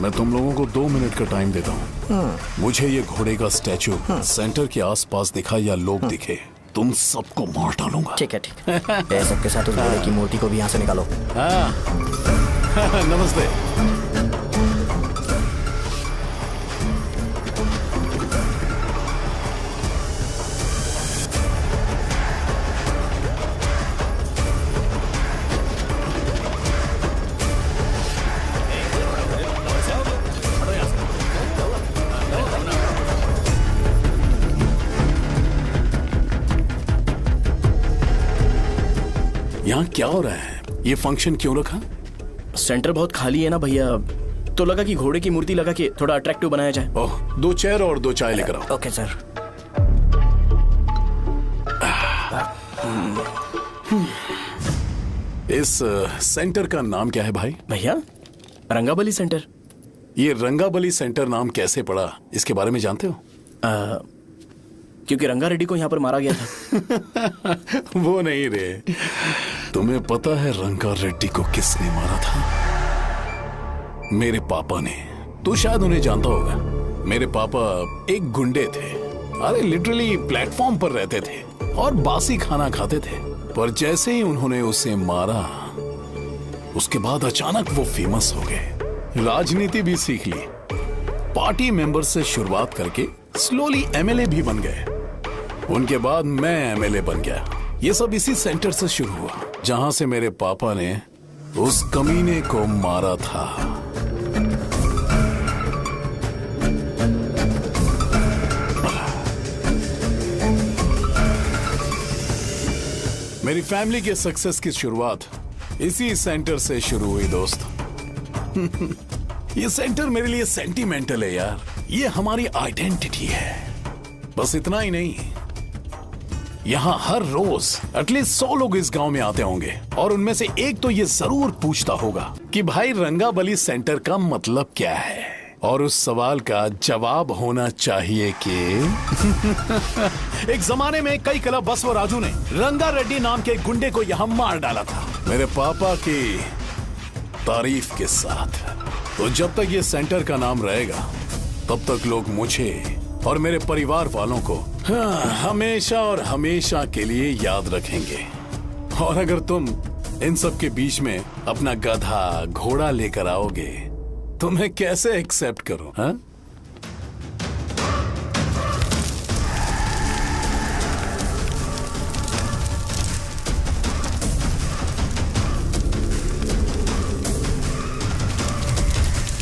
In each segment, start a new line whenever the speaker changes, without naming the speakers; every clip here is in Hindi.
मैं तुम लोगों को 2 मिनट का टाइम देता हूँ। मुझे ये घोड़े का स्टैचू सेंटर के आसपास दिखा या लोग दिखे, तुम सबको मार डालूंगा।
ठीक है ठीक है। सबके साथ उस घोड़े की मूर्ति को भी यहाँ से निकालो।
नमस्ते। यहाँ क्या हो रहा है? ये फंक्शन क्यों रखा?
सेंटर बहुत खाली है ना भैया, तो लगा कि घोड़े की मूर्ति लगा के थोड़ा अट्रैक्टिव बनाया जाए।
ओह, 2 चेयर और 2 चाय लेकर आओ।
Okay sir.
इस सेंटर का नाम क्या है भाई?
भैया रंगाबली सेंटर।
ये रंगाबली सेंटर नाम कैसे पड़ा, इसके बारे में जानते हो?
क्योंकि रंगा रेड्डी को यहाँ पर मारा गया था।
वो नहीं रे, तुम्हें पता है रंगा रेड्डी को किसने मारा था? मेरे पापा ने। तू शायद उन्हें जानता होगा। मेरे पापा एक गुंडे थे। अरे लिटरली प्लेटफॉर्म पर रहते थे और बासी खाना खाते थे। पर जैसे ही उन्होंने उसे मारा, उसके बाद अचानक वो फेमस हो गए। राजनीति भी सीख ली, पार्टी मेंबर से शुरुआत करके स्लोली एमएलए भी बन गए। उनके बाद मैं एमएलए बन गया। ये सब इसी सेंटर से शुरू हुआ, जहां से मेरे पापा ने उस कमीने को मारा था। मेरी फैमिली के सक्सेस की शुरुआत इसी सेंटर से शुरू हुई दोस्त। ये सेंटर मेरे लिए सेंटिमेंटल है यार। ये हमारी आइडेंटिटी है। बस इतना ही नहीं, यहाँ हर रोज एटलीस्ट 100 लोग इस गांव में आते होंगे और उनमें से एक तो ये जरूर पूछता होगा कि भाई रंगाबली सेंटर का मतलब क्या है। और उस सवाल का जवाब होना चाहिए कि एक जमाने में कई क्लब बसव राजू ने रंगा रेड्डी नाम के गुंडे को यहाँ मार डाला था, मेरे पापा की तारीफ के साथ। तो जब तक ये सेंटर का नाम रहेगा, तब तक लोग मुझे और मेरे परिवार वालों को हमेशा और हमेशा के लिए याद रखेंगे। और अगर तुम इन सब के बीच में अपना गधा घोड़ा लेकर आओगे तो मैं कैसे एक्सेप्ट करूं? हाँ?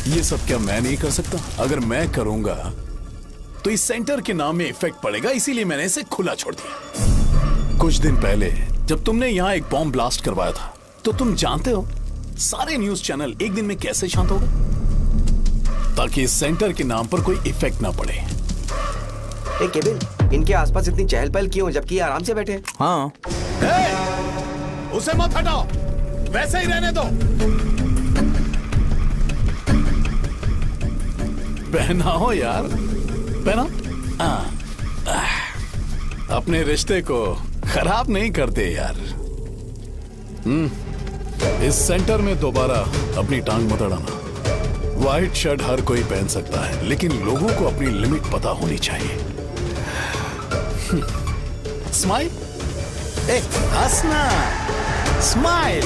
ये सब क्या मैं नहीं कर सकता? अगर मैं करूंगा तो इस सेंटर के नाम में इफेक्ट पड़ेगा, इसीलिए मैंने इसे खुला छोड़ दिया। कुछ दिन पहले जब तुमने यहाँ एक बॉम्ब ब्लास्ट करवाया था, तो तुम जानते हो सारे न्यूज चैनल एक दिन में कैसे शांत हो गए? ताकि इस सेंटर के नाम पर कोई इफेक्ट ना पड़े।
केविन, इनके आसपास इतनी चहल पहल क्यों, जबकि ये आराम से बैठे?
हाँ।
उसे मत हटाओ, वैसे ही रहने दो। पहनाओ यार, पहना। अपने रिश्ते को खराब नहीं करते यार। इस सेंटर में दोबारा अपनी टांग मत अड़ाना। व्हाइट शर्ट हर कोई पहन सकता है, लेकिन लोगों को अपनी लिमिट पता होनी चाहिए। स्माइल, हंसना, स्माइल।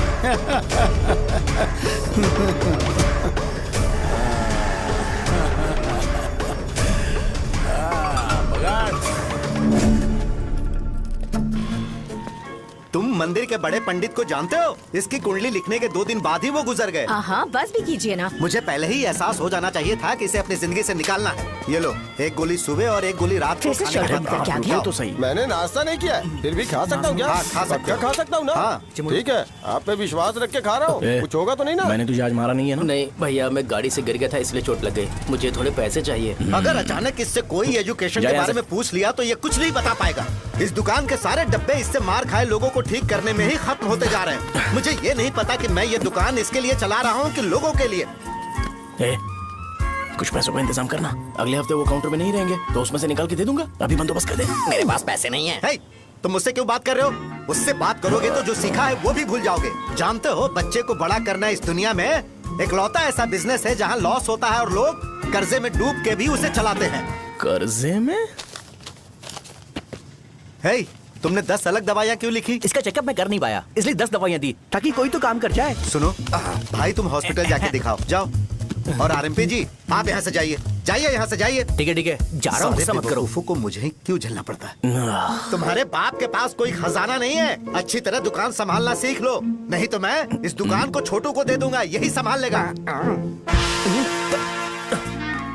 तुम मंदिर के बड़े पंडित को जानते हो? इसकी कुंडली लिखने के 2 दिन बाद ही वो गुजर गए।
हाँ, बस भी कीजिए ना।
मुझे पहले ही एहसास हो जाना चाहिए था कि इसे अपनी जिंदगी से निकालना है। ये लो, एक गोली सुबह और एक गोली रात को खाने के बाद
क्या गया? तो सही।
मैंने नाश्ता नहीं किया, फिर भी खा सकता हूँ क्या?
हाँ, खा सकते हो।
खा सकता हूँ ना?
हाँ।
ठीक है, आप पे विश्वास रख के खा रहा हूँ। कुछ होगा तो नहीं ना?
मैंने तुझे आज मारा नहीं है ना?
नहीं भैया, मैं गाड़ी से गिर गया था इसलिए चोट लग गई। मुझे थोड़े पैसे चाहिए।
अगर अचानक इससे कोई एजुकेशन के बारे में पूछ लिया तो ये कुछ नहीं बता पाएगा। इस दुकान के सारे डब्बे इससे मार खाए लोगों को ठीक करने में ही खत्म होते जा रहे हैं। मुझे ये नहीं पता कि मैं ये दुकान इसके लिए चला रहा हूँ कि लोगों के लिए।
कुछ पैसों का इंतजाम करना। अगले हफ्ते वो काउंटर में नहीं रहेंगे तो उसमें से निकाल के दे दूंगा। अभी बंदोबस्त कर दे।
मेरे पास पैसे नहीं है। तुम मुझसे क्यों बात कर रहे हो? उससे बात करोगे तो जो सीखा है वो भी भूल जाओगे। जानते हो, बच्चे को बड़ा करना इस दुनिया में इकलौता ऐसा बिजनेस है जहाँ लॉस होता है और लोग कर्जे में डूब के भी उसे चलाते हैं।
कर्जे में?
हे, तुमने 10 अलग दवाइयाँ क्यों लिखी?
इसका चेकअप मैं कर नहीं पाया, इसलिए 10 दवाइयाँ दी ताकि कोई तो काम कर जाए।
सुनो भाई, तुम हॉस्पिटल जाके दिखाओ, जाओ। और आरएमपी जी, आप यहाँ से जाइए, जाइए यहाँ से जाइए।
ठीक है, जा रहा हूँ, गुस्सा मत करो।
बेवकूफों को मुझे ही क्यों झेलना पड़ता है? तुम्हारे बाप के पास कोई खजाना नहीं है, अच्छी तरह दुकान संभालना सीख लो, नहीं तो मैं इस दुकान को छोटू को दे दूंगा, यही संभाल लेगा।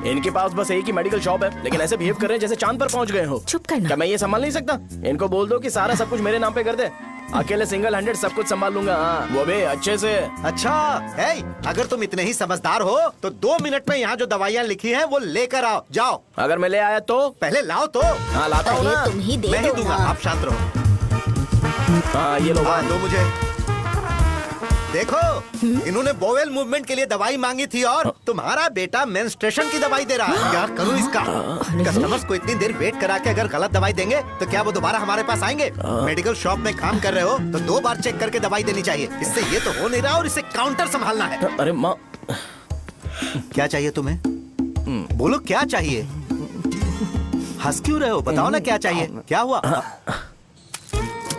इनके पास बस एक ही मेडिकल शॉप है, लेकिन ऐसे बिहेव कर रहे हैं जैसे चांद पर पहुंच गए हो।
चुप करना।
क्या मैं ये संभाल नहीं सकता? इनको बोल दो कि सारा सब कुछ मेरे नाम पे कर दे, अकेले सिंगल हैंडेड सब कुछ संभाल लूंगा। हाँ, वो भी अच्छे से।
अच्छा है, अगर तुम इतने ही समझदार हो तो 2 मिनट में यहाँ जो दवाइयाँ लिखी हैं वो लेकर आओ, जाओ।
अगर मैं ले आया तो?
पहले लाओ तो।
हाँ, लाता हूँ ना।
तुम ही दे
मैं ही
दो
दूंगा,
ना।
आप शांत रहो।
हाँ, ये लो।
हाँ, दो मुझे। देखो, इन्होंने बोवेल मूवमेंट के लिए दवाई मांगी थी और तुम्हारा बेटा मेंस्ट्रुएशन की दवाई दे रहा है। क्या करूं इसका? कस्टमर्स को इतनी देर वेट करा के अगर गलत दवाई देंगे तो क्या वो दोबारा हमारे पास आएंगे? मेडिकल शॉप में काम कर रहे हो तो 2 बार चेक करके दवाई देनी चाहिए। इससे ये तो हो नहीं रहा और इसे काउंटर संभालना है।
अरे माँ,
क्या चाहिए तुम्हें? बोलो क्या चाहिए? हंस क्यों रहे हो? बताओ ना क्या चाहिए? क्या हुआ?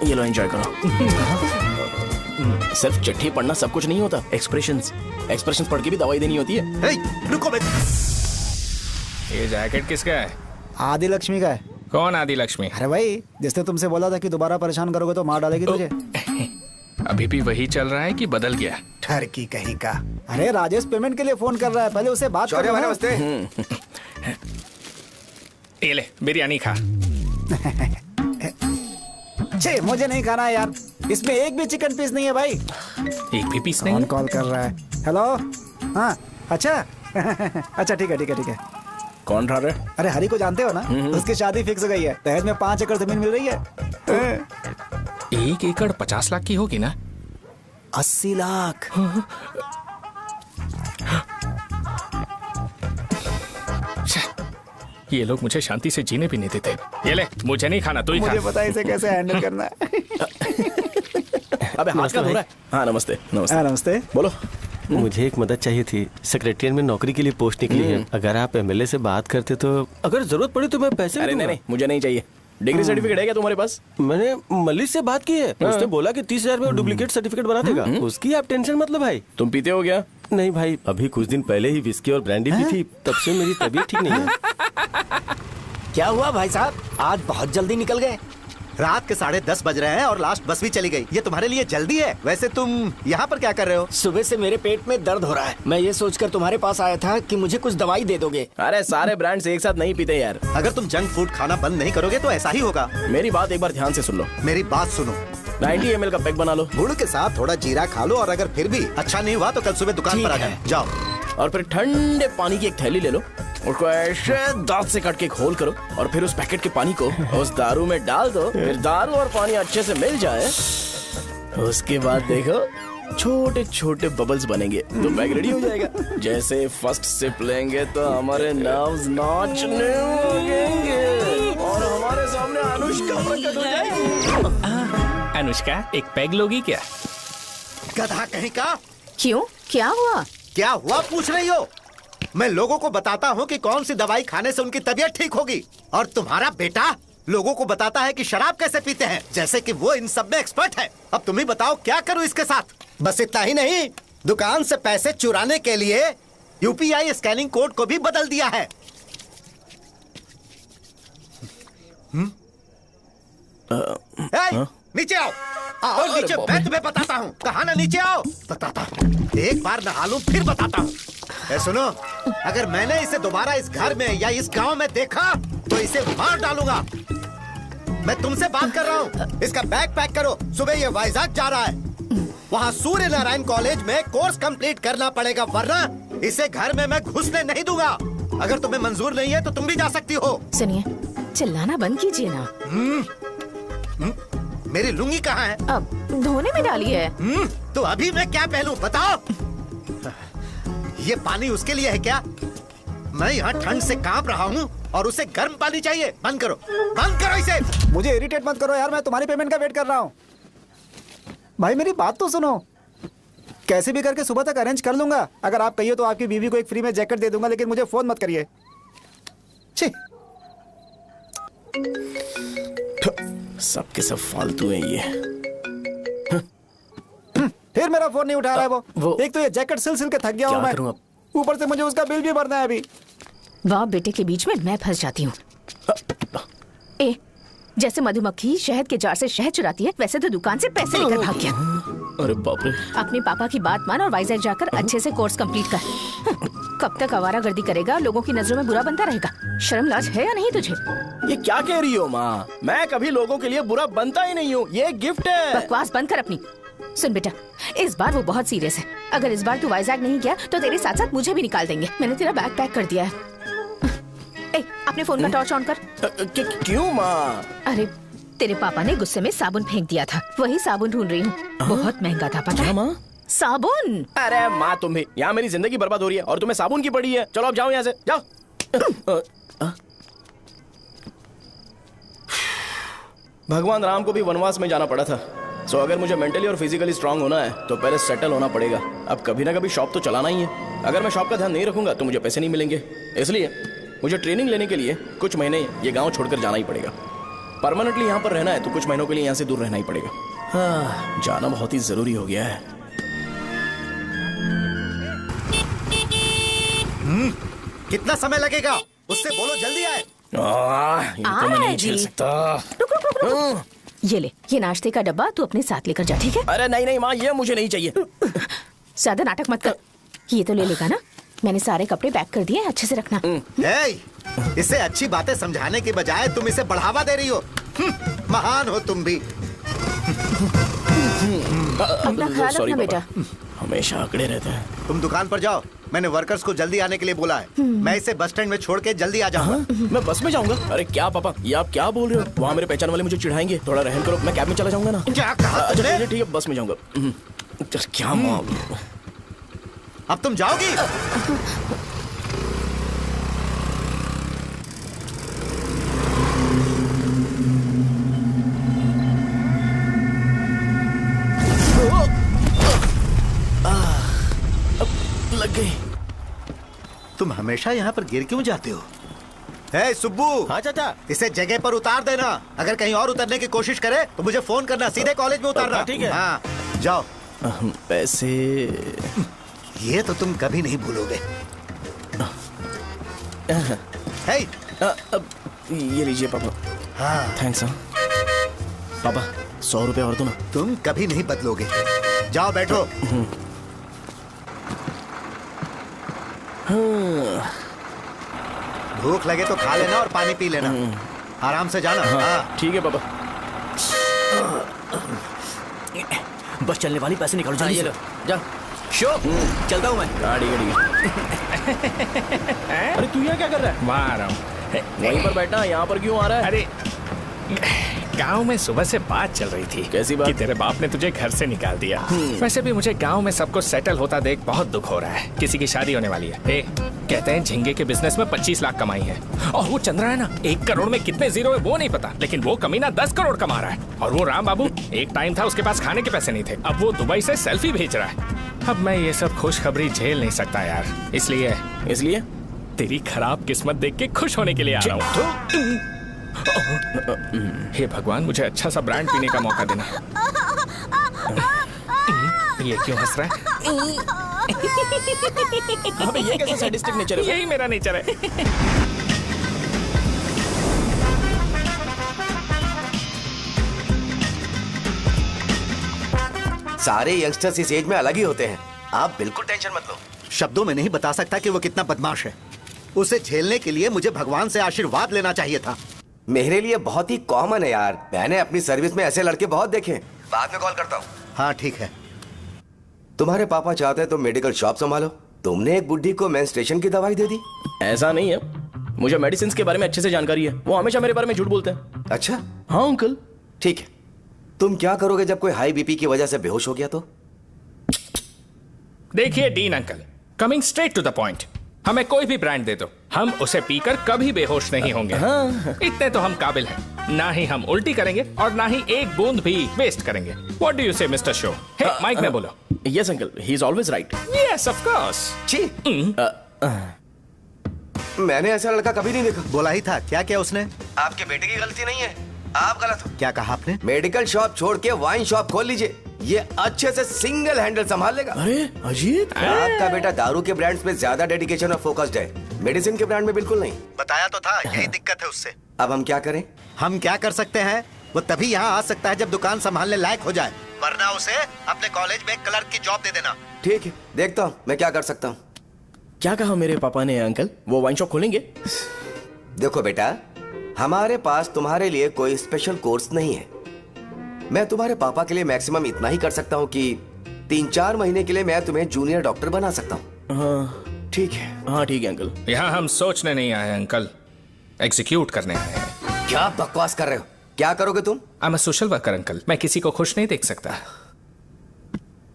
ये लो, एंजॉय करो। सिर्फ चिट्ठी पढ़ना सब कुछ नहीं होता, एक्सप्रेशंस पढ़ के भी दवाई देनी होती है।
हे, रुको बे।
ये जैकेट किसका है?
आदि लक्ष्मी का है।
कौन आदि लक्ष्मी?
अरे भाई, जिसने तुमसे बोला था कि दोबारा परेशान करोगे तो मार डालेगी तुझे।
अभी भी वही चल रहा है कि बदल गया?
ठरकी कहीं का। अरे राजेश पेमेंट के लिए फोन कर रहा है, पहले उसे बात करो।
नमस्ते।
ये ले बिरयानी खा।
छे, मुझे नहीं खाना है यार, इसमें एक भी चिकन पीस नहीं है भाई।
एक भी पीस नहीं?
कौन कॉल कर रहा है? हेलो। हाँ, अच्छा। अच्छा, ठीक है।
कौन रहा रे?
अरे हरी को जानते हो ना, उसकी शादी फिक्स हो गई है, दहेज में 5 एकड़ जमीन मिल रही है।
1 एकड़ 50 लाख की होगी ना?
80 लाख।
ये लोग मुझे शांति से जीने भी नहीं देते। ये ले, मुझे नहीं खाना, तू ही खा।
मुझे पता है इसे कैसे हैंडल करना है।
अबे हाथ का धो रहा है। हाँ, नमस्ते।
नमस्ते।
बोलो।
मुझे एक मदद चाहिए थी। सेक्रेटरिएट में नौकरी के लिए पोस्ट निकली है, अगर आप एमएलए से बात करते तो अगर जरूरत पड़ी तो मैं पैसे
अरे नहीं, मुझे नहीं चाहिए। डिग्री सर्टिफिकेट है क्या तुम्हारे पास?
मैंने मलिक से बात की है, उसने बोला कि 30,000 में डुप्लीकेट सर्टिफिकेट बना देगा। उसकी आप टेंशन मत लो भाई।
तुम पीते हो क्या?
नहीं भाई, अभी कुछ दिन पहले ही विस्की और ब्रांडी पी थी, तब से मेरी तबीयत ठीक नहीं है।
क्या हुआ भाई साहब, आज बहुत जल्दी निकल गए?
रात के 10:30 बज रहे हैं और लास्ट बस भी चली गई। ये तुम्हारे लिए जल्दी है। वैसे तुम यहाँ पर क्या कर रहे हो?
सुबह से मेरे पेट में दर्द हो रहा है, मैं ये सोचकर तुम्हारे पास आया था कि मुझे कुछ दवाई दे दोगे।
अरे सारे ब्रांड्स एक साथ नहीं पीते यार।
अगर तुम जंक फूड खाना बंद नहीं करोगे तो ऐसा ही होगा।
मेरी बात एक बार ध्यान से सुन लो।
मेरी बात सुनो।
90 ml का पैक बना लो,
गुड़ के साथ थोड़ा जीरा खा लो और अगर फिर भी अच्छा नहीं हुआ तो कल सुबह दुकान पर आ जाओ।
और फिर ठंडे पानी की एक थैली ले लो, उसको ऐसे दांत से काट के घोल करो और फिर उस पैकेट के पानी को उस दारू में डाल दो। फिर दारू और पानी अच्छे से मिल जाए, उसके बाद देखो छोटे छोटे बबल्स बनेंगे तो पैक रेडी हो जाएगा। जैसे फर्स्ट सिप लेंगे तो हमारे नर्व्स नाचने लगेंगे और हमारे सामने अनुष्का प्रकट हो जाएगी।
अनुष्का, एक पैग लोगी क्या?
गधा कहीं का।
क्यों, क्या हुआ?
क्या हुआ पूछ रही हो? मैं लोगों को बताता हूँ कि कौन सी दवाई खाने से उनकी तबीयत ठीक होगी, और तुम्हारा बेटा लोगों को बताता है कि शराब कैसे पीते हैं, जैसे कि वो इन सब में एक्सपर्ट है। अब तुम ही बताओ क्या करूँ इसके साथ? बस इतना ही नहीं, दुकान से पैसे चुराने के लिए यूपीआई स्कैनिंग कोड को भी बदल दिया है। नीचे आओ, आओ नीचे, मैं तुम्हें बताता हूँ। कहा ना नीचे आओ, बताता हूँ। एक बार नहा लूं फिर बताता हूँ। सुनो, अगर मैंने इसे दोबारा इस घर में या इस गांव में देखा तो इसे मार डालूंगा। मैं तुमसे बात कर रहा हूँ। इसका बैग पैक करो, सुबह ये वाइजाग जा रहा है। वहाँ सूर्य नारायण कॉलेज में कोर्स कंप्लीट करना पड़ेगा, वरना इसे घर में मैं घुसने नहीं दूंगा। अगर तुम्हें मंजूर नहीं है तो तुम भी जा सकती हो।
सुनिए, चिल्लाना बंद कीजिए ना।
मेरी लुंगी कहाँ है?
अब धोने में डाली है।
तो अभी मैं क्या पहनूं बताओ? ये पानी उसके लिए है क्या? मैं यहाँ ठंड से कांप रहा हूँ और उसे गर्म पानी चाहिए। बंद करो, बंद करो इसे।
मुझे इरिटेट मत करो यार, मैं तुम्हारी पेमेंट का वेट कर रहा हूँ। भाई मेरी बात तो सुनो। कैसे भी करके सुबह तक अरेंज कर लूंगा। अगर आप कहिए तो आपकी बीवी को एक फ्री में जैकेट दे दूंगा, लेकिन मुझे फोन मत करिए। छी,
सबके सब फालतू है ये।
फिर मेरा फोन नहीं उठा रहा है वो। एक तो ये जैकेट सिल के थक गया हूँ मैं,
करूं अब?
ऊपर से मुझे उसका बिल भी भरना है अभी।
वाह बेटे के बीच में मैं फंस जाती हूँ। ए, जैसे मधुमक्खी शहद के जार से शहद चुराती है, वैसे तो दुकान से पैसे लेकर भाग गया।
अरे बाप रे।
अपने पापा की बात मान और वाइजैक जाकर अच्छे से कोर्स कंप्लीट कर। कब तक आवारागर्दी करेगा, लोगों की नजरों में बुरा बनता रहेगा। शर्म लाज है या नहीं तुझे?
ये क्या कह रही हो माँ? मैं कभी लोगों के लिए बुरा बनता ही नहीं हूँ, ये गिफ्ट है।
बकवास बंद कर अपनी। सुन बेटा, इस बार वो बहुत सीरियस है। अगर इस बार तू वाइजैक नहीं गया तो तेरे साथ साथ मुझे भी निकाल देंगे। मैंने तेरा बैग पैक कर दिया है। ए, अपने फोन का टॉर्च ऑन कर।
क्यों माँ?
अरे तेरे पापा ने गुस्से में साबुन फेंक दिया था, वही साबुन ढूंढ रही हूँ। बहुत महंगा था, पता है?
माँ?
साबुन।
अरे माँ तुम भी, यहाँ मेरी जिंदगी बर्बाद हो रही है और तुम्हें साबुन की पड़ी है। चलो अब जाओ यहाँ से, जाओ। भगवान राम को भी वनवास में जाना पड़ा था। सो अगर मुझे मेंटली और फिजिकली स्ट्रांग होना है तो पहले सेटल होना पड़ेगा। अब कभी ना कभी शॉप तो चलाना ही है। अगर मैं शॉप का ध्यान नहीं रखूंगा तो मुझे पैसे नहीं मिलेंगे। इसलिए मुझे ट्रेनिंग लेने के लिए कुछ महीने ये गांव छोड़कर जाना ही पड़ेगा। परमानेंटली यहाँ पर रहना है तो कुछ महीनों के लिए यहाँ से दूर रहना ही पड़ेगा। हाँ, जाना बहुत ही जरूरी हो गया है।
कितना समय लगेगा? उससे बोलो जल्दी आए।
ये तो मैं नहीं झेल सकता।
रुक। ये ले, ये नाश्ते का डब्बा तू अपने साथ लेकर जा, ठीक है?
अरे नहीं नहीं माँ, ये मुझे नहीं चाहिए।
ज्यादा नाटक मत कर। ये तो ले लेगा ना? मैंने सारे कपड़े पैक कर दिए, अच्छे से रखना।
इसे अच्छी बातें समझाने के बजाय तुम इसे बढ़ावा दे रही हो। महान हो तुम भी।
अपना ख्याल रखना बेटा।
हमेशा अकड़े रहते हैं।
तुम दुकान पर जाओ, मैंने वर्कर्स को जल्दी आने के लिए बोला है। मैं इसे बस स्टैंड में छोड़ के जल्दी आ जाऊंगा।
मैं बस में जाऊंगा? अरे क्या पापा, ये आप क्या बोल रहे हो? वहाँ मेरे पहचान वाले मुझे चिढ़ाएंगे। थोड़ा रहम करो, मैं कैब में चला जाऊंगा ना।
क्या कहा?
अच्छा ठीक है, बस में जाऊंगा। क्या माँ,
अब तुम जाओगी?
लग गई।
तुम हमेशा यहाँ पर गिर क्यों जाते हो? हे सुब्बू।
हाँ चाचा।
इसे जगह पर उतार देना। अगर कहीं और उतरने की कोशिश करे तो मुझे फोन करना, सीधे कॉलेज में उतारना।
ठीक है।
हाँ, जाओ।
पैसे
ये तो तुम कभी नहीं भूलोगे। हे,
अब ये लीजिए पापा।
हाँ
थैंक्स। पापा 100 रुपए और दो ना।
तुम कभी नहीं बदलोगे। जाओ बैठो। भूख लगे तो खा लेना और पानी पी लेना। आराम से जाना। हाँ।
ठीक है पापा।
बस चलने वाली, पैसे निकालो जल्दी से।
जा
शो चलता हूँ मैं।
गाड़ी अरे तू यहाँ क्या कर रहा है?
वहाँ आ रहा हूँ।
वहीं पर बैठना, यहाँ पर क्यों आ रहा है?
अरे गांव में सुबह से बात चल रही थी।
कैसी बात?
कि तेरे बाप ने तुझे घर से निकाल दिया। वैसे भी मुझे गांव में सबको सेटल होता देख बहुत दुख हो रहा है। किसी की शादी होने वाली है। कहते हैं झींगे के बिजनेस में 25 लाख कमाई है। और वो चंद्रा है ना, 1 करोड़ में कितने जीरो है वो नहीं पता, लेकिन वो कमीना 10 करोड़ कमा रहा है। और वो राम बाबू, एक टाइम था उसके पास खाने के पैसे नहीं थे, अब वो दुबई से सेल्फी भेज रहा है। अब मैं ये सब खुशखबरी झेल नहीं सकता यार। इसलिए तेरी खराब किस्मत देख के खुश होने के लिए आ रहा हूँ। हे भगवान, मुझे अच्छा सा ब्रांड पीने का मौका देना। ये क्यों हंस रहा है?
अबे ये कैसा सैडिस्टिक नेचर है?
यही मेरा नेचर है।
सारे यंगस्टर्स इस एज में अलग ही होते हैं। आप बिल्कुल टेंशन मत लो।
शब्दों में नहीं बता सकता कि वो कितना बदमाश है। उसे झेलने के लिए मुझे भगवान से आशीर्वाद लेना चाहिए था।
मेरे लिए बहुत ही कॉमन है यार। मैंने अपनी सर्विस में ऐसे लड़के बहुत देखे। बाद में कॉल करता हूँ।
हाँ ठीक है।
तुम्हारे पापा चाहते हैं तुम मेडिकल शॉप संभालो। तुमने एक बुढ़ी को मेंस्ट्रुएशन की दवाई दे दी।
ऐसा नहीं है, मुझे मेडिसिन के बारे में अच्छे से जानकारी है। वो हमेशा मेरे बारे में झूठ बोलते हैं।
अच्छा
हाँ अंकल।
ठीक है, तुम क्या करोगे जब कोई हाई बीपी की वजह से बेहोश हो गया तो?
देखिए dean uncle, coming straight to the point, हमें कोई भी ब्रांड दे दो, हम उसे पीकर कभी बेहोश नहीं होंगे। इतने तो हम काबिल हैं। ना ही हम उल्टी करेंगे और ना ही एक बूंद भी वेस्ट करेंगे। व्हाट डू यू से मिस्टर शो? हे माइक में बोलो।
Yes uncle, he is always right.
Yes of course.
छी, मैंने ऐसा लड़का कभी नहीं देखा।
बोला ही था, क्या किया उसने?
आपके बेटे की गलती नहीं है, आप गलत हो।
क्या कहा आपने?
मेडिकल शॉप छोड़ के वाइन शॉप खोल लीजिए, ये अच्छे से सिंगल हैंडल संभाल लेगा।
अरे अजीत,
आपका बेटा दारू के ब्रांड्स पे ज्यादा डेडिकेशन और फोकस्ड है, मेडिसिन के ब्रांड में बिल्कुल नहीं।
बताया तो था, यही दिक्कत है उससे।
अब हम क्या करें?
हम क्या कर सकते हैं? वो तभी यहाँ आ सकता है जब दुकान संभालने लायक हो जाए, वरना उसे अपने कॉलेज में क्लर्क की जॉब दे देना।
ठीक है, देखता हूँ मैं क्या कर सकता हूँ।
क्या कहा मेरे पापा ने अंकल? वो वाइन शॉप खोलेंगे?
देखो बेटा, हमारे पास तुम्हारे लिए कोई स्पेशल कोर्स नहीं है। मैं तुम्हारे पापा के लिए मैक्सिमम इतना ही कर सकता हूँ कि 3-4 महीने के लिए मैं तुम्हें जूनियर डॉक्टर बना सकता हूँ।
हाँ
ठीक है।
हाँ ठीक है अंकल।
यहाँ हम सोचने नहीं आए अंकल, एग्जीक्यूट करने आए हैं।
क्या बकवास कर रहे हो? क्या करोगे तुम?
I am a social worker uncle, मैं किसी को खुश नहीं देख सकता।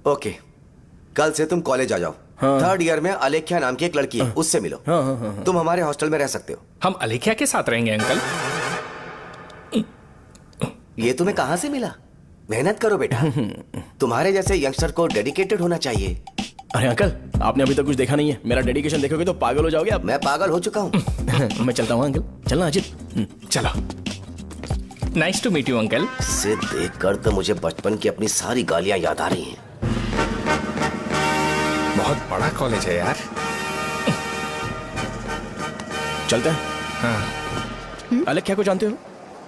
ओके, कल से तुम कॉलेज आ जाओ।
हाँ।
3rd ईयर में अलेख्या नाम की एक लड़की है, उससे मिलो।
हाँ।
तुम हमारे हॉस्टल में रह सकते हो।
हम अलेख्या के साथ रहेंगे अंकल।
ये तुम्हें कहां से मिला? मेहनत करो बेटा, तुम्हारे जैसे यंगस्टर को डेडिकेटेड होना चाहिए।
अरे अंकल, आपने अभी तक कुछ देखा नहीं है, मेरा डेडिकेशन देखोगे तो पागल हो जाओगे आप।
मैं पागल हो चुका हूँ।
मैं चलता हूँ अंकल। चलना अजीत।
चलो, nice to meet you uncle.
इसे देखकर तो मुझे बचपन की अपनी सारी गालियां याद आ रही हैं।
बहुत बड़ा कॉलेज है यार।
चलते हैं।
हाँ।
अलेख्या को जानते हो?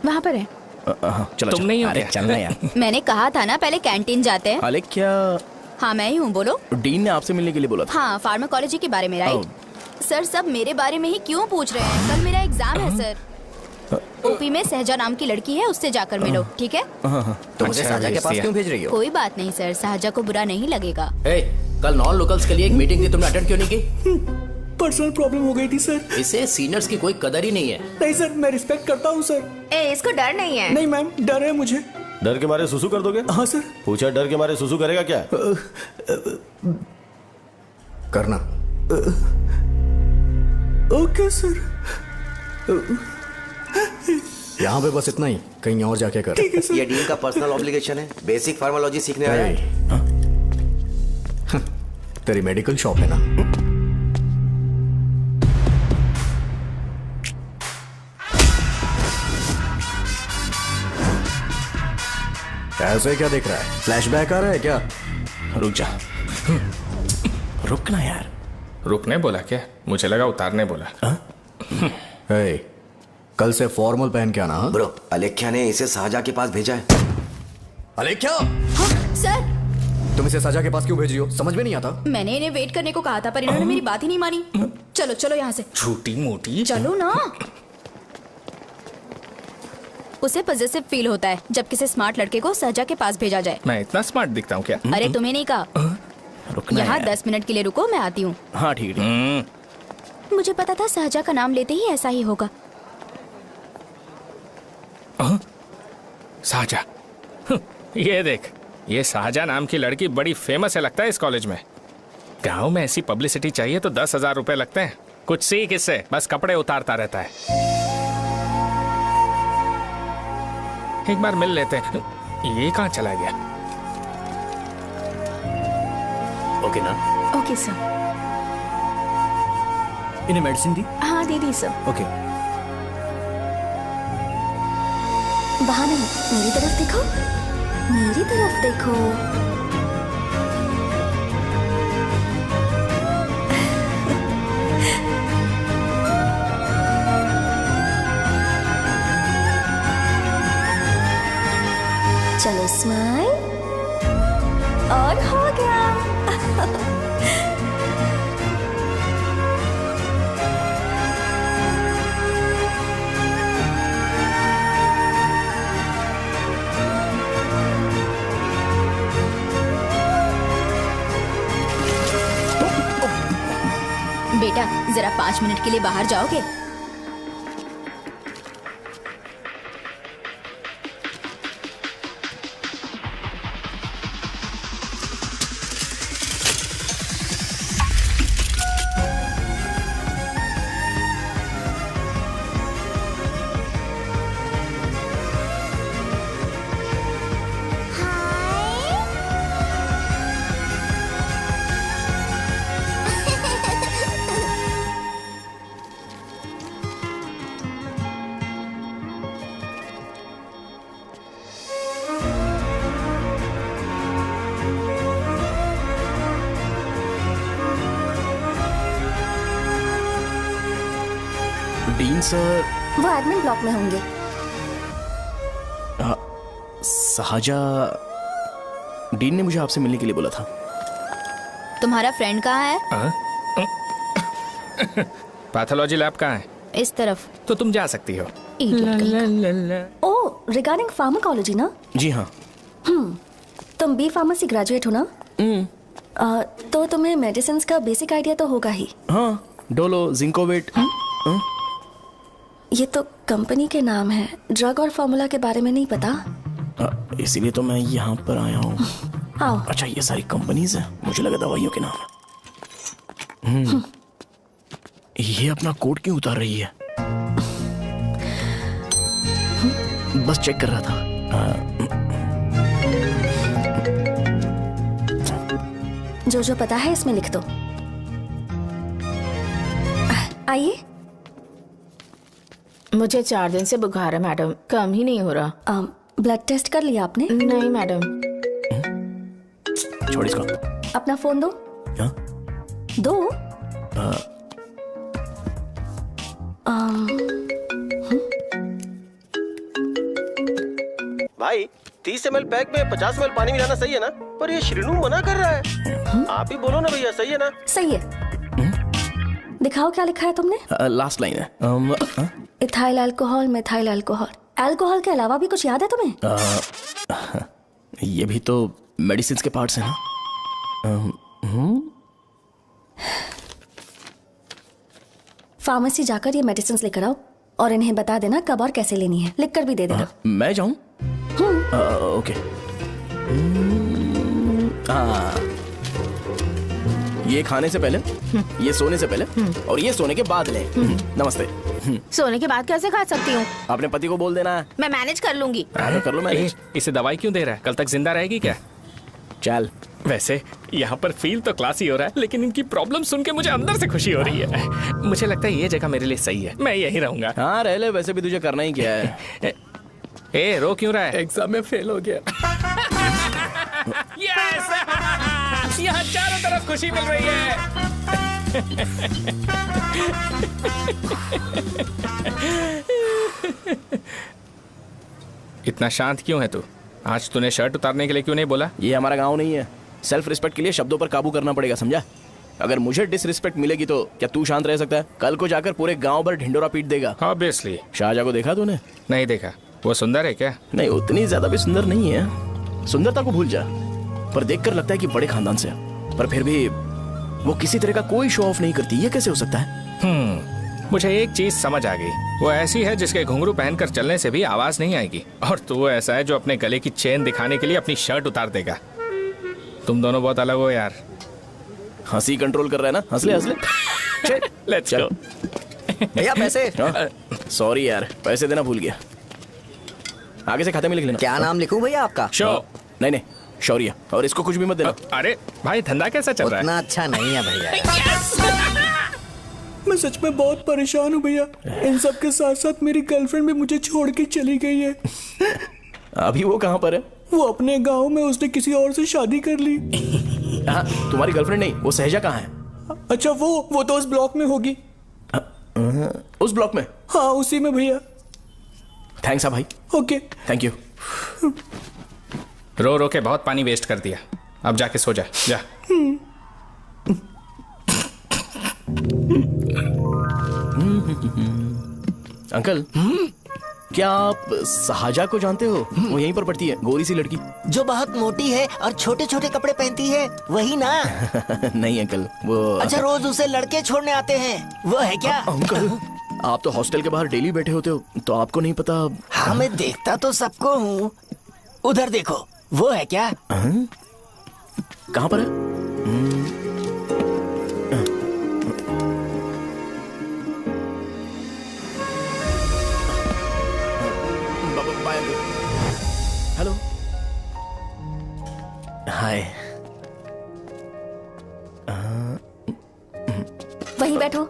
वहाँ पर है।
चलो
तुम नहीं हो
अरे
क्या?
चलना यार।
मैंने कहा था ना पहले कैंटीन जाते हैं।
अलेख्या,
हाँ मैं ही हूँ, बोलो।
डीन ने आपसे मिलने के लिए बोला था।
हाँ, फार्माकोलॉजी के बारे में, राइट? सर सब मेरे बारे में ही क्यों पूछ रहे हैं? कल मेरा एग्जाम है सर। ओपी में सहजा नाम की लड़की है, उससे जाकर मिलो, ठीक है?
तो मुझे साजा के पास क्यों भेज रही हो?
कोई बात नहीं सर, सहजा को बुरा नहीं लगेगा।
कल नॉन लोकल्स के लिए एक मीटिंग थी, तुमने अटेंड क्यों नहीं की?
पर्सनल प्रॉब्लम हो गई थी सर।
इसे सीनियर्स की कोई कदर ही नहीं है।
नहीं सर, मैं रिस्पेक्ट करता हूँ सर।
इसको डर नहीं है?
नहीं मैम, डर है मुझे।
डर के मारे सुसु कर दोगे?
हाँ सर।
पूछा डर के मारे सुसु करेगा क्या?
करना।
Okay sir.
यहाँ पे बस इतना ही, कहीं और जाके कर।
ये डीन का पर्सनल ऑब्लिगेशन है, बेसिक फार्माकोलॉजी सीखने आया है।
तेरी मेडिकल शॉप है ना? ऐसे क्या देख रहा है? फ्लैशबैक आ रहा है क्या?
रुक जा। रुकना यार।
रुकने बोला क्या? मुझे लगा उतारने बोला।
hey, कल से फॉर्मल पहन के आना। हाँ?
ब्रो, अलेख्या ने इसे साजा के पास भेजा है।
अलेख्या,
हाँ, सर
तुम इसे साजा के पास क्यों भेज रही हो? समझ में नहीं आता।
मैंने इन्हें वेट करने को कहा था, पर इन्होंने मेरी बात ही नहीं मानी। चलो चलो यहाँ से।
छोटी मोटी।
चलो ना। उसे पॉजिटिव फील होता है जब किसी स्मार्ट लड़के को सहजा के पास भेजा जाए।
मैं इतना स्मार्ट दिखता हूँ क्या?
अरे तुम्हें नहीं कहा।
रुकना
यहाँ
यार।
10 मिनट के लिए रुको, मैं आती हूँ।
हाँ ठीक है।
मुझे पता था सहजा का नाम लेते ही ऐसा ही होगा।
साजा। ये देख, ये साजा नाम की लड़की बड़ी फेमस है लगता है इस कॉलेज में। गांव में ऐसी पब्लिसिटी चाहिए तो 10,000 रुपए लगते हैं। कुछ सीख इससे, बस कपड़े उतारता रहता है। एक बार मिल लेते हैं। ये कहाँ चला गया?
ओके ना?
Okay sir.
इन्हें मेडिसिन दी?
हाँ दे दी सर।
ओके।
वहाँ नहीं, मेरी तरफ देखो, मेरी तरफ देखो। चलो स्माइल, और हो गया। बेटा जरा 5 मिनट के लिए बाहर जाओगे?
डीन सर
वो एडमिन ब्लॉक में होंगे।
साजा, डीन ने मुझे आपसे मिलने के लिए बोला था।
तुम्हारा फ्रेंड कहाँ है?
पैथोलॉजी लैब कहाँ है?
इस तरफ।
तो तुम जा सकती हो।
ओह, रिगार्डिंग फार्माकोलॉजी ना?
जी हाँ।
तुम बी फार्मेसी ग्रेजुएट हो ना? तो तुम्हें मेडिसिन का बेसिक आइडिया तो होगा ही।
हाँ, डोलो, जिंकोवेट।
ये तो कंपनी के नाम है, ड्रग और फॉर्मूला के बारे में नहीं पता।
इसीलिए तो मैं यहाँ पर आया हूँ।
आओ।
अच्छा, ये सारी कंपनीज है, मुझे लगा दवाइयों के नाम है। ये अपना कोट क्यों उतार रही है? बस चेक कर रहा था।
जो जो पता है इसमें लिख दो। आइए।
मुझे 4 दिन से बुखार है मैडम, कम ही नहीं हो रहा।
ब्लड टेस्ट कर लिया आपने?
नहीं मैडम।
छोड़ इसको।
अपना फोन दो।
हाँ?
दो।
भाई 30 ml पैक में 50 ml पानी मिलाना सही है ना? पर ये श्रीनू मना कर रहा है। आप ही बोलो ना भैया, सही है ना?
सही है। दिखाओ क्या लिखा है तुमने?
लास्ट लाइन है।
Ethyl alcohol, methyl alcohol. Alcohol के अलावा भी कुछ याद है तुम्हें?
ये भी तो मेडिसिन के पार्ट्स हैं ना।
फार्मेसी जाकर ये मेडिसिन लेकर आओ और इन्हें बता देना कब और कैसे लेनी है। लिख कर भी दे देना।
मैं जाऊं? ओके। ये खाने से पहले, ये सोने से पहले और ये सोने के बाद ले। नमस्ते।
सोने के बाद कैसे खा सकती हूँ?
अपने पति को बोल देना।
मैं मैनेज कर लूंगी।
कर लो मैनेज।
इसे दवाई क्यों दे रहा है? कल तक जिंदा रहेगी क्या?
चल।
वैसे यहाँ पर फील तो क्लासी हो रहा है, लेकिन इनकी प्रॉब्लम सुन के मुझे अंदर से खुशी हो रही है। मुझे लगता है ये जगह मेरे लिए सही है, मैं यहीं रहूंगा।
हाँ रह ले, वैसे भी तुझे करना ही क्या है।
ए, रो क्यों रहा है?
एग्जाम में फेल हो गया।
यस! यहाँ चारों तरफ खुशी मिल रही है। इतना शांत क्यों है तू? आज तूने शर्ट उतारने के लिए क्यों नहीं बोला?
ये हमारा गांव नहीं है। सेल्फ रिस्पेक्ट के लिए शब्दों पर काबू करना पड़ेगा, समझा? अगर मुझे डिसरिस्पेक्ट मिलेगी तो क्या तू शांत रह सकता है? कल को जाकर पूरे गांव भर ढिंडोरा पीट देगा।
ऑब्वियसली।
शाहजहां को देखा तूने?
नहीं देखा। वो सुंदर है क्या?
नहीं, उतनी ज्यादा भी सुंदर नहीं है। सुंदरता को भूल जा, पर देखकर लगता है कि बड़े खानदान से है। पर फिर भी वो किसी तरह का कोई शो ऑफ नहीं करती। ये कैसे हो सकता है?
मुझे एक चीज समझ आ गई। वो ऐसी है जिसके घुंघरू पहनकर चलने से भी आवाज नहीं आएगी, और तू ऐसा है जो अपने गले की चेन दिखाने के लिए अपनी शर्ट उतार देगा। तुम दोनों बहुत अलग हो यार।
हंसी कंट्रोल कर रहा है ना? हंस ले हंस ले।
Let's go.
भैया पैसे।
सॉरी यार, पैसे देना भूल गया। आगे से खाते में लिख लेना।
क्या नाम लिखूं भैया आपका?
शो। नहीं, शौर्य। और इसको कुछ भी मत देना।
अरे भाई, धंधा कैसा चल रहा है?
उतना अच्छा नहीं है भैया।
मैं सच में बहुत परेशान हूँ भैया। इन सब के साथ साथ मेरी गर्लफ्रेंड भी मुझे छोड़ के चली गई है।
अभी वो कहाँ पर है?
वो अपने गांव में, उसने किसी और से शादी कर ली।
तुम्हारी गर्लफ्रेंड नहीं, वो सहजा कहाँ है?
अच्छा, वो तो उस ब्लॉक में होगी।
उस ब्लॉक में?
हाँ, उसी में भैया।
थैंक्स भाई।
Okay,
thank you.
रो रो के बहुत पानी वेस्ट कर दिया, अब जाके सो जा। जा।
अंकल, क्या आप साजा को जानते हो? वो यहीं पर पढ़ती है, गोरी सी लड़की
जो बहुत मोटी है और छोटे छोटे कपड़े पहनती है, वही ना?
नहीं अंकल, वो
अच्छा, रोज उसे लड़के छोड़ने आते हैं, वो है क्या?
अंकल, आप तो हॉस्टल के बाहर डेली बैठे होते हो, तो आपको नहीं पता?
हाँ, मैं देखता तो सबको हूँ। उधर देखो, वो है क्या?
कहाँ पर है? हेलो, हाय।
वहीं बैठो।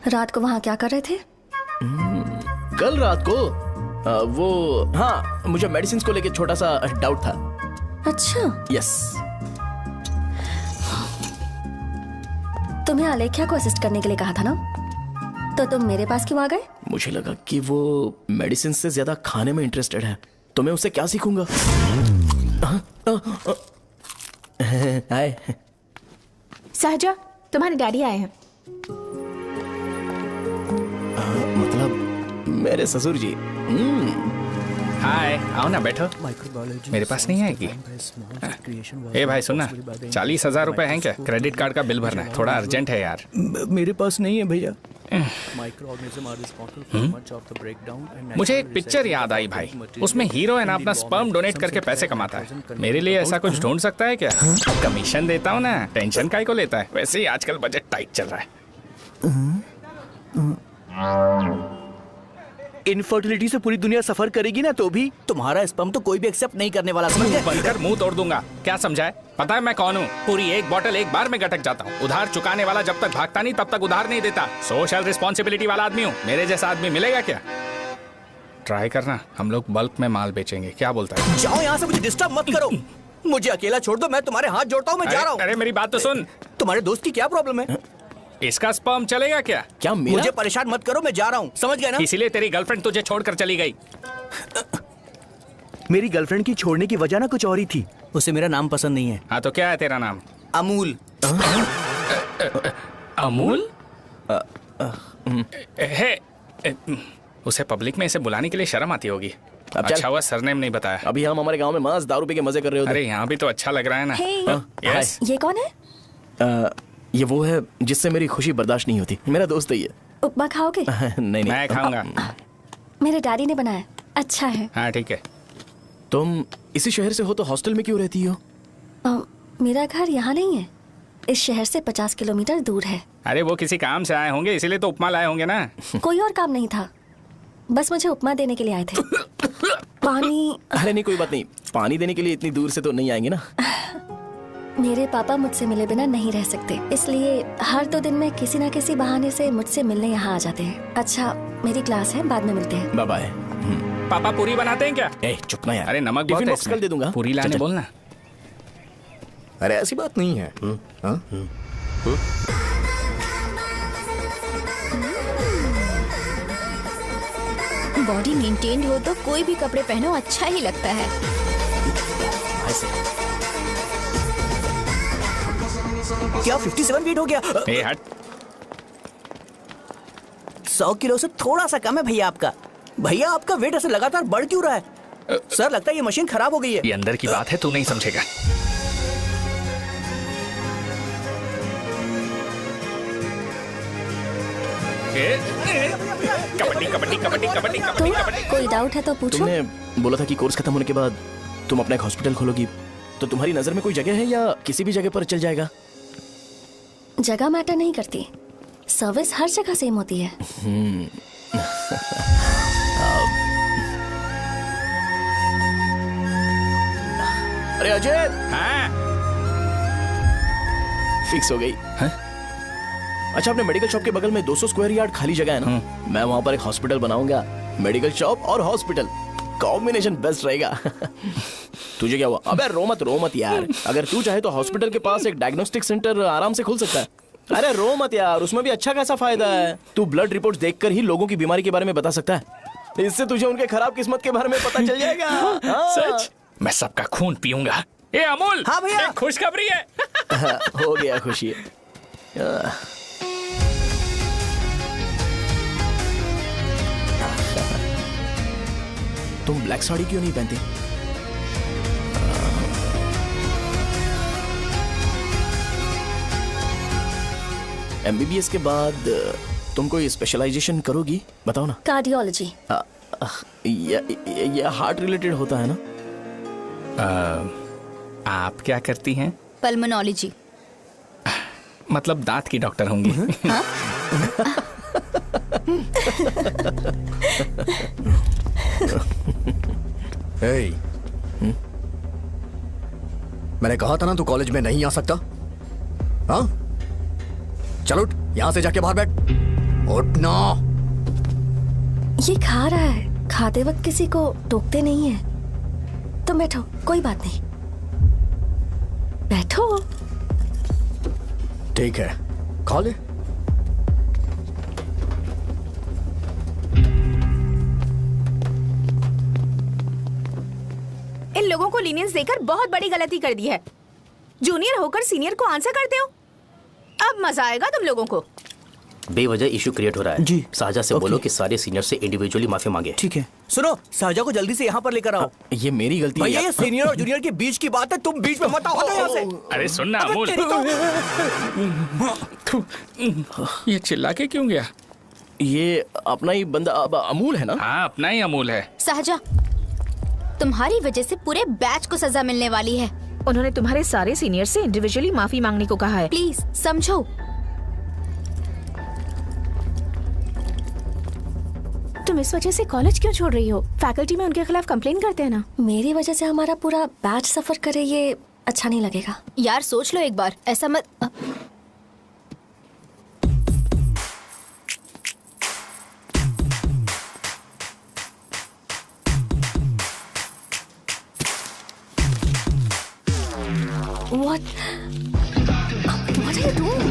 रात को वहां क्या कर रहे थे?
कल रात को वो, हाँ, मुझे मेडिसिन को लेके छोटा सा डाउट था।
अच्छा।
यस।
तुम्हें आलेख्या को असिस्ट करने के लिए कहा था ना, तो तुम मेरे पास क्यों आ गए?
मुझे लगा कि वो मेडिसिन से ज्यादा खाने में इंटरेस्टेड है, तो मैं उससे क्या सीखूंगा। हाय
सहजा, तुम्हारे डैडी आए हैं।
मतलब मेरे ससुर जी।
हाय, आओ ना, बैठो। मेरे पास नहीं आएगी। ए भाई सुनना, 40,000 रुपए हैं क्या? क्रेडिट कार्ड का बिल भरना है, थोड़ा अर्जेंट है यार।
मेरे पास नहीं है भैया।
मुझे एक पिक्चर याद आई भाई, उसमें हीरो है ना अपना स्पर्म डोनेट करके पैसे कमाता है। मेरे लिए ऐसा कुछ ढूंढ सकता है क्या? कमीशन देता हूँ ना, टेंशन काहे को लेता है? वैसे ही आजकल बजट टाइट चल रहा है।
इनफर्टिलिटी से पूरी दुनिया सफर करेगी ना, तो भी तुम्हारा स्पर्म तो कोई भी एक्सेप्ट नहीं करने वाला, समझ गए?
बनकर मुंह तोड़ दूंगा। क्या समझा है? पता है मैं कौन हूँ? पूरी एक बोतल एक बार में गटक जाता हूँ। उधार चुकाने वाला जब तक भागता नहीं तब तक उधार नहीं देता। सोशल रिस्पॉन्सिबिलिटी वाला आदमी हूँ। मेरे जैसा आदमी मिलेगा क्या? ट्राई करना, हम लोग बल्क में माल बेचेंगे। क्या बोलता है?
जाओ यहाँ से, मुझे डिस्टर्ब मत करो। मुझे अकेला छोड़ दो, मैं तुम्हारे हाथ जोड़ता हूँ, मैं जा रहा हूँ।
अरे मेरी बात तो सुन।
तुम्हारे दोस्त की क्या प्रॉब्लम है?
इसका स्पर्म चलेगा क्या?
क्या मेरा?
मुझे परेशान मत करो, मैं जा रहा हूँ, समझ गए ना?
इसीलिए तेरी गर्लफ्रेंड तुझे छोड़कर चली गई।
मेरी गर्लफ्रेंड की छोड़ने की वजह ना कुछ और ही थी। उसे मेरा नाम पसंद नहीं है।
हाँ तो क्या है तेरा नाम?
अमूल।
अमूल? उसे पब्लिक में इसे बुलाने के लिए शर्म आती होगी। अच्छा हुआ सरनेम नहीं बताया।
अभी हम हमारे गांव में मस्त दारू पी के मजे कर रहे होते।
अरे यहाँ भी तो अच्छा लग रहा है ना।
यस। ये कौन है?
ये वो है जिससे मेरी खुशी बर्दाश्त नहीं होती। मेरा दोस्त ही है।
उपमा खाओगे?
नहीं।
मैं खाऊंगा।
मेरे डैडी ने बनाया, अच्छा है।
हाँ ठीक है।
तुम इसी शहर से हो तो हॉस्टल में क्यों रहती हो?
मेरा घर यहाँ नहीं है, इस शहर से 50 किलोमीटर दूर है।
अरे वो किसी काम से आए होंगे, इसीलिए तो उपमा लाए होंगे ना।
कोई और काम नहीं था, बस मुझे उपमा देने के लिए आए थे। पानी?
अरे नहीं, कोई बात नहीं। पानी देने के लिए इतनी दूर से तो नहीं आएंगे ना।
मेरे पापा मुझसे मिले बिना नहीं रह सकते, इसलिए हर 2 दिन में किसी न किसी बहाने से मुझसे मिलने यहाँ आ जाते हैं। अच्छा, मेरी क्लास है, बाद में मिलते हैं।
Bye bye.
पापा पूरी बनाते हैं क्या?
चुप ना यार।
अरे नमक बहुत है इसमें।
कल दे दूंगा।
पूरी लाने बोलना।
अरे ऐसी बात नहीं है।
बॉडी मेंटेन्ड हो तो कोई भी कपड़े पहनो अच्छा ही लगता है।
क्या 57 फीट हो गया?
ए हट।
100 किलो से थोड़ा सा कम है भैया आपका। भैया आपका वेट ऐसे लगातार बढ़ क्यों रहा है? सर लगता है ये मशीन खराब हो गई है।
ये अंदर की बात है, तू नहीं समझेगा। कबड्डी कबड्डी कबड्डी कबड्डी कबड्डी कबड्डी।
कोई डाउट है तो पूछो।
तुमने बोला था कि कोर्स खत्म होने के बाद तुम अपना एक हॉस्पिटल खोलोगी, तो तुम्हारी नजर में कोई जगह है या किसी भी जगह पर चल जाएगा?
जगह मैटर नहीं करती, सर्विस हर जगह सेम होती है।
अरे अजय।
हाँ?
फिक्स हो गई। अच्छा, अपने मेडिकल शॉप के बगल में 200 स्क्वायर यार्ड खाली जगह है ना, मैं वहां पर एक हॉस्पिटल बनाऊंगा। मेडिकल शॉप और हॉस्पिटल कॉम्बिनेशन बेस्ट रहेगा। तुझे क्या हुआ? अबे रो मत यार। अगर तू चाहे तो हॉस्पिटल के पास एक डायग्नोस्टिक सेंटर आराम से खुल सकता है। अरे रो मत यार, उसमें भी अच्छा खासा फायदा है। तू ब्लड रिपोर्ट्स देखकर ही लोगों की बीमारी के बारे में बता सकता है। इससे तुझे उनके खराब किस्मत के बारे में पता चल जाएगा।
सच? मैं सबका खून पीऊंगा। ए अमूल।
हाँ भैया।
एक खुशखबरी है।
हो गया खुशी। तुम ब्लैक साड़ी क्यों नहीं पहनती? MBBS के बाद तुम कोई स्पेशलाइजेशन करोगी? बताओ ना।
कार्डियोलॉजी।
ये हार्ट रिलेटेड होता है ना?
आप क्या करती हैं?
पल्मोनोलॉजी।
मतलब दांत की डॉक्टर होंगी।
हाँ?
मैंने कहा था ना तू कॉलेज में नहीं आ सकता। हाँ, चल उठ, यहां से जाके बाहर बैठ। उठना।
ये खा रहा है, खाते वक्त किसी को टोकते नहीं है। तुम बैठो, कोई बात नहीं, बैठो।
ठीक है,
खा ले।
इन लोगों को लीनियंस देकर बहुत बड़ी गलती कर दी है। जूनियर होकर सीनियर को आंसर करते हो। अब मजा आएगा तुम लोगों को।
बेवजह इशू क्रिएट हो रहा है
जी।
साजा से बोलो कि सारे सीनियर से इंडिविजुअली माफी मांगे।
ठीक है। सुनो, साजा को जल्दी से यहाँ पर लेकर आओ।
ये मेरी गलती
भैया,
है।
ये सीनियर और जूनियर के बीच की बात है, तुम बीच में मत आओ यहाँ से।
अरे सुनना अमूल, ये चिल्ला के क्यों गया?
ये अपना ही बंदा अमूल है ना?
हाँ, अपना ही अमूल है।
साजा, तुम्हारी वजह से पूरे बैच को सजा मिलने वाली है।
उन्होंने तुम्हारे सारे सीनियर से इंडिविजुअली माफी मांगने को कहा है।
प्लीज समझो।
तुम इस वजह से कॉलेज क्यों छोड़ रही हो? फैकल्टी में उनके खिलाफ कंप्लेन करते हैं ना।
मेरी वजह से हमारा पूरा बैच सफर करे, ये अच्छा नहीं लगेगा।
यार सोच लो एक बार, ऐसा मत।
What are you doing?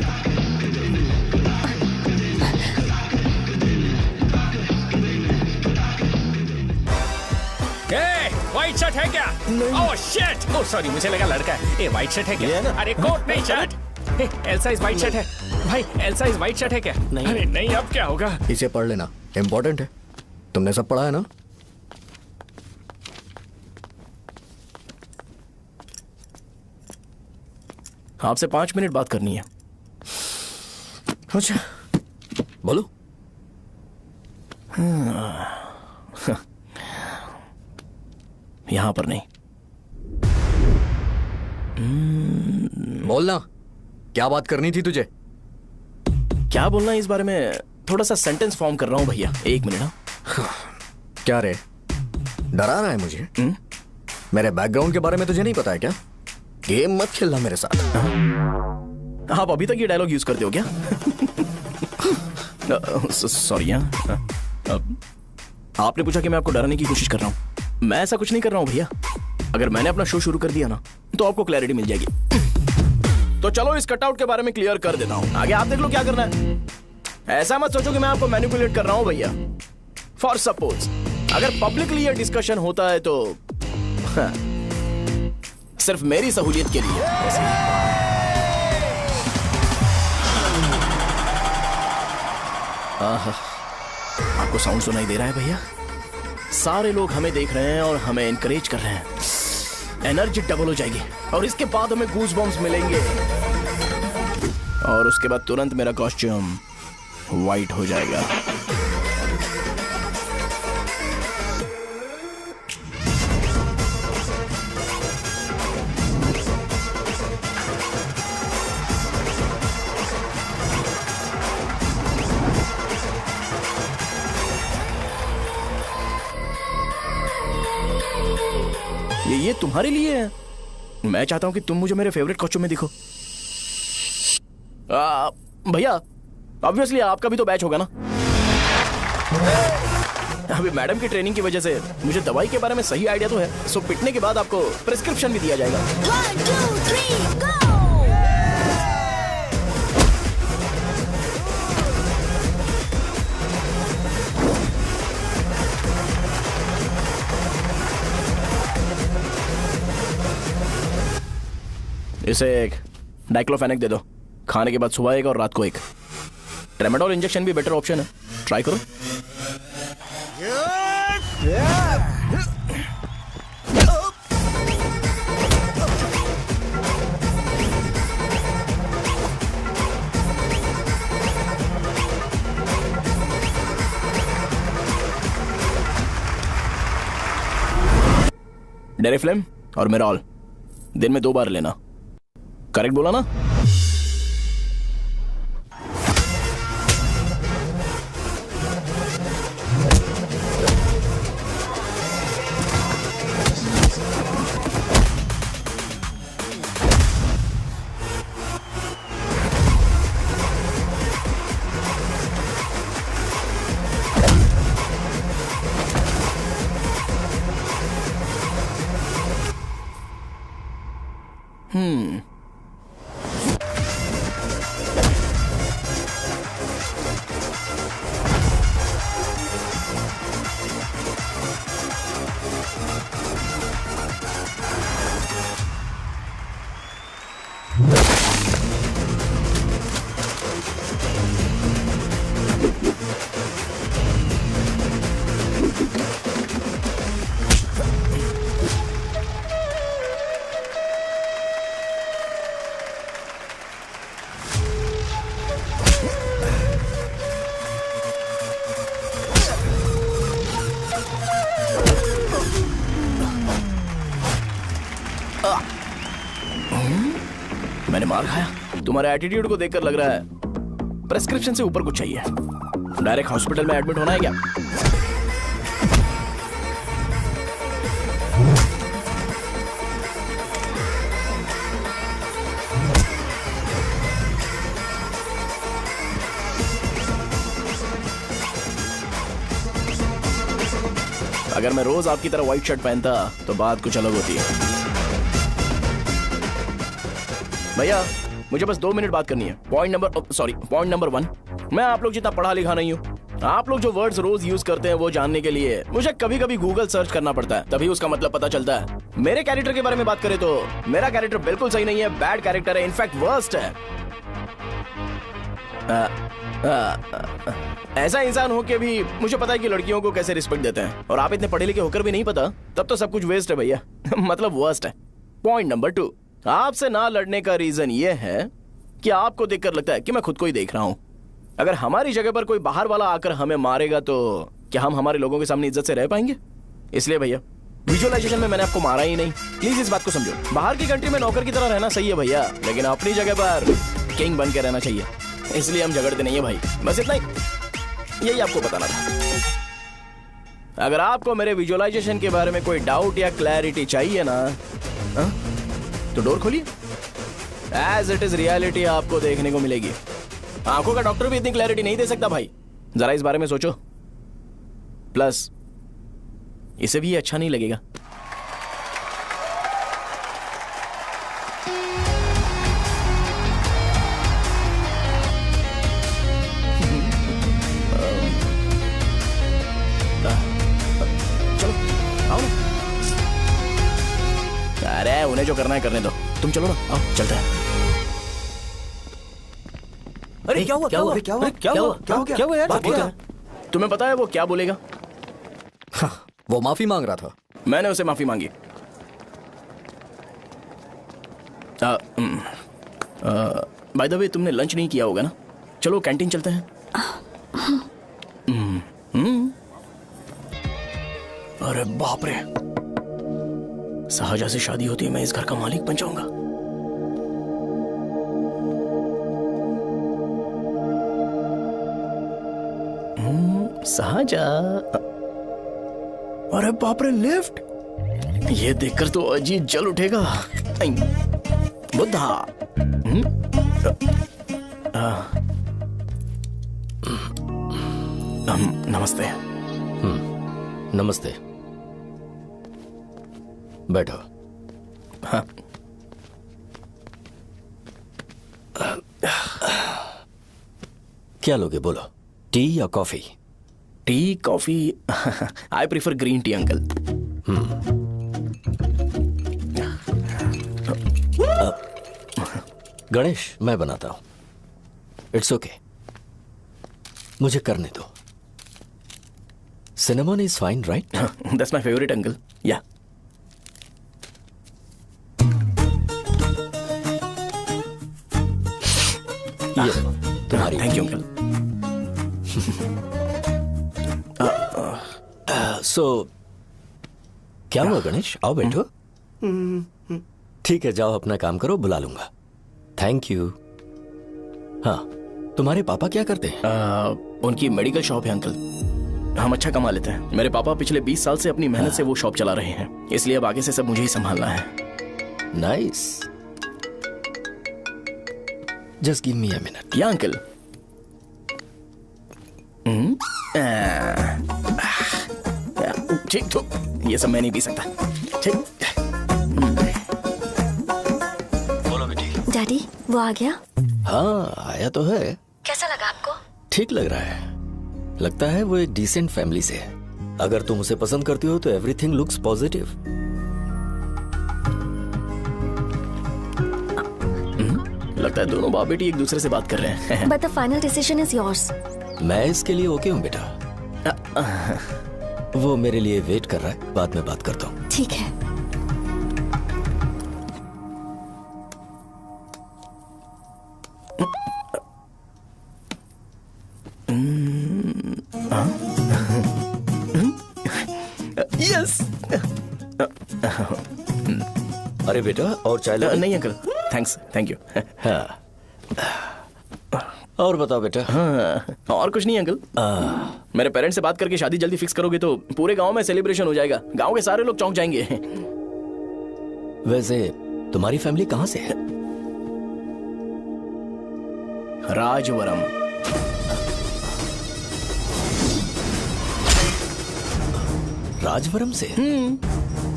White shirt है क्या? Oh shit! ओह सॉरी, मुझे लगा लड़का है। ए व्हाइट शर्ट है क्या? अरे कोट नहीं shirt. L size white shirt है भाई। एल साइज व्हाइट शर्ट है क्या? नहीं। अरे नहीं, अब क्या होगा?
इसे पढ़ लेना, इम्पोर्टेंट है। तुमने सब पढ़ा है ना?
आपसे 5 मिनट बात करनी है।
अच्छा, बोलो।
यहां पर नहीं।
बोलना, क्या बात करनी थी तुझे?
क्या बोलना है इस बारे में? थोड़ा सा सेंटेंस फॉर्म कर रहा हूं भैया, 1 मिनट।
क्या रे, डरा रहा है मुझे? मेरे बैकग्राउंड के बारे में तुझे नहीं पता है क्या? गेम मत खेलना मेरे साथ।
आप अभी तक ये डायलॉग यूज करते हो क्या? सॉरी। आपने पूछा कि मैं आपको डराने की कोशिश कर रहा हूं। मैं ऐसा कुछ नहीं कर रहा हूं भैया। अगर मैंने अपना शो शुरू कर दिया ना, तो आपको क्लैरिटी मिल जाएगी। तो चलो इस कटआउट के बारे में क्लियर कर देता हूं। आगे आप देख लो क्या करना है। ऐसा मत सोचो कि मैं आपको मैनिपुलेट कर रहा हूं भैया। फॉर सपोज अगर पब्लिकली ये डिस्कशन होता है तो सिर्फ मेरी सहूलियत के लिए। आपको साउंड सुनाई दे रहा है भैया? सारे लोग हमें देख रहे हैं और हमें एनकरेज कर रहे हैं। एनर्जी डबल हो जाएगी और इसके बाद हमें गूज बम्स मिलेंगे और उसके बाद तुरंत मेरा कॉस्ट्यूम वाइट हो जाएगा। ये तुम्हारे लिए है। मैं चाहता हूं कि तुम मुझे मेरे फेवरेट कॉस्ट्यूम में दिखो। भैया ऑब्वियसली आपका भी तो बैच होगा ना। अभी मैडम की ट्रेनिंग की वजह से मुझे दवाई के बारे में सही आइडिया तो है। सो पिटने के बाद आपको प्रिस्क्रिप्शन भी दिया जाएगा।
1 2 3 गो।
इसे एक डाइक्लोफेनेक दे दो। खाने के बाद सुबह एक और रात को एक। ट्रेमाडोल इंजेक्शन भी बेटर ऑप्शन है, ट्राई करो। डेरिफ्लेम और मेरॉल दिन में 2 बार लेना। करेक्ट बोला ना? मार खाया। तुम्हारे एटीट्यूड को देखकर लग रहा है प्रेस्क्रिप्शन से ऊपर कुछ चाहिए। डायरेक्ट हॉस्पिटल में एडमिट होना है क्या? अगर मैं रोज आपकी तरह व्हाइट शर्ट पहनता तो बात कुछ अलग होती है। भैया मुझे बस 2 मिनट बात करनी है। पॉइंट नंबर 1, मैं आप लोग जितना पढ़ा लिखा नहीं हूँ। आप लोग जो वर्ड्स रोज यूज करते हैं वो जानने के लिए मुझे कभी कभी गूगल सर्च करना पड़ता है, तभी उसका मतलब पता चलता है। मेरे कैरेक्टर के बारे में बात करें तो मेरा कैरेक्टर बिल्कुल सही नहीं है, बैड कैरेक्टर है, इनफैक्ट वर्स्ट है। ऐसा इंसान हो के भी मुझे पता है कि लड़कियों को कैसे रिस्पेक्ट देते हैं, और आप इतने पढ़े लिखे होकर भी नहीं पता, तब तो सब कुछ वेस्ट है भैया। मतलब वर्स्ट है। पॉइंट नंबर 2, आपसे ना लड़ने का रीजन ये है कि आपको देखकर लगता है कि मैं खुद को ही देख रहा हूं। अगर हमारी जगह पर कोई बाहर वाला आकर हमें मारेगा तो क्या हम हमारे लोगों के सामने इज्जत से रह पाएंगे? इसलिए भैया विजुअलाइजेशन में मैंने आपको मारा ही नहीं। प्लीज इस बात को समझो। बाहर की कंट्री में नौकर की तरह रहना सही है भैया, लेकिन अपनी जगह पर किंग बन के रहना चाहिए। इसलिए हम झगड़ते नहीं है भाई, बस इतना ही, यही आपको बताना था। अगर आपको मेरे विजुअलाइजेशन के बारे में कोई डाउट या क्लैरिटी चाहिए ना, तो डोर खोलिए। एज इट इज रियलिटी आपको देखने को मिलेगी। आंखों का डॉक्टर भी इतनी क्लैरिटी नहीं दे सकता भाई, जरा इस बारे में सोचो। प्लस इसे भी अच्छा नहीं लगेगा। चलो आओ ना। अरे उन्हें जो करना है करने दो, तुम चलो ना, आओ चलते हैं।
अरे क्या हुआ यार?
तुम्हें पता है वो क्या बोलेगा?
वो माफी मांग रहा था।
मैंने उसे माफी मांगी। बाय द वे तुमने लंच नहीं किया होगा ना? चलो कैंटीन चलते हैं। अरे बाप रे, शाहजहां से शादी होती है, मैं इस घर का मालिक बन जाऊंगा। शाहजहां, अरे बाप रे, लिफ्ट! ये देखकर तो अजीत जल उठेगा। बुद्धा। नमस्ते।
नमस्ते, बैठो।
हाँ।
क्या लोगे बोलो, टी या coffee?
T, coffee? I prefer green tea uncle.
Ganesh, मैं बनाता हूं। इट्स ओके, मुझे करने दो। Cinnamon is fine, right?
That's my favourite uncle. या
तुम्हारी।
Thank you uncle.
सो क्या हुआ गणेश? आओ बैठो। ठीक है, जाओ अपना काम करो, बुला लूंगा। Thank you. हाँ, तुम्हारे पापा क्या करते हैं?
उनकी मेडिकल शॉप है अंकल। हम अच्छा कमा लेते हैं। मेरे पापा पिछले 20 साल से अपनी मेहनत से वो शॉप चला रहे हैं, इसलिए अब आगे से सब मुझे ही संभालना है।
Nice. Just give me a minute.
या अंकल। ठीक, तो ये सब मैं नहीं पी सकता। ठीक।
बोलो बेटी।
डैडी, वो आ गया?
हाँ, आया तो है।
कैसा लगा आपको?
ठीक लग रहा है। लगता है वो एक डिसेंट फैमिली से है। अगर तुम उसे पसंद करती हो तो एवरीथिंग लुक्स पॉजिटिव।
लगता है दोनों बाप बेटी एक दूसरे से बात कर रहे हैं।
But the final decision is yours.
मैं इसके लिए ओके हूँ बेटा। वो मेरे लिए वेट कर रहा है, बाद में बात करता हूँ।
ठीक है।
यस।
अरे बेटा, और चाय
नहीं अंकल। Thanks, thank you.
हाँ। और बताओ बेटा।
हाँ, और कुछ नहीं अंकल। मेरे पेरेंट्स से बात करके शादी जल्दी फिक्स करोगे तो पूरे गांव में सेलिब्रेशन हो जाएगा। गांव के सारे लोग चौंक जाएंगे।
वैसे तुम्हारी फैमिली कहाँ से है?
राजवरम।
राजवरम से?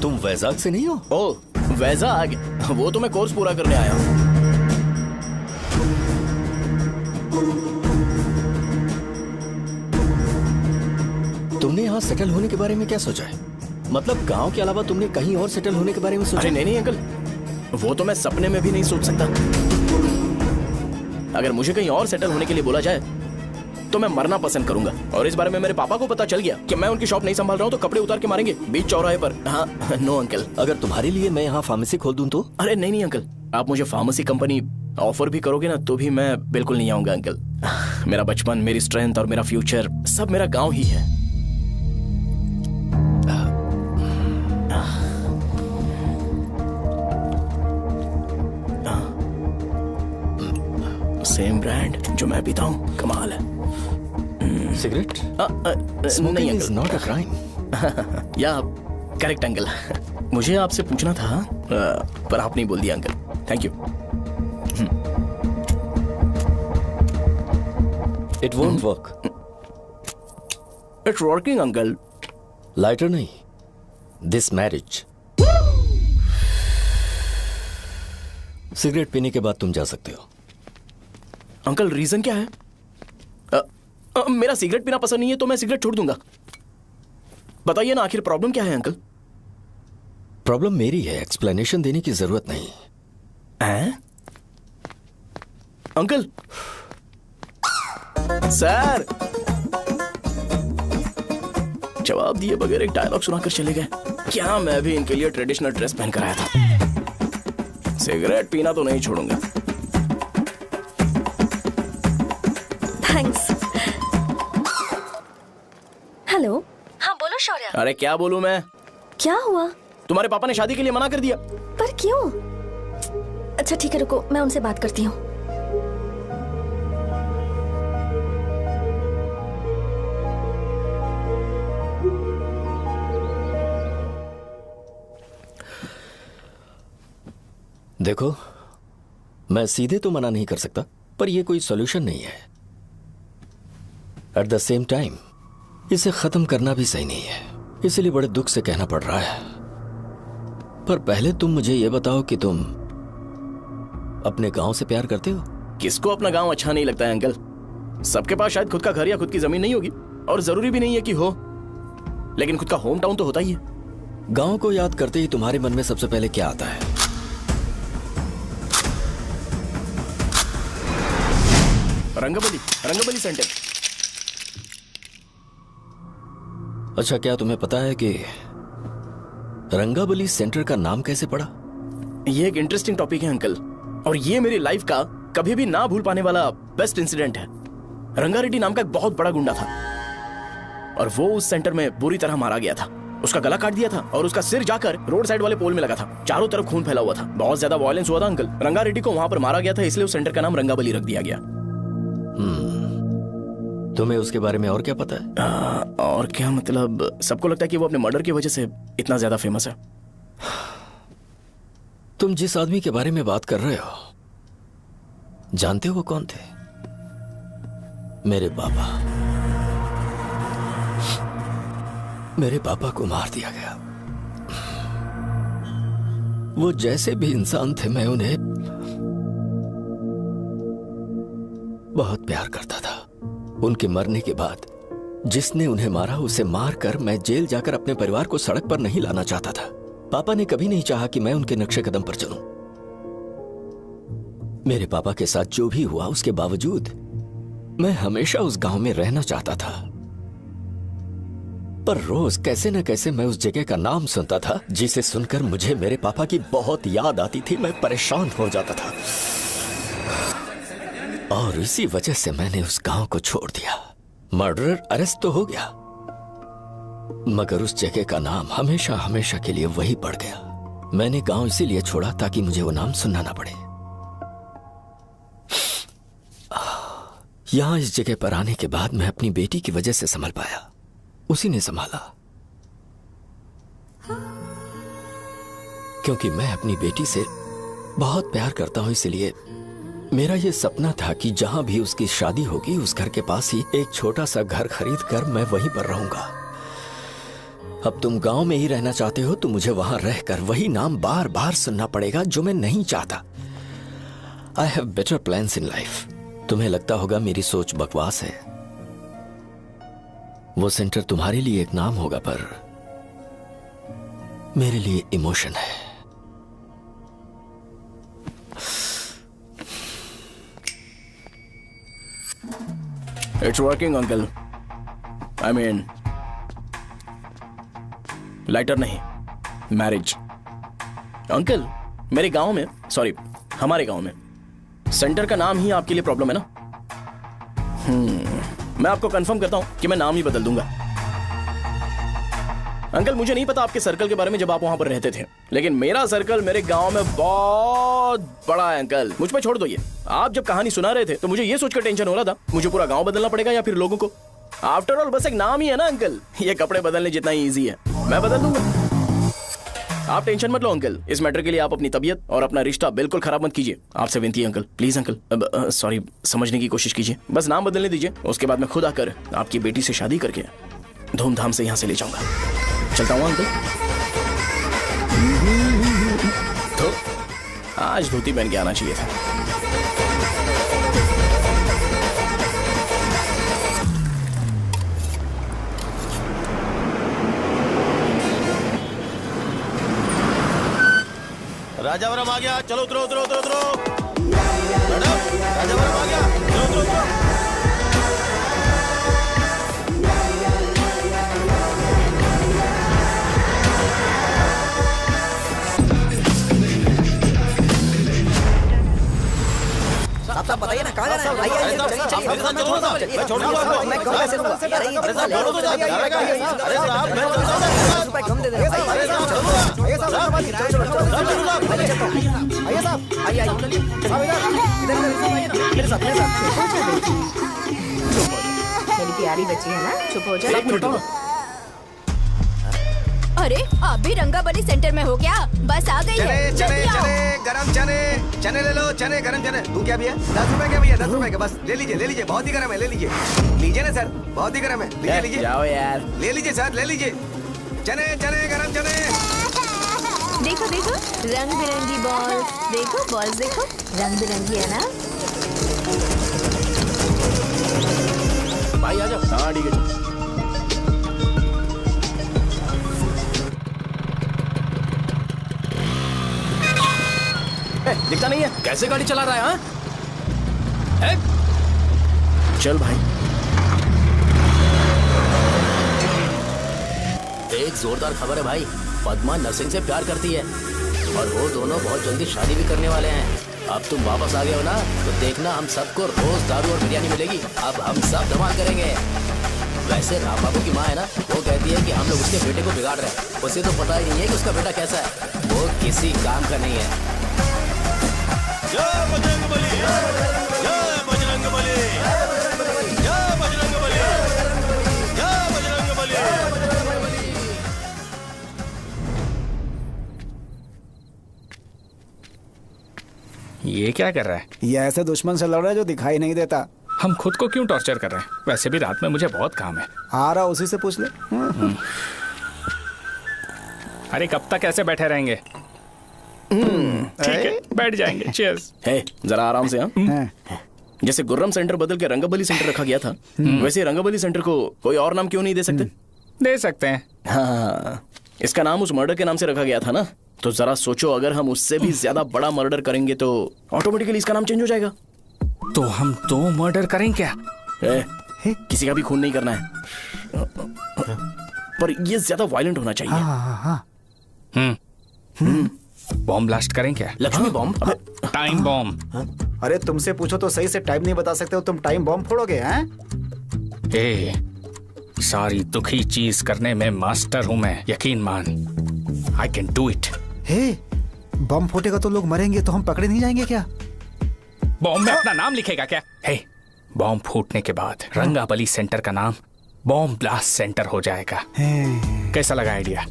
तुम वैजाग से नहीं हो?
ओ वैजाग, वो तो मैं कोर्स पूरा करने आया हूँ।
तुमने यहाँ सेटल होने के बारे में क्या सोचा है? मतलब गांव के अलावा तुमने कहीं और सेटल होने के बारे में सोचा?
अरे नहीं अंकल, वो तो मैं सपने में भी नहीं सोच सकता। अगर मुझे कहीं और सेटल होने के लिए बोला जाए तो मैं मरना पसंद करूंगा। और इस बारे में मेरे पापा को पता चल गया कि मैं उनकी शॉप नहीं संभाल रहा हूँ तो कपड़े उतार के मारेंगे बीच चौराहे पर। हाँ, नो अंकल।
अगर तुम्हारे लिए मैं यहाँ फार्मेसी खोल दूं तो?
अरे नहीं अंकल, आप मुझे फार्मेसी कंपनी ऑफर भी करोगे ना तो भी मैं बिल्कुल नहीं आऊंगा अंकल। मेरा बचपन, मेरी स्ट्रेंथ और मेरा फ्यूचर सब मेरा गांव ही है। सेम ब्रांड जो मैं पीता हूँ, कमाल है।
सिगरेट?
नहीं
इज नॉट अ क्राइम।
या करेक्ट अंकल। मुझे आपसे पूछना था पर आप नहीं बोल दिया uncle. Thank you.
It won't work.
It's working uncle.
Lighter नहीं, दिस मैरिज। सिगरेट पीने के बाद तुम जा सकते हो।
अंकल रीजन क्या है? मेरा सिगरेट पीना पसंद नहीं है तो मैं सिगरेट छोड़ दूंगा। बताइए ना आखिर प्रॉब्लम क्या है अंकल?
प्रॉब्लम मेरी है, एक्सप्लेनेशन देने की जरूरत नहीं
है। अंकल सर जवाब दिए बगैर एक डायलॉग सुनाकर चले गए। क्या मैं भी इनके लिए ट्रेडिशनल ड्रेस पहन कर आया था। सिगरेट पीना तो नहीं छोड़ूंगा।
थैंक्स। हेलो। हाँ बोलो शौर्य।
अरे क्या बोलूं मैं?
क्या हुआ?
तुम्हारे पापा ने शादी के लिए मना कर दिया।
पर क्यों? अच्छा ठीक है रुको, मैं उनसे बात करती हूँ।
देखो, मैं सीधे तो मना नहीं कर सकता पर यह कोई सॉल्यूशन नहीं है। एट द सेम टाइम इसे खत्म करना भी सही नहीं है, इसलिए बड़े दुख से कहना पड़ रहा है। पर पहले तुम मुझे यह बताओ कि तुम अपने गांव से प्यार करते हो?
किसको अपना गांव अच्छा नहीं लगता है अंकल? सबके पास शायद खुद का घर या खुद की जमीन नहीं होगी और जरूरी भी नहीं है कि हो, लेकिन खुद का होम टाउन तो होता ही है।
गांव को याद करते ही तुम्हारे मन में सबसे पहले क्या आता है?
रंगबली सेंटर।
अच्छा, क्या तुम्हें पता है कि रंगाबली सेंटर का नाम कैसे पड़ा?
ये एक इंटरेस्टिंग टॉपिक है अंकल, और ये मेरी लाइफ का कभी भी ना भूल पाने वाला बेस्ट इंसिडेंट है। रंगारेड्डी नाम का एक बहुत बड़ा गुंडा था और वो उस सेंटर में बुरी तरह मारा गया था। उसका गला काट दिया था और उसका सिर जाकर रोड साइड वाले पोल में लगा था। चारों तरफ खून फैला हुआ था, बहुत ज्यादा वायलेंस हुआ था अंकल। रंगारेड्डी को वहां पर मारा गया था, इसलिए उस सेंटर का नाम रंगाबली रख दिया गया।
तुम्हें उसके बारे में और क्या पता है?
और क्या मतलब, सबको लगता है कि वो अपने मर्डर की वजह से इतना ज्यादा फेमस है।
तुम जिस आदमी के बारे में बात कर रहे हो, जानते हो वो कौन थे? मेरे पापा। मेरे पापा को मार दिया गया। वो जैसे भी इंसान थे, मैं उन्हें बहुत प्यार करता था। उनके मरने के बाद जिसने उन्हें मारा उसे मारकर मैं जेल जाकर अपने परिवार को सड़क पर नहीं लाना चाहता था। पापा ने कभी नहीं चाहा कि मैं उनके नक्शे कदम पर चलूं। मेरे पापा के साथ जो भी हुआ उसके बावजूद मैं हमेशा उस गांव में रहना चाहता था। पर रोज कैसे न कैसे मैं उस जगह का नाम सुनता था, जिसे सुनकर मुझे मेरे पापा की बहुत याद आती थी। मैं परेशान हो जाता था और इसी वजह से मैंने उस गांव को छोड़ दिया। मर्डरर अरेस्ट तो हो गया, मगर उस जगह का नाम हमेशा हमेशा के लिए वही पड़ गया। मैंने गांव इसीलिए छोड़ा ताकि मुझे वो नाम सुनना ना पड़े। यहां इस जगह पर आने के बाद मैं अपनी बेटी की वजह से संभल पाया, उसी ने संभाला। क्योंकि मैं अपनी बेटी से बहुत प्यार करता हूं, इसलिए मेरा यह सपना था कि जहां भी उसकी शादी होगी उस घर के पास ही एक छोटा सा घर खरीद कर मैं वहीं पर रहूंगा। अब तुम गांव में ही रहना चाहते हो तो मुझे वहां रहकर वही नाम बार बार सुनना पड़ेगा जो मैं नहीं चाहता। I have better plans in life. तुम्हें लगता होगा मेरी सोच बकवास है, वो सेंटर तुम्हारे लिए एक नाम होगा पर मेरे लिए इमोशन है।
It's working uncle. I mean lighter नहीं, मैरिज। अंकल मेरे गांव में, सॉरी हमारे गांव में सेंटर का नाम ही आपके लिए प्रॉब्लम है ना? मैं आपको कंफर्म करता हूं कि मैं नाम ही बदल दूंगा। अंकल मुझे नहीं पता आपके सर्कल के बारे में जब आप वहां पर रहते थे, लेकिन मेरा सर्कल मेरे गांव में बहुत बड़ा है अंकल। मुझ पे छोड़ दो ये। आप जब कहानी सुना रहे थे तो मुझे ये सोचकर टेंशन हो रहा था मुझे पूरा गांव बदलना पड़ेगा या फिर लोगों को। आफ्टर ऑल बस एक नाम ही है ना अंकल, ये कपड़े बदलने जितना ही ईजी है, मैं बदल दूंगा। आप टेंशन मत लो अंकल, इस मैटर के लिए आप अपनी तबीयत और अपना रिश्ता बिल्कुल खराब मत कीजिए। आपसे विनती है अंकल, प्लीज अंकल। सॉरी, समझने की कोशिश कीजिए, बस नाम बदलने दीजिए। उसके बाद मैं खुद आकर आपकी बेटी से शादी करके धूमधाम से यहाँ से ले जाऊंगा। चलता हूँ अंकल। तो आज धोती पहन के आना चाहिए था।
राजावरम आ गया, चलो उतरो उतरो उतरो उतरो। मैडम राजावरम आ गया, चलो उतरो उतरो।
साहब बताइए ना कहाँ जाना है? आइए
मैं छोड़ दूंगा आपको।
मैं कम पैसे दूंगा।
अरे साहब बोलो तो जाके। अरे साहब मैं
रुपए कम दे दे।
अरे साहब चलो।
आइए साहब, आइए साहब,
आइए आइए
मेरे साथ
मेरी प्यारी बच्ची है ना, चुप हो जा।
अरे आप भी रंगाबली सेंटर में हो क्या? बस आ गई है,
चने
जल्दी आओ।
चने गरम चने, चने ले लो, चने गरम चने। तू क्या भैया? 10 रुपए क्या भैया? 10 रुपए का बस ले लीजिए, बहुत ही गरम है, ले लीजिए। लीजिए ना सर, बहुत ही गरम है, लीजिए
जाओ यार,
ले लीजिए सर, ले लीजिए। चने चने गरम चने।
देखो देखो रंग बिरंगी बॉल, देखो बॉल्स देखो रंग बिरंगी है ना।
भाई आ जाओ। हाँ ठीक है। दिखता नहीं है, कैसे गाड़ी चला रहा है? हाँ चल भाई।
एक जोरदार खबर है भाई, पद्मा नरसिंह से प्यार करती है और वो दोनों बहुत जल्दी शादी भी करने वाले हैं। अब तुम वापस आ गए हो ना, तो देखना हम सबको रोज दारू और बिरयानी मिलेगी। अब हम सब धमाल करेंगे। वैसे राम बाबू की माँ है ना, वो कहती है कि हम लोग उसके बेटे को बिगाड़ रहे हैं। उसे तो पता ही नहीं है कि उसका बेटा कैसा है, वो किसी काम का नहीं है।
जय बजरंगबली, जय बजरंगबली, जय बजरंगबली, जय बजरंगबली।
ये क्या कर रहा है?
ये ऐसे दुश्मन से लड़ रहा है जो दिखाई नहीं देता।
हम खुद को क्यों टॉर्चर कर रहे हैं? वैसे भी रात में मुझे बहुत काम है।
आ रहा उसी से पूछ ले।
अरे कब तक ऐसे बैठे रहेंगे? ठीक है, बैठ जाएंगे। चीयर्स।
हे जरा आराम से। हाँ जैसे गुर्रम सेंटर बदल के रंगाबली सेंटर रखा गया था, वैसे रंगाबली सेंटर को कोई और नाम क्यों नहीं दे सकते?
दे सकते हैं।
हाँ, इसका नाम उस मर्डर के नाम से रखा गया था ना, तो जरा सोचो अगर हम उससे भी ज्यादा बड़ा मर्डर करेंगे तो ऑटोमेटिकली इसका नाम चेंज हो जाएगा।
तो हम 2 मर्डर करेंगे क्या?
किसी का भी खून नहीं करना है, पर ये ज्यादा वायलेंट होना चाहिए।
बॉम्ब ब्लास्ट करें क्या?
लक्ष्मी बॉम्ब?
Time bomb.
अरे तुमसे पूछो तो सही से टाइम नहीं बता सकते हो, तुम टाइम बॉम्ब फोड़ोगे? हैं?
ए, सारी दुखी चीज करने में मास्टर हूं मैं, यकीन मान। I can do it.
Hey, bomb फूटेगा तो लोग मरेंगे, तो हम पकड़े नहीं जाएंगे क्या?
बॉम्ब में अपना नाम लिखेगा क्या? हे, बॉम्ब फूटने के बाद रंगाबली सेंटर का नाम बॉम्ब ब्लास्ट सेंटर हो जाएगा। कैसा लगा आइडिया?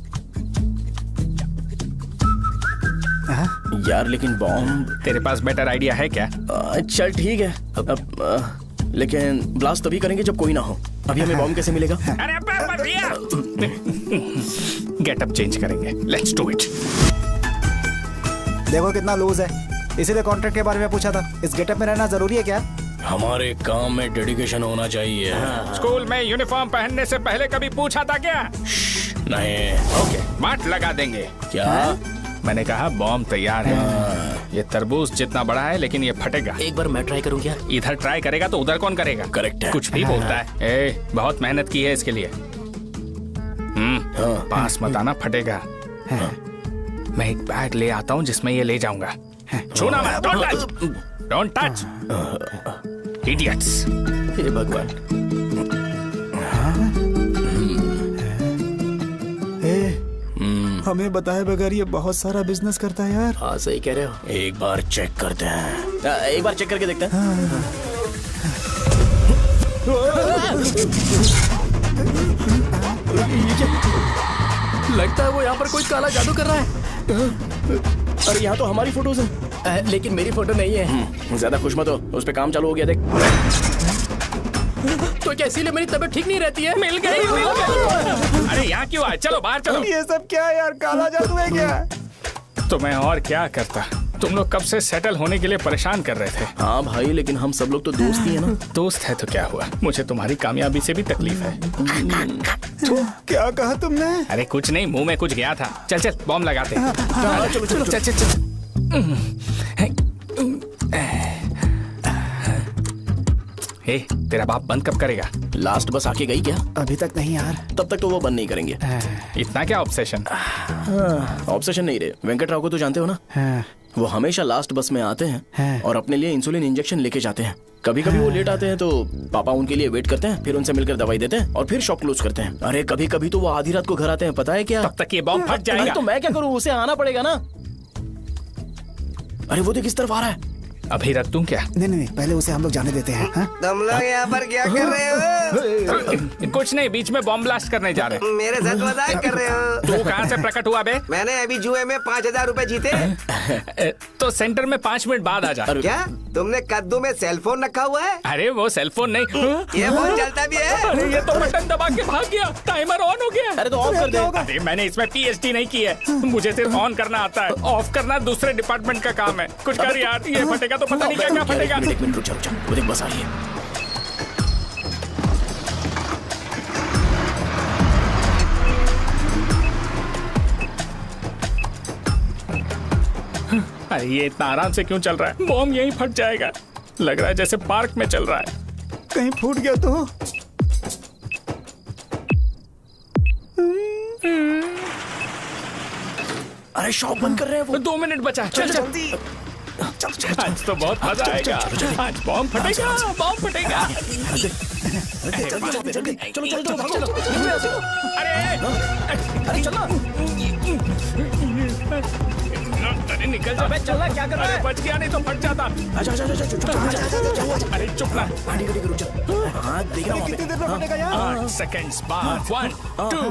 यार लेकिन बॉम्ब,
तेरे पास बेटर आइडिया है क्या?
चल ठीक है, अब लेकिन ब्लास्ट तभी करेंगे जब कोई ना हो। अभी हमें बॉम्ब कैसे मिलेगा?
अरे भैया गेटअप चेंज करेंगे, लेट्स डू इट।
देखो कितना लूज है, इसीलिए कॉन्ट्रैक्ट के बारे में पूछा था। इस गेटअप में रहना जरूरी है क्या?
हमारे काम में डेडिकेशन होना चाहिए।
स्कूल में यूनिफॉर्म पहनने से पहले कभी पूछा था क्या?
नहीं।
ओके, बात लगा देंगे।
क्या?
मैंने कहा बॉम्ब तैयार है। ये तरबूज जितना बड़ा है लेकिन ये फटेगा।
एक बार मैं ट्राई करूं क्या?
इधर ट्राई करेगा तो उधर कौन करेगा?
करेक्ट है।
कुछ भी बोलता है। बहुत मेहनत की है इसके लिए। पास मत आना, फटेगा। मैं एक बैग ले आता हूँ जिसमें ये ले जाऊंगा। छूना मत, डोंट टच, इडियट्स।
हे भगवान।
हमें बताए बगैर ये बहुत सारा बिजनेस करता है यार।
हाँ सही कह रहे हो।
एक बार चेक करते हैं।
एक बार चेक करके देखते हैं। लगता है वो यहाँ पर कोई काला जादू कर रहा है। अरे यहाँ तो हमारी फोटोज हैं, लेकिन मेरी फोटो नहीं है। ज्यादा खुश मत हो, उस पे काम चालू हो गया देख। तो क्या इसीलिए मेरी तबीयत ठीक नहीं रहती है?
मिल गई। अरे यहाँ क्यों आए? चलो बाहर चलो।
ये सब क्या है यार, काला जादू है क्या?
तो मैं और क्या करता? तुम लोग कब से सेटल होने के लिए परेशान कर रहे थे।
हाँ भाई, लेकिन हम सब लोग तो दोस्त ही है ना।
दोस्त है तो क्या हुआ? मुझे तुम्हारी कामयाबी से भी तकलीफ है।
क्या कहा तुमने?
अरे कुछ नहीं, मुंह में कुछ गया था। चल चल बॉम्ब लगाते हैं।
चलो चलो
चल चल चल। ए, तेरा बाप बंद कब करेगा?
लास्ट बस आके गई क्या?
अभी तक नहीं यार।
तब तक तो वो बंद नहीं करेंगे।
इतना क्या ऑब्सेशन?
ऑब्सेशन नहीं रे, वेंकट राव को तो जानते हो ना? वो हमेशा लास्ट बस में आते हैं और अपने लिए इंसुलिन इंजेक्शन लेके जाते हैं। कभी कभी वो लेट आते हैं तो पापा उनके लिए वेट करते हैं, फिर उनसे मिलकर दवाई देते हैं और फिर शॉप क्लोज करते हैं। अरे कभी कभी तो वो आधी रात को घर आते हैं, पता है क्या?
तब तक ये बॉम्ब फट जाएगा।
तो मैं क्या करूँ, उसे आना पड़ेगा ना। अरे वो देख किस तरफ आ रहा है।
अभी रख दूं क्या?
नहीं, पहले उसे हम लोग जाने देते हैं।
तुम लोग यहाँ पर क्या कर रहे हो?
कुछ नहीं, बीच में बॉम्ब ब्लास्ट करने जा रहे हैं।
मेरे साथ मजाक कर रहे हो?
तू कहाँ से प्रकट हुआ बे?
मैंने अभी जुए में 5,000 रुपए जीते।
तो सेंटर में 5 मिनट बाद आ जा।
क्या तुमने कद्दू में सेलफोन रखा हुआ है?
अरे वो सेलफोन नहीं,
ये फोन चलता भी है।
अरे ये तो बटन दबा के भाग गया, टाइमर ऑन हो गया।
अरे तो ऑफ कर दे।
अरे मैंने इसमें PhD नहीं की है, मुझे सिर्फ ऑन करना आता है। ऑफ करना दूसरे डिपार्टमेंट का काम है। कुछ कर यार, ये फटेगा तो पता नहीं क्या फटेगा।
एक मिनट रुक जा, वो देख बस आ रही है।
अरे ये इतना आराम से क्यों चल रहा है? बॉम्ब यहीं फट जाएगा। लग रहा है जैसे पार्क में चल रहा है।
कहीं फूट गया तो?
अरे शॉप बंद कर रहे हैं वो।
2 मिनट बचा। चल जल्दी। आज तो बहुत मजा आएगा। आज बॉम्ब फटेगा, बॉम्ब फटेगा।
चलो। अरे चलो।
अरे निकल जा।
चलना क्या कर रहा है?
बच गया, नहीं तो फट जाता। अरे चुप ना।
रुक जा। हाँ देख रहा हूँ।
कितनी देर में फटेगा यार?
8 सेकंड्स बाद। 1 2।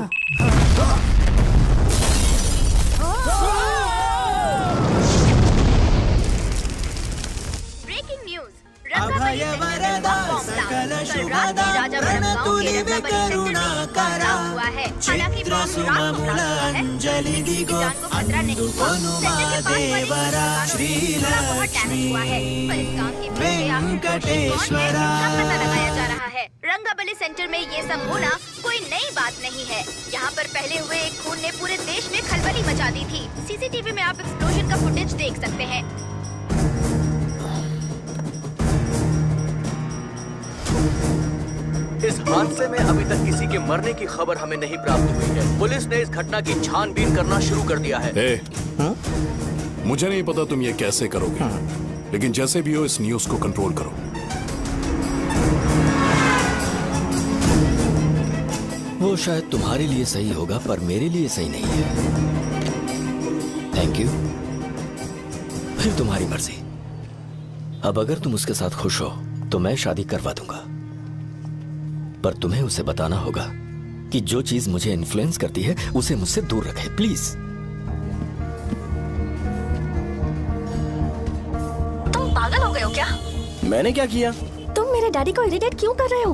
Breaking news. रंगाबली सेंटर में बॉम्ब ब्लास्ट। कल रात में राजावरम गांव के रंगाबली सेंटर में पथराव हुआ है। हालांकि बॉम्ब रात को ब्लास्ट हुआ है, किसी की जान को खतरा नहीं हुआ। सेंटर के पास वाली बहुत डैमेज हुआ है, पर इस काम के पीछे आखिर कौन है, इसका पता लगाया जा रहा है। रंगाबली सेंटर में ये सब होना कोई नई बात नहीं है। यहाँ पर पहले हुए एक खून ने पूरे देश में खलबली मचा दी थी। CCTV में आप एक्सप्लोजन का फुटेज देख सकते हैं।
इस हादसे में अभी तक किसी के मरने की खबर हमें नहीं प्राप्त हुई है। पुलिस ने इस घटना की छानबीन करना शुरू कर दिया है।
मुझे नहीं पता तुम ये कैसे करोगे, लेकिन जैसे भी हो इस न्यूज को कंट्रोल करो।
वो शायद तुम्हारे लिए सही होगा, पर मेरे लिए सही नहीं है। Thank you. फिर तुम्हारी मर्जी। अब अगर तुम उसके साथ खुश हो तो मैं शादी करवा दूंगा, पर तुम्हें उसे बताना होगा कि जो चीज मुझे इन्फ्लुएंस करती है उसे मुझसे दूर रखे, प्लीज।
तुम पागल हो गए हो क्या?
मैंने क्या किया?
तुम मेरे डैडी को इरिटेट क्यों कर रहे हो?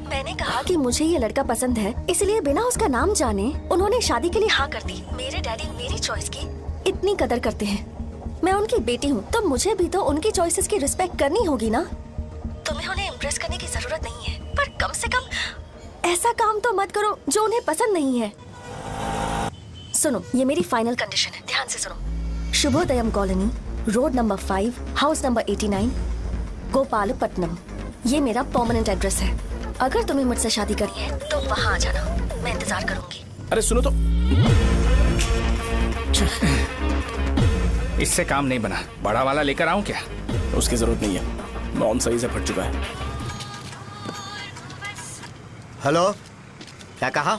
मैंने कहा कि मुझे ये लड़का पसंद है, इसलिए बिना उसका नाम जाने उन्होंने शादी के लिए हाँ कर दी। मेरे डैडी मेरी चॉइस की इतनी कदर करते हैं। मैं उनकी बेटी हूँ, तो मुझे भी तो उनकी चॉइसेस की रिस्पेक्ट करनी होगी ना। तुम्हें उन्हें इम्प्रेस करने की जरूरत नहीं है, पर कम से कम ऐसा काम तो मत करो जो उन्हें पसंद नहीं है। सुनो, ये मेरी फाइनल कंडीशन है, ध्यान से सुनो। Shubhodayam colony, road number 5, house number 89, Gopalapatnam. ये मेरा परमानेंट एड्रेस है। अगर तुम्हें मुझसे शादी करनी है तो वहाँ आ जाना, मैं इंतजार करूंगी।
अरे सुनो तो,
इससे काम नहीं बना। बड़ा वाला लेकर आऊं क्या?
उसकी जरूरत नहीं है, बॉम्ब सही से फट चुका है।
हेलो, क्या कहा?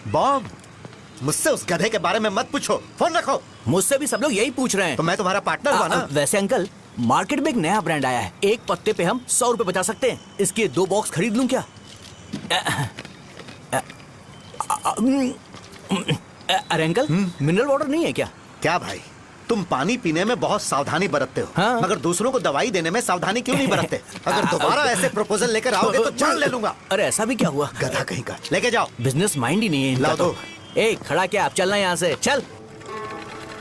बॉम्ब? मुझसे उस गधे के बारे में मत पूछो, फोन रखो।
मुझसे भी सब लोग यही पूछ रहे हैं।
तो मैं तुम्हारा पार्टनर हुआ ना।
वैसे अंकल, मार्केट में एक नया ब्रांड आया है, एक पत्ते पे हम 100 रुपए बचा सकते हैं। इसके 2 बॉक्स खरीद लूं क्या? अरे अंकल, मिनरल वाटर नहीं है क्या?
क्या भाई, तुम पानी पीने में बहुत सावधानी बरतते हो,
हाँ?
मगर दूसरों को दवाई देने में सावधानी क्यों नहीं बरतते? अगर दोबारा ऐसे प्रपोजल लेकर आओगे तो जान ले लूंगा।
अरे ऐसा भी क्या हुआ?
गधा कहीं का, लेके जाओ।
बिजनेस माइंड ही नहीं है इनका।
लाओ दो।
ए, खड़ा क्या? आप चलना यहाँ से, चल।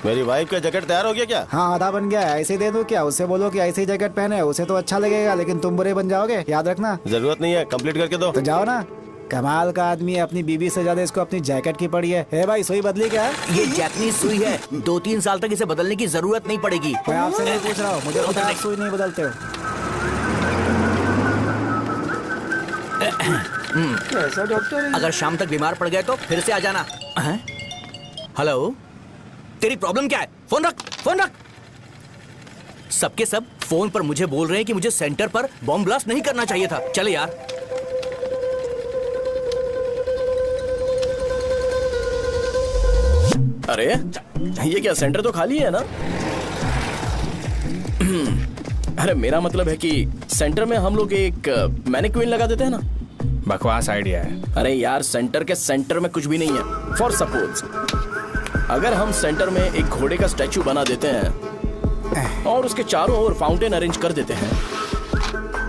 मेरी वाइफ का जैकेट तैयार हो गया क्या?
हाँ, आधा बन गया है। ऐसे ही दे दो क्या? उससे बोलो कि ऐसे ही जैकेट पहने, उसे तो अच्छा लगेगा, लेकिन तुम बुरे बन जाओगे, याद रखना।
जरूरत नहीं है, कंप्लीट करके दो।
तो जाओ ना। कमाल का आदमी है, अपनी बीबी से ज्यादा इसको अपनी जैकेट की पड़ी है। हे भाई, सुई बदली क्या है?
ये जैपनीज सुई है, 2-3 साल तक इसे बदलने की जरूरत नहीं पड़ेगी।
मैं आपसे नहीं पूछ रहा हूँ, मुझे पता है आप सुई नहीं बदलते हो।
ऐसा डॉक्टर, अगर शाम तक बीमार पड़ गए तो फिर से आ जाना। हेलो, तेरी प्रॉब्लम क्या है? फोन रख, फोन रख। सबके सब फोन पर मुझे बोल रहे हैं कि मुझे सेंटर पर बॉम्ब ब्लास्ट नहीं करना चाहिए था। चले यार।
अरे ये क्या, सेंटर तो खाली है ना? अरे मेरा मतलब है कि सेंटर में हम लोग एक मैनिक्विन लगा देते हैं ना।
बकवास आइडिया है।
अरे यार, सेंटर के सेंटर में कुछ भी नहीं है। फॉर सपोज अगर हम सेंटर में एक घोड़े का स्टैचू बना देते हैं और उसके चारों ओर फाउंटेन अरेंज कर देते हैं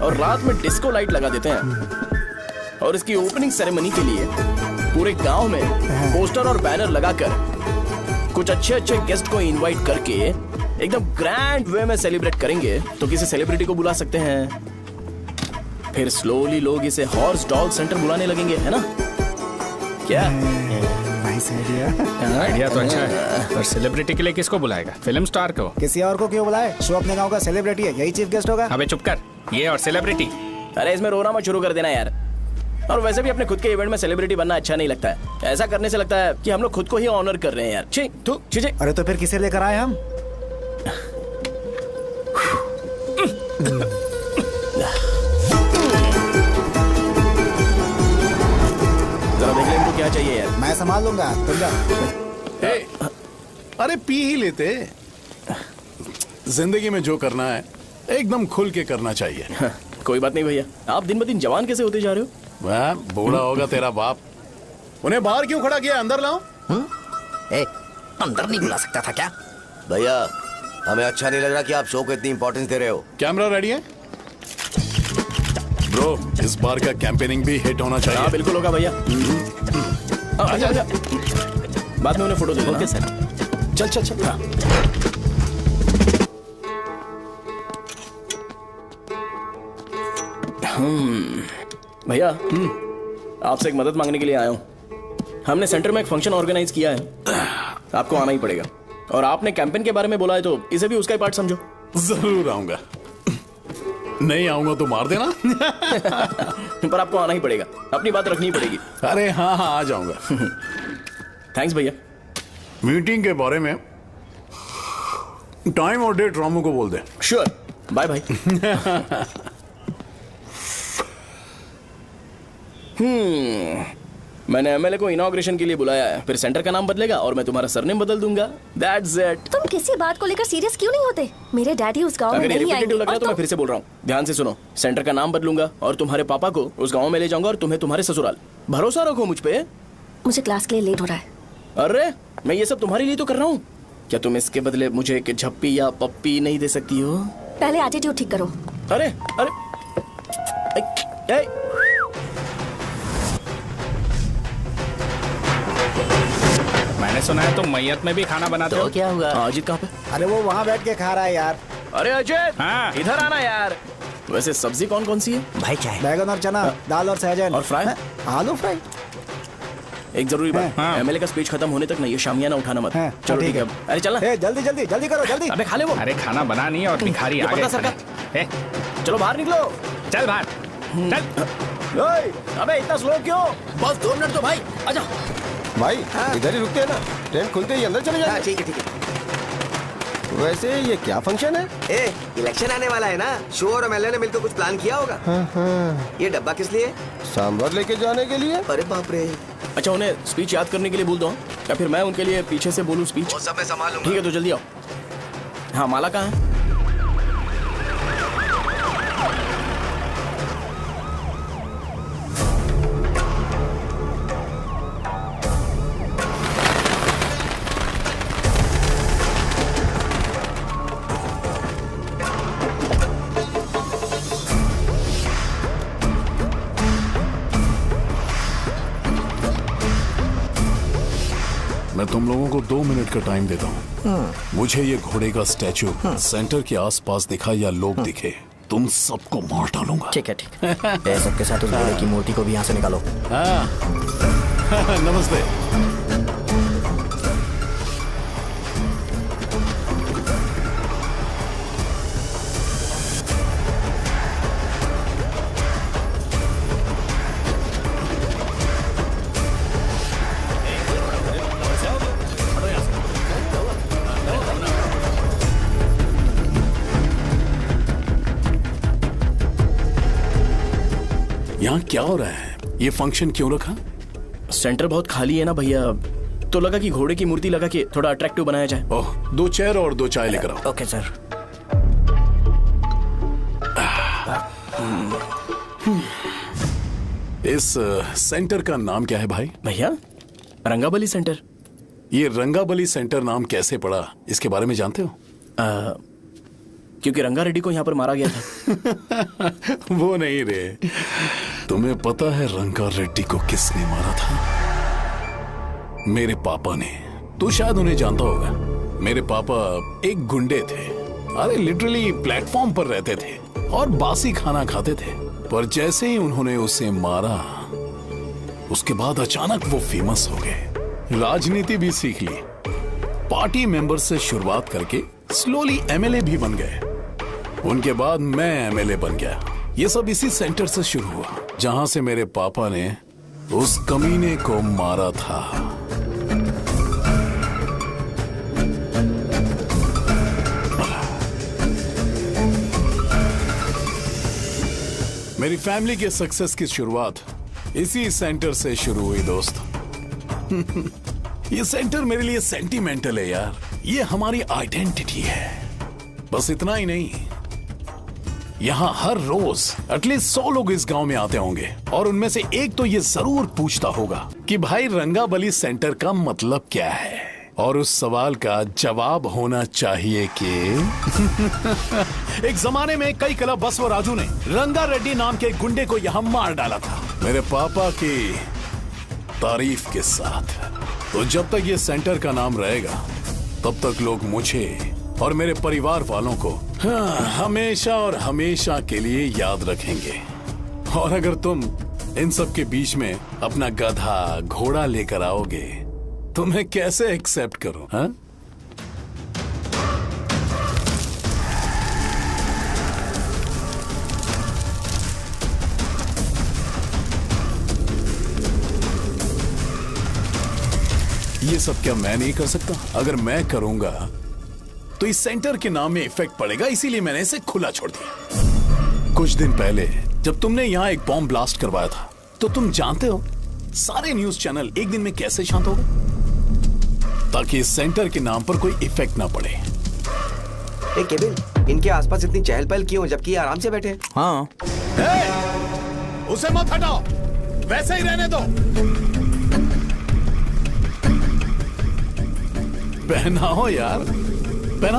और रात में डिस्को लाइट लगा देते हैं और इसकी ओपनिंग सेरेमनी के लिए पूरे गांव में पोस्टर और बैनर लगाकर कुछ अच्छे अच्छे गेस्ट को इनवाइट करके एकदम ग्रैंड वे में सेलिब्रेट करेंगे, तो किसी सेलिब्रिटी को बुला सकते हैं। फिर स्लोली लोग इसे हॉर्स डॉग सेंटर बुलाने लगेंगे, है ना? क्या
आइडिया तो अच्छा है, पर सेलिब्रिटी के लिए किसको बुलाएगा? फिल्म स्टार को?
किसी और को क्यों बुलाए? शो अपने गांव का सेलिब्रिटी है, यही चीफ गेस्ट होगा।
अबे चुप कर, ये और सेलिब्रिटी।
अरे इसमें रोना मत शुरू कर देना यार। और वैसे भी अपने खुद के इवेंट में सेलिब्रिटी बनना अच्छा नहीं लगता है। ऐसा करने से लगता है कि हम लोग खुद को ही ऑनर कर रहे हैं यार। छी तू छी।
अरे तो फिर किसे लेकर आए हम?
जरा देख ले इनको क्या चाहिए यार।
मैं संभाल लूंगा, तुम जाओ।
अरे पी ही लेते। जिंदगी में जो करना है एकदम खुल के करना चाहिए।
कोई बात नहीं भैया, आप दिन ब दिन जवान कैसे होते जा रहे हो?
वह बूढ़ा होगा तेरा बाप। उन्हें बाहर क्यों खड़ा किया? अंदर लाओ।
अंदर नहीं बुला सकता था क्या?
भैया, हमें अच्छा नहीं लग रहा कि आप शो को इतनी इंपॉर्टेंस दे रहे हो।
कैमरा रेडी है ब्रो? इस बार का कैंपेनिंग भी हिट होना चाहिए।
हाँ बिल्कुल होगा भैया। आजा आजा, बाद में उन्हें फोटो दे देना।
Okay sir.
चल चल चल। हाँ। भैया, आपसे एक मदद मांगने के लिए आया हूँ। हमने सेंटर में एक फंक्शन ऑर्गेनाइज किया है, आपको आना ही पड़ेगा। और आपने कैंपेन के बारे में बोला है तो इसे भी उसका ही पार्ट समझो।
जरूर आऊंगा। नहीं आऊंगा तो मार देना।
पर आपको आना ही पड़ेगा, अपनी बात रखनी पड़ेगी।
अरे हाँ हाँ, आ जाऊंगा।
थैंक्स भैया।
मीटिंग के बारे में टाइम और डेट रामू को बोल दे।
Sure, bye bye. मैंने एमएलए को इनॉग्रेशन के लिए बुलाया है, फिर सेंटर का नाम बदलेगा और मैं तुम्हारा सरनेम बदल दूंगा। That's it.
तुम किसी बात को लेकर सीरियस क्यों नहीं होते? मेरे डैडी उस गांव में
अगर
नहीं आएंगे।
रिपीटेटिव लग रहा है तो मैं फिर से बोल रहा हूँ, ध्यान से सुनो। सेंटर का नाम बदलूंगा और तुम्हारे पापा को उस गाँव में ले जाऊंगा और तुम्हें तुम्हारे ससुराल। भरोसा रखो मुझ पे।
मुझे क्लास के लिए लेट हो रहा है।
अरे मैं ये सब तुम्हारे लिए तो कर रहा हूँ। क्या तुम इसके बदले मुझे एक झप्पी या पप्पी नहीं दे सकती हो?
पहले एटीट्यूड ठीक करो।
अरे अरे
मैंने सुना है तुम मैयत में भी खाना बनाते हो।
क्या हुआ?
अजीत कहाँ पे?
अरे वो वहाँ बैठ के खा रहा है यार।
अरे अजीत,
हाँ।
इधर आना यार। वैसे सब्जी कौन कौन सी है?
भाई क्या है?
बैगन और चना, दाल और सहजन
और फ्राई?
आलू फ्राई।
एक जरूरी बात, एमएलए का स्पीच खत्म होने तक ना ये शामियाना उठाना मत। चलो ठीक है। अरे चलना।
जल्दी जल्दी जल्दी करो जल्दी।
अबे खा ले वो।
अरे खाना बना नहीं है और भिखारी आ गए।
चलो बाहर निकलो।
चल बाहर
चल। अबे इतना स्लो क्यों? बस 2 मिनट तो भाई। आजा
भाई इधर ही रुकते हैं ना, ट्रेन खुलते ही अंदर चले जाएंगे।
ठीक है ठीक है।
वैसे ये क्या फंक्शन है?
इलेक्शन आने वाला है ना, शो और एमएलए ने मिलकर कुछ प्लान किया होगा। ये डब्बा किस लिए?
सांभर लेके जाने के लिए।
अरे बाप रे।
अच्छा उन्हें स्पीच याद करने के लिए बोल दो या फिर मैं उनके लिए पीछे से बोलूं स्पीच?
सब मैं संभालूंगा।
ठीक है तो जल्दी आओ। हाँ माला कहाँ है?
मैं तुम लोगों को 2 मिनट का टाइम देता हूँ। मुझे ये घोड़े का स्टैचू सेंटर के आसपास दिखा या लोग दिखे, तुम सबको मार डालूंगा।
ठीक है ठीक है। सबके साथ उस घोड़े की मूर्ति को भी यहाँ से निकालो।
नमस्ते। यहाँ क्या हो रहा है? ये फंक्शन क्यों रखा?
सेंटर बहुत खाली है ना भैया, तो लगा कि घोड़े की मूर्ति लगा के थोड़ा अट्रैक्टिव बनाया जाए।
ओह, 2 चेयर और 2 चाय लेकर आओ।
Okay sir.
इस सेंटर का नाम क्या है भाई?
भैया रंगाबली सेंटर।
ये रंगाबली सेंटर नाम कैसे पड़ा, इसके बारे में जानते हो?
क्योंकि रंगा रेड्डी को यहाँ पर मारा गया था।
वो नहीं रे, तुम्हें पता है रंगा रेड्डी को किसने मारा था? मेरे पापा ने। तू शायद उन्हें जानता होगा। मेरे पापा एक गुंडे थे। अरे लिटरली प्लेटफॉर्म पर रहते थे और बासी खाना खाते थे। पर जैसे ही उन्होंने उसे मारा, उसके बाद अचानक वो फेमस हो गए। राजनीति भी सीख ली, पार्टी मेंबर से शुरुआत करके स्लोली एमएलए भी बन गए। उनके बाद मैं एमएलए बन गया। ये सब इसी सेंटर से शुरू हुआ, जहां से मेरे पापा ने उस कमीने को मारा था। मेरी फैमिली के सक्सेस की शुरुआत इसी सेंटर से शुरू हुई दोस्त। ये सेंटर मेरे लिए सेंटिमेंटल है यार। ये हमारी आइडेंटिटी है। बस इतना ही नहीं, यहाँ हर रोज एटलीस्ट 100 लोग इस गांव में आते होंगे और उनमें से एक तो ये जरूर पूछता होगा कि भाई रंगाबली सेंटर का मतलब क्या है, और उस सवाल का जवाब होना चाहिए कि एक जमाने में कई क्लब बस व राजू ने रंगा रेड्डी नाम के गुंडे को यहाँ मार डाला था, मेरे पापा की तारीफ के साथ। तो जब तक ये सेंटर का नाम रहेगा तब तक लोग मुझे और मेरे परिवार वालों को हमेशा और हमेशा के लिए याद रखेंगे। और अगर तुम इन सब के बीच में अपना गधा घोड़ा लेकर आओगे तो मैं कैसे एक्सेप्ट करूं? हाँ? ये सब क्या मैं नहीं कर सकता? अगर मैं करूंगा तो इस सेंटर के नाम में इफेक्ट पड़ेगा, इसीलिए मैंने इसे खुला छोड़ दिया। कुछ दिन पहले जब तुमने यहाँ एक बॉम्ब ब्लास्ट करवाया था, तो तुम जानते हो सारे न्यूज चैनल एक दिन में कैसे शांत हो गए? ताकि इस सेंटर के नाम पर कोई इफेक्ट ना पड़े।
केविन, इनके आसपास इतनी चहल पहल क्यों जबकि ये आराम से बैठे?
हाँ।
उसे मत हटाओ, वैसे ही रहने दो। पहनाओ यार, पहना।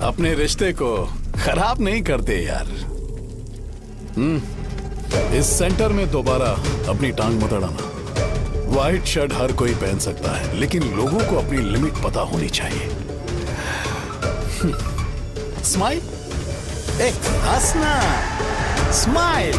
अपने रिश्ते को खराब नहीं करते यार। इस सेंटर में दोबारा अपनी टांग मत अड़ाना। व्हाइट शर्ट हर कोई पहन सकता है, लेकिन लोगों को अपनी लिमिट पता होनी चाहिए। स्माइल, हंसना, स्माइल।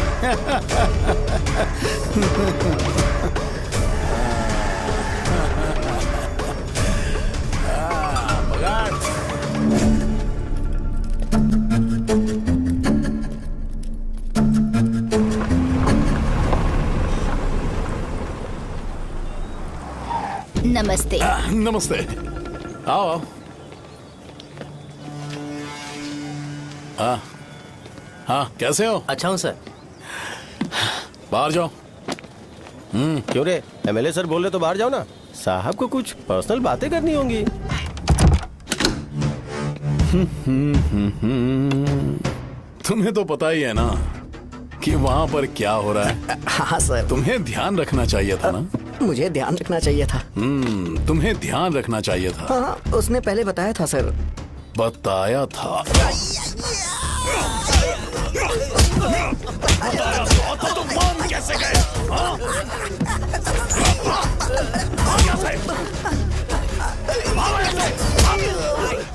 नमस्ते।
नमस्ते, आओ आओ। हाँ, कैसे हो?
अच्छा हूँ सर।
बाहर जाओ।
क्यों रे, एमएलए सर बोल रहे तो बाहर जाओ ना। साहब को कुछ पर्सनल बातें करनी होंगी।
तुम्हें तो पता ही है ना कि वहाँ पर क्या हो रहा है।
हाँ सर।
तुम्हें ध्यान रखना चाहिए था ना।
मुझे ध्यान रखना चाहिए था।
तुम्हें ध्यान रखना चाहिए था।
हाँ, उसने पहले बताया था सर।
बताया था तो मान कैसे गए?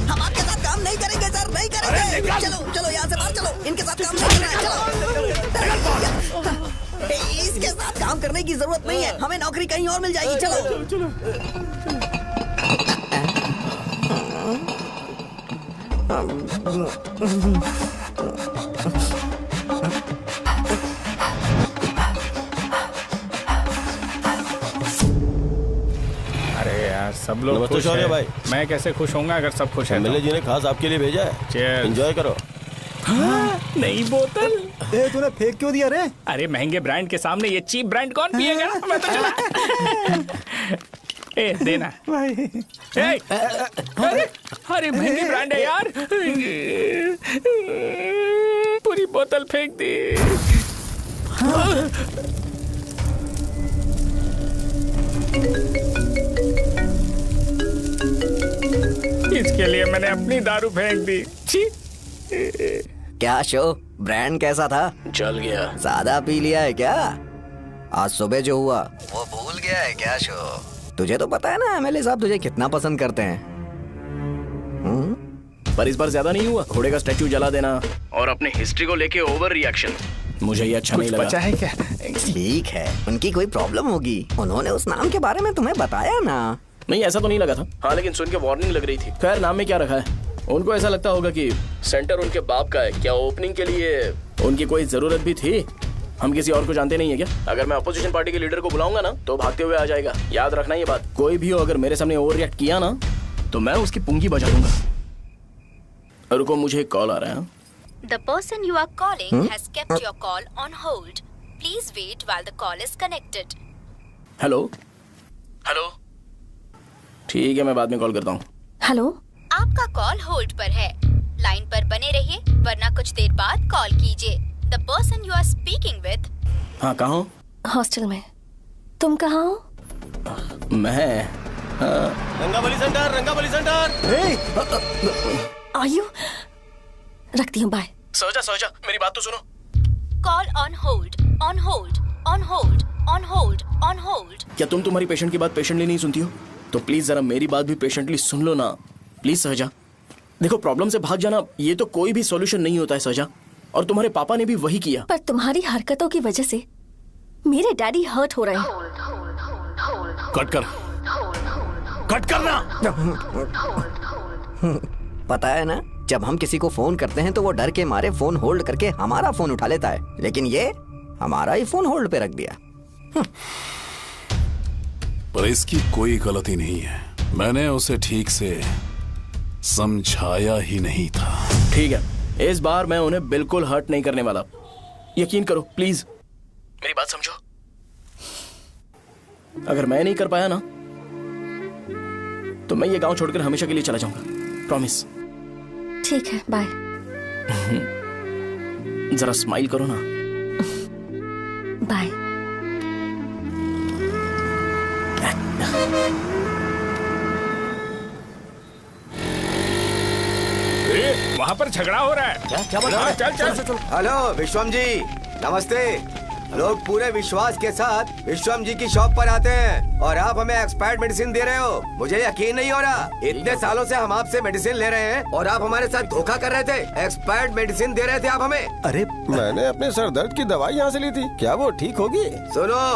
हम आपके साथ काम नहीं करेंगे सर, नहीं करेंगे। चलो चलो यहाँ से बाहर चलो, इनके साथ काम नहीं करना है। चलो, इसके साथ काम करने की जरूरत नहीं है, हमें नौकरी कहीं और मिल जाएगी। चलो चलो।
अरे यार, सब लोग
नमस्ते
खुश
शौर्य
हैं।
भाई।
मैं कैसे खुश होऊंगा अगर सब खुश हैं?
एमएलए जी ने खास आपके लिए भेजा है।
Cheers।
एंजॉय करो।
नई बोतल।
तूने फेंक क्यों दिया रे?
अरे महंगे ब्रांड के सामने ये चीप ब्रांड कौन पिएगा? मैं तो चला। ए देना
भाई।
अरे महंगी ब्रांड है यार। पूरी बोतल फेंक दी। इसके लिए मैंने अपनी दारू फेंक दी। छी।
क्या शो, ब्रांड कैसा था?
चल गया।
ज्यादा पी लिया है क्या? आज सुबह जो हुआ वो भूल गया है क्या शो? तुझे तो पता है ना एमएलए साहब तुझे कितना पसंद करते हैं।
पर इस बार ज्यादा नहीं हुआ। घोड़े का स्टैचू जला देना और अपने हिस्ट्री को लेके ओवर रिएक्शन, मुझे ये अच्छा नहीं लगा।
बचा है क्या?
ठीक है, उनकी कोई प्रॉब्लम होगी। उन्होंने उस नाम के बारे में तुम्हें बताया ना?
नहीं, ऐसा तो नहीं लगा था। हाँ, लेकिन सुन के वार्निंग लग रही थी। खैर, नाम में क्या रखा है? उनको ऐसा लगता होगा कि सेंटर उनके बाप का है। क्या ओपनिंग के लिए उनकी कोई जरूरत भी थी? हम किसी और को जानते नहीं है क्या? अगर मैं अपोजिशन पार्टी के लीडर को बुलाऊंगा ना तो भागते हुए आ जाएगा। याद रखना ये बात। कोई भी हो अगर मेरे सामने ओवर रिएक्ट किया ना तो मैं उसकी पुंगी बजा दूंगा। रुको, मुझे एक कॉल आ रहा है।
The person you are calling has kept your call on hold. Please wait while the call is connected.
Hello hello, ठीक है, मैं बाद में कॉल करता हूँ।
हेलो,
आपका कॉल होल्ड पर है। लाइन पर बने रहिए वरना कुछ देर बाद कॉल कीजिए। The person you are speaking with.
हाँ, कहाँ हो?
हॉस्टल में। तुम कहाँ हो?
मैं
रंगाबली सेंटर, रंगाबली सेंटर।
आयु, रखती हूँ, बाय।
सोचा, मेरी बात तो सुनो।
Call on hold, on hold, on hold, on hold, on hold.
क्या तुम तुम्हारी पेशेंट की बात पेशेंटली नहीं सुनती हो? तो प्लीज जरा मेरी बात भी पेशेंटली सुन लो ना। प्लीज सहजा, देखो, प्रॉब्लम से भाग जाना ये तो कोई भी सॉल्यूशन नहीं होता है सहजा। और तुम्हारे पापा ने भी वही किया।
पर तुम्हारी हरकतों की वजह से मेरे डैडी हर्ट हो रहे हैं।
कट करना।
पता है ना, जब हम किसी को फोन करते हैं तो वो डर के मारे फोन होल्ड करके हमारा फोन उठा लेता है, लेकिन ये हमारा ही फोन होल्ड पे रख दिया।
पर इसकी कोई गलती नहीं है। मैंने उसे ठीक से समझाया ही नहीं था।
ठीक है, इस बार मैं उन्हें बिल्कुल हर्ट नहीं करने वाला। यकीन करो प्लीज। मेरी बात समझो। अगर मैं नहीं कर पाया ना तो मैं ये गांव छोड़कर हमेशा के लिए चला जाऊंगा। प्रॉमिस।
ठीक है, बाय।
जरा स्माइल करो ना।
बाय।
वहाँ पर झगड़ा हो रहा है।
क्या बात है?
चल।
हेलो विश्वम जी, नमस्ते। लोग पूरे विश्वास के साथ विश्वम जी की शॉप पर आते हैं और आप हमें एक्सपायर्ड मेडिसिन दे रहे हो। मुझे यकीन नहीं हो रहा। इतने सालों से हम आपसे मेडिसिन ले रहे हैं और आप हमारे साथ धोखा कर रहे थे। एक्सपायर्ड मेडिसिन दे रहे थे आप हमें।
अरे मैंने अपने सर दर्द की दवाई यहाँ से ली थी, क्या वो ठीक होगी?
सुनो,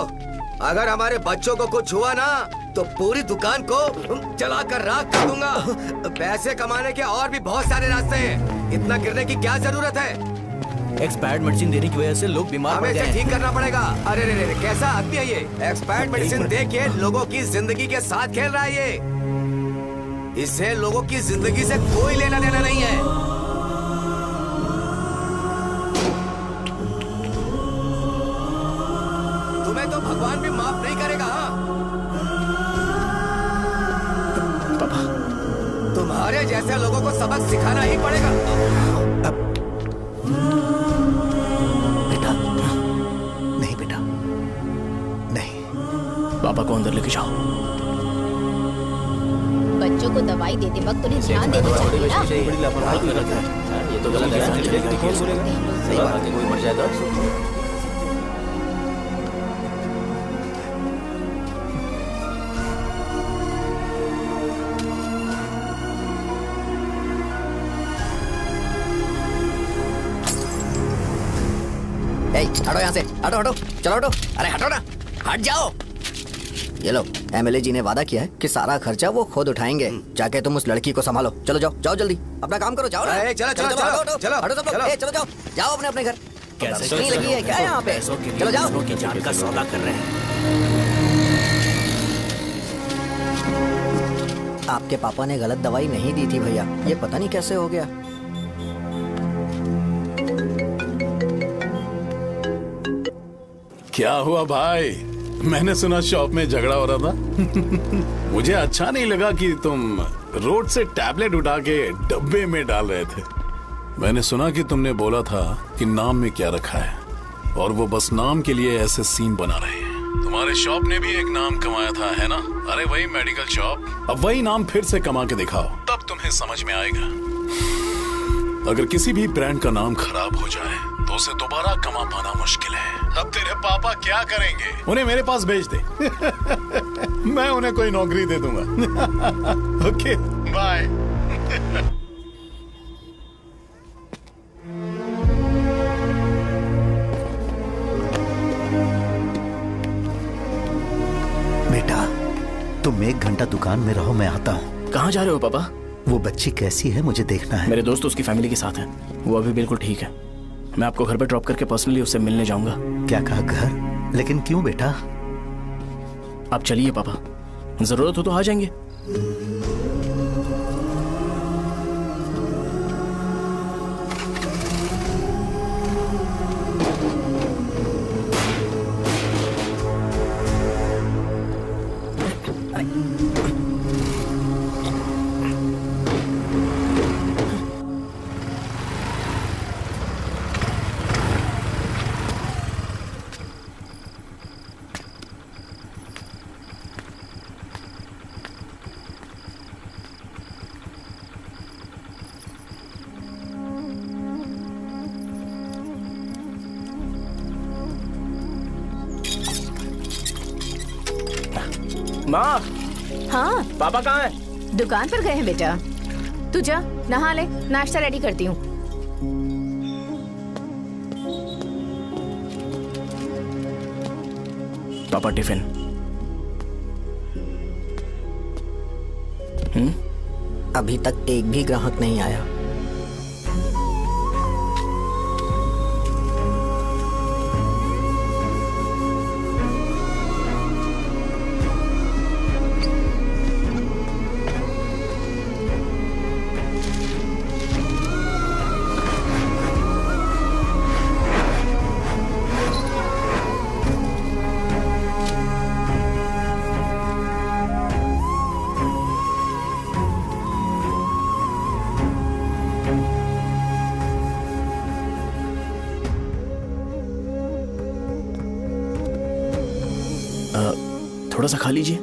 अगर हमारे बच्चों को कुछ हुआ ना तो पूरी दुकान को जला कर राख कर दूंगा। पैसे कमाने के और भी बहुत सारे रास्ते हैं, इतना गिरने की क्या जरूरत है?
एक्सपायर्ड मेडिसिन देने की वजह से लोग बीमार पड़
हमें
गए
इसे
हैं।
ठीक करना पड़ेगा। अरे रे, कैसा आदमी है ये? एक्सपायर्ड मेडिसिन दे के लोगों की जिंदगी के साथ खेल रहा है ये। इससे लोगों की जिंदगी से कोई लेना देना नहीं है। तुम्हें तो भगवान भी माफ नहीं करेगा।
पापा,
तुम्हारे जैसे लोगों को सबक सिखाना ही पड़ेगा।
पापा को अंदर लेके जाओ।
बच्चों को दवाई देते वक्त उन्हें ध्यान देना चाहिए ना।
ये तो गलत है। सही बात है, कोई मर जाए तो।
हटो यहाँ से, हटो, चलो हटो। अरे हटो ना, हट जाओ। ये लो, एमएलए जी ने वादा किया है कि सारा खर्चा वो खुद उठाएंगे। जाके तुम उस लड़की को संभालो। चलो जाओ जल्दी, अपना काम करो। जाओ ना।
चलो
हटो सब लोग। जाओ अपने घर। नहीं लगी है क्या यहाँ पे? चलो जाओ।
की जान का सौदा कर रहे हैं।
आपके पापा ने गलत दवाई नहीं दी थी भैया, ये पता नहीं कैसे हो गया।
क्या हुआ भाई? मैंने सुना शॉप में झगड़ा हो रहा था। मुझे अच्छा नहीं लगा कि तुम रोड से टैबलेट उठा के डब्बे में डाल रहे थे। मैंने सुना कि तुमने बोला था कि नाम में क्या रखा है और वो बस नाम के लिए ऐसे सीन बना रहे हैं। तुम्हारे शॉप ने भी एक नाम कमाया था, है ना? अरे वही मेडिकल शॉप। अब वही नाम फिर से कमा के दिखाओ, तब तुम्हें समझ में आएगा। अगर किसी भी ब्रांड का नाम खराब हो जाए तो उसे दोबारा कमा पाना मुश्किल है। अब तेरे पापा क्या करेंगे? उन्हें मेरे पास भेज दे। मैं उन्हें कोई नौकरी दे दूंगा। Okay, bye.
बेटा, तुम 1 घंटा दुकान में रहो, मैं आता हूँ।
कहाँ जा रहे हो पापा?
वो बच्ची कैसी है मुझे देखना है।
मेरे दोस्त उसकी फैमिली के साथ हैं, वो अभी बिल्कुल ठीक है। मैं आपको घर पे ड्रॉप करके पर्सनली उससे मिलने जाऊंगा।
क्या कहा घर? लेकिन क्यों बेटा?
आप चलिए पापा, जरूरत हो तो आ जाएंगे। माँ।
हाँ
पापा कहाँ हैं?
दुकान पर गए हैं बेटा। तू जा नहा ले, नाश्ता रेडी करती हूँ।
पापा टिफिन।
अभी तक एक भी ग्राहक नहीं आया।
थोड़ा सा खा लीजिए।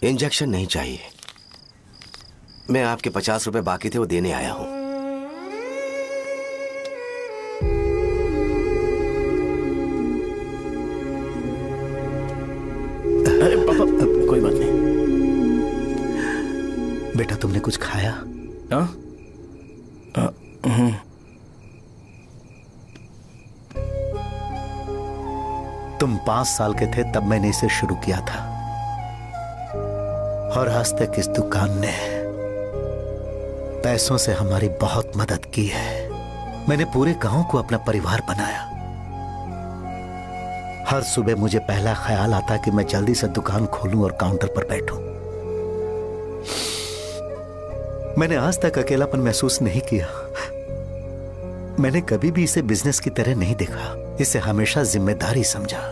इंजेक्शन नहीं चाहिए। मैं आपके 50 रुपए बाकी थे, वो देने आया हूं।
अरे पापा, कोई बात नहीं।
बेटा तुमने कुछ खाया?
हाँ?
तुम 5 साल के थे तब मैंने इसे शुरू किया था, और आज तक इस दुकान ने पैसों से हमारी बहुत मदद की है। मैंने पूरे गांव को अपना परिवार बनाया। हर सुबह मुझे पहला ख्याल आता कि मैं जल्दी से दुकान खोलूं और काउंटर पर बैठूं। मैंने आज तक अकेलापन महसूस नहीं किया। मैंने कभी भी इसे बिजनेस की तरह नहीं देखा, इसे हमेशा जिम्मेदारी समझा।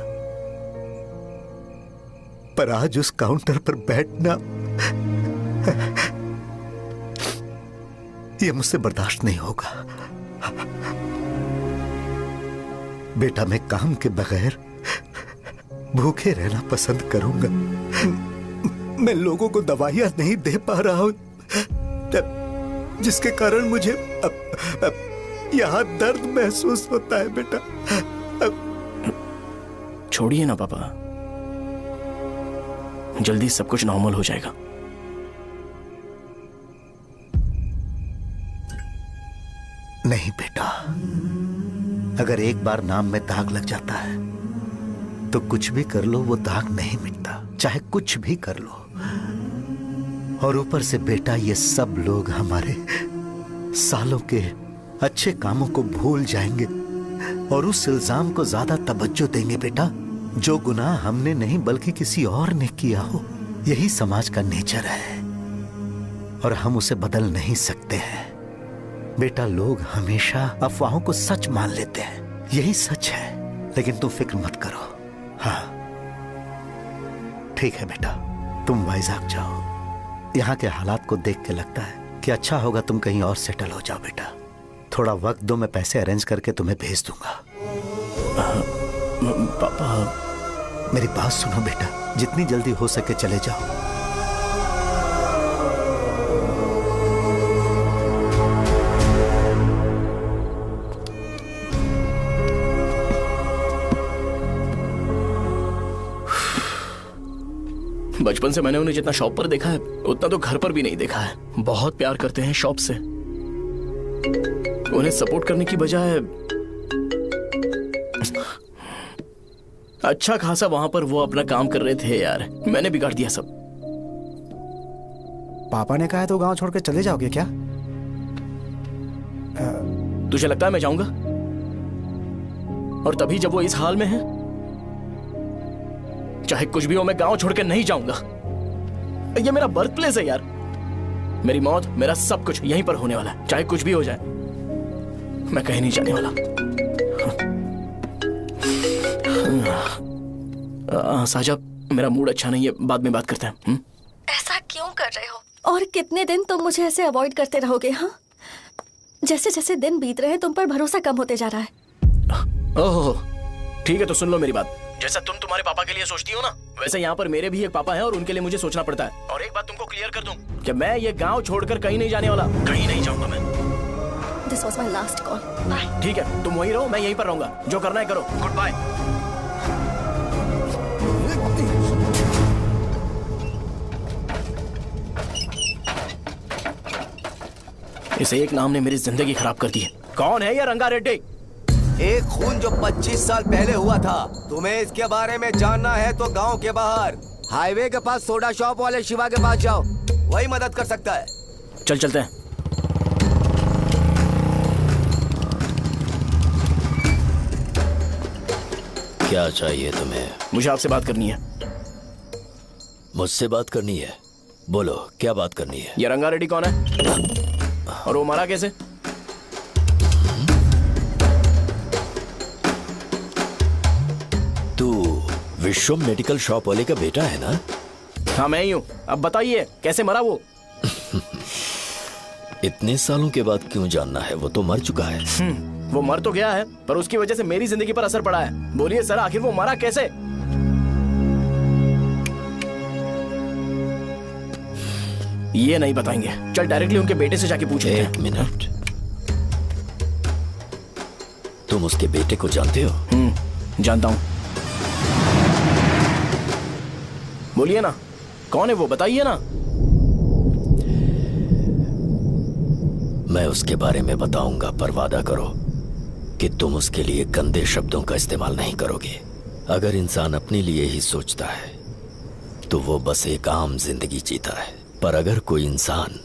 पर आज उस काउंटर पर बैठना यह मुझसे बर्दाश्त नहीं होगा। बेटा मैं काम के बगैर भूखे रहना पसंद करूंगा। मैं लोगों को दवाइयां नहीं दे पा रहा हूं, जिसके कारण मुझे यहां दर्द महसूस होता है। बेटा
छोड़िए ना पापा, जल्दी सब कुछ नॉर्मल हो जाएगा।
नहीं बेटा, अगर एक बार नाम में दाग लग जाता है तो कुछ भी कर लो वो दाग नहीं मिटता, चाहे कुछ भी कर लो। और ऊपर से बेटा ये सब लोग हमारे सालों के अच्छे कामों को भूल जाएंगे और उस इल्जाम को ज्यादा तवज्जो देंगे बेटा जो गुनाह हमने नहीं बल्कि किसी और ने किया हो। यही समाज का नेचर है और हम उसे बदल नहीं सकते हैं। बेटा लोग हमेशा अफवाहों को सच मान लेते हैं, यही सच है। लेकिन तुम फिक्र मत करो। हाँ ठीक है बेटा, तुम वाइजाग जाओ। यहाँ के हालात को देख के लगता है कि अच्छा होगा तुम कहीं और सेटल हो जाओ। बेटा थोड़ा वक्त दो, मैं पैसे अरेंज करके तुम्हें भेज दूंगा।
पापा
मेरी बात सुनो बेटा, जितनी जल्दी हो सके चले जाओ।
बचपन से मैंने उन्हें जितना शॉप पर देखा है उतना तो घर पर भी नहीं देखा है। बहुत प्यार करते हैं शॉप से। उन्हें सपोर्ट करने की बजाय अच्छा खासा वहां पर वो अपना काम कर रहे थे। यार मैंने बिगाड़ दिया सब।
पापा ने कहा है तो गांव छोड़कर चले जाओगे क्या?
तुझे लगता है मैं जाऊंगा? और तभी जब वो इस हाल में है, चाहे कुछ भी हो मैं गांव छोड़कर नहीं जाऊंगा। ये मेरा बर्थ प्लेस है यार। मेरी मौत, मेरा सब कुछ यहीं पर होने वाला है। चाहे कुछ भी हो जाए मैं कहीं नहीं जाने वाला। साहब मेरा मूड अच्छा नहीं है, बाद में बात करते हैं।
ऐसा क्यों कर रहे हो? और कितने दिन तुम मुझे ऐसे अवॉइड करते रहोगे? हाँ, जैसे जैसे दिन बीत रहे हैं तुम पर भरोसा कम होते जा रहा है।
ओह ठीक है, तो सुन लो मेरी बात। जैसा तुम तुम्हारे पापा के लिए सोचती हो ना, वैसे यहाँ पर मेरे भी एक पापा हैं और उनके लिए मुझे सोचना पड़ता है। और एक बात तुमको क्लियर कर दूं कि मैं ये गांव छोड़कर कहीं नहीं जाने वाला, कहीं नहीं जाऊंगा मैं।
This was my last call. Bye.
ठीक है, तुम वहीं रहो, मैं यहीं पर रहूंगा। जो करना है करो। Good bye. इस एक नाम ने मेरी जिंदगी खराब कर दी है। कौन है ये रंगा रेड्डी?
एक खून जो 25 साल पहले हुआ था। तुम्हें इसके बारे में जानना है तो गांव के बाहर हाईवे के पास सोडा शॉप वाले शिवा के पास जाओ, वही मदद कर सकता है।
चल चलते हैं।
क्या चाहिए तुम्हें?
मुझे आपसे बात करनी है।
मुझसे बात करनी है? बोलो क्या बात करनी है?
ये रंगा रेड्डी कौन है और वो मरा कैसे?
तू विश्वम मेडिकल शॉप वाले का बेटा है ना?
हाँ मैं ही हूँ। अब बताइए कैसे मरा वो?
इतने सालों के बाद क्यों जानना है? वो तो मर चुका है।
वो मर तो गया है पर उसकी वजह से मेरी जिंदगी पर असर पड़ा है। बोलिए सर आखिर वो मरा कैसे? ये नहीं बताएंगे। चल डायरेक्टली उनके बेटे से जाके पूछ लेते हैं।
एक मिनट, तुम उसके बेटे को जानते हो?
जानता हूँ। बोलिए ना कौन है वो, बताइए ना।
मैं उसके बारे में बताऊंगा पर वादा करो कि तुम उसके लिए गंदे शब्दों का इस्तेमाल नहीं करोगे। अगर इंसान अपने लिए ही सोचता है तो वो बस एक आम जिंदगी जीता है, पर अगर कोई इंसान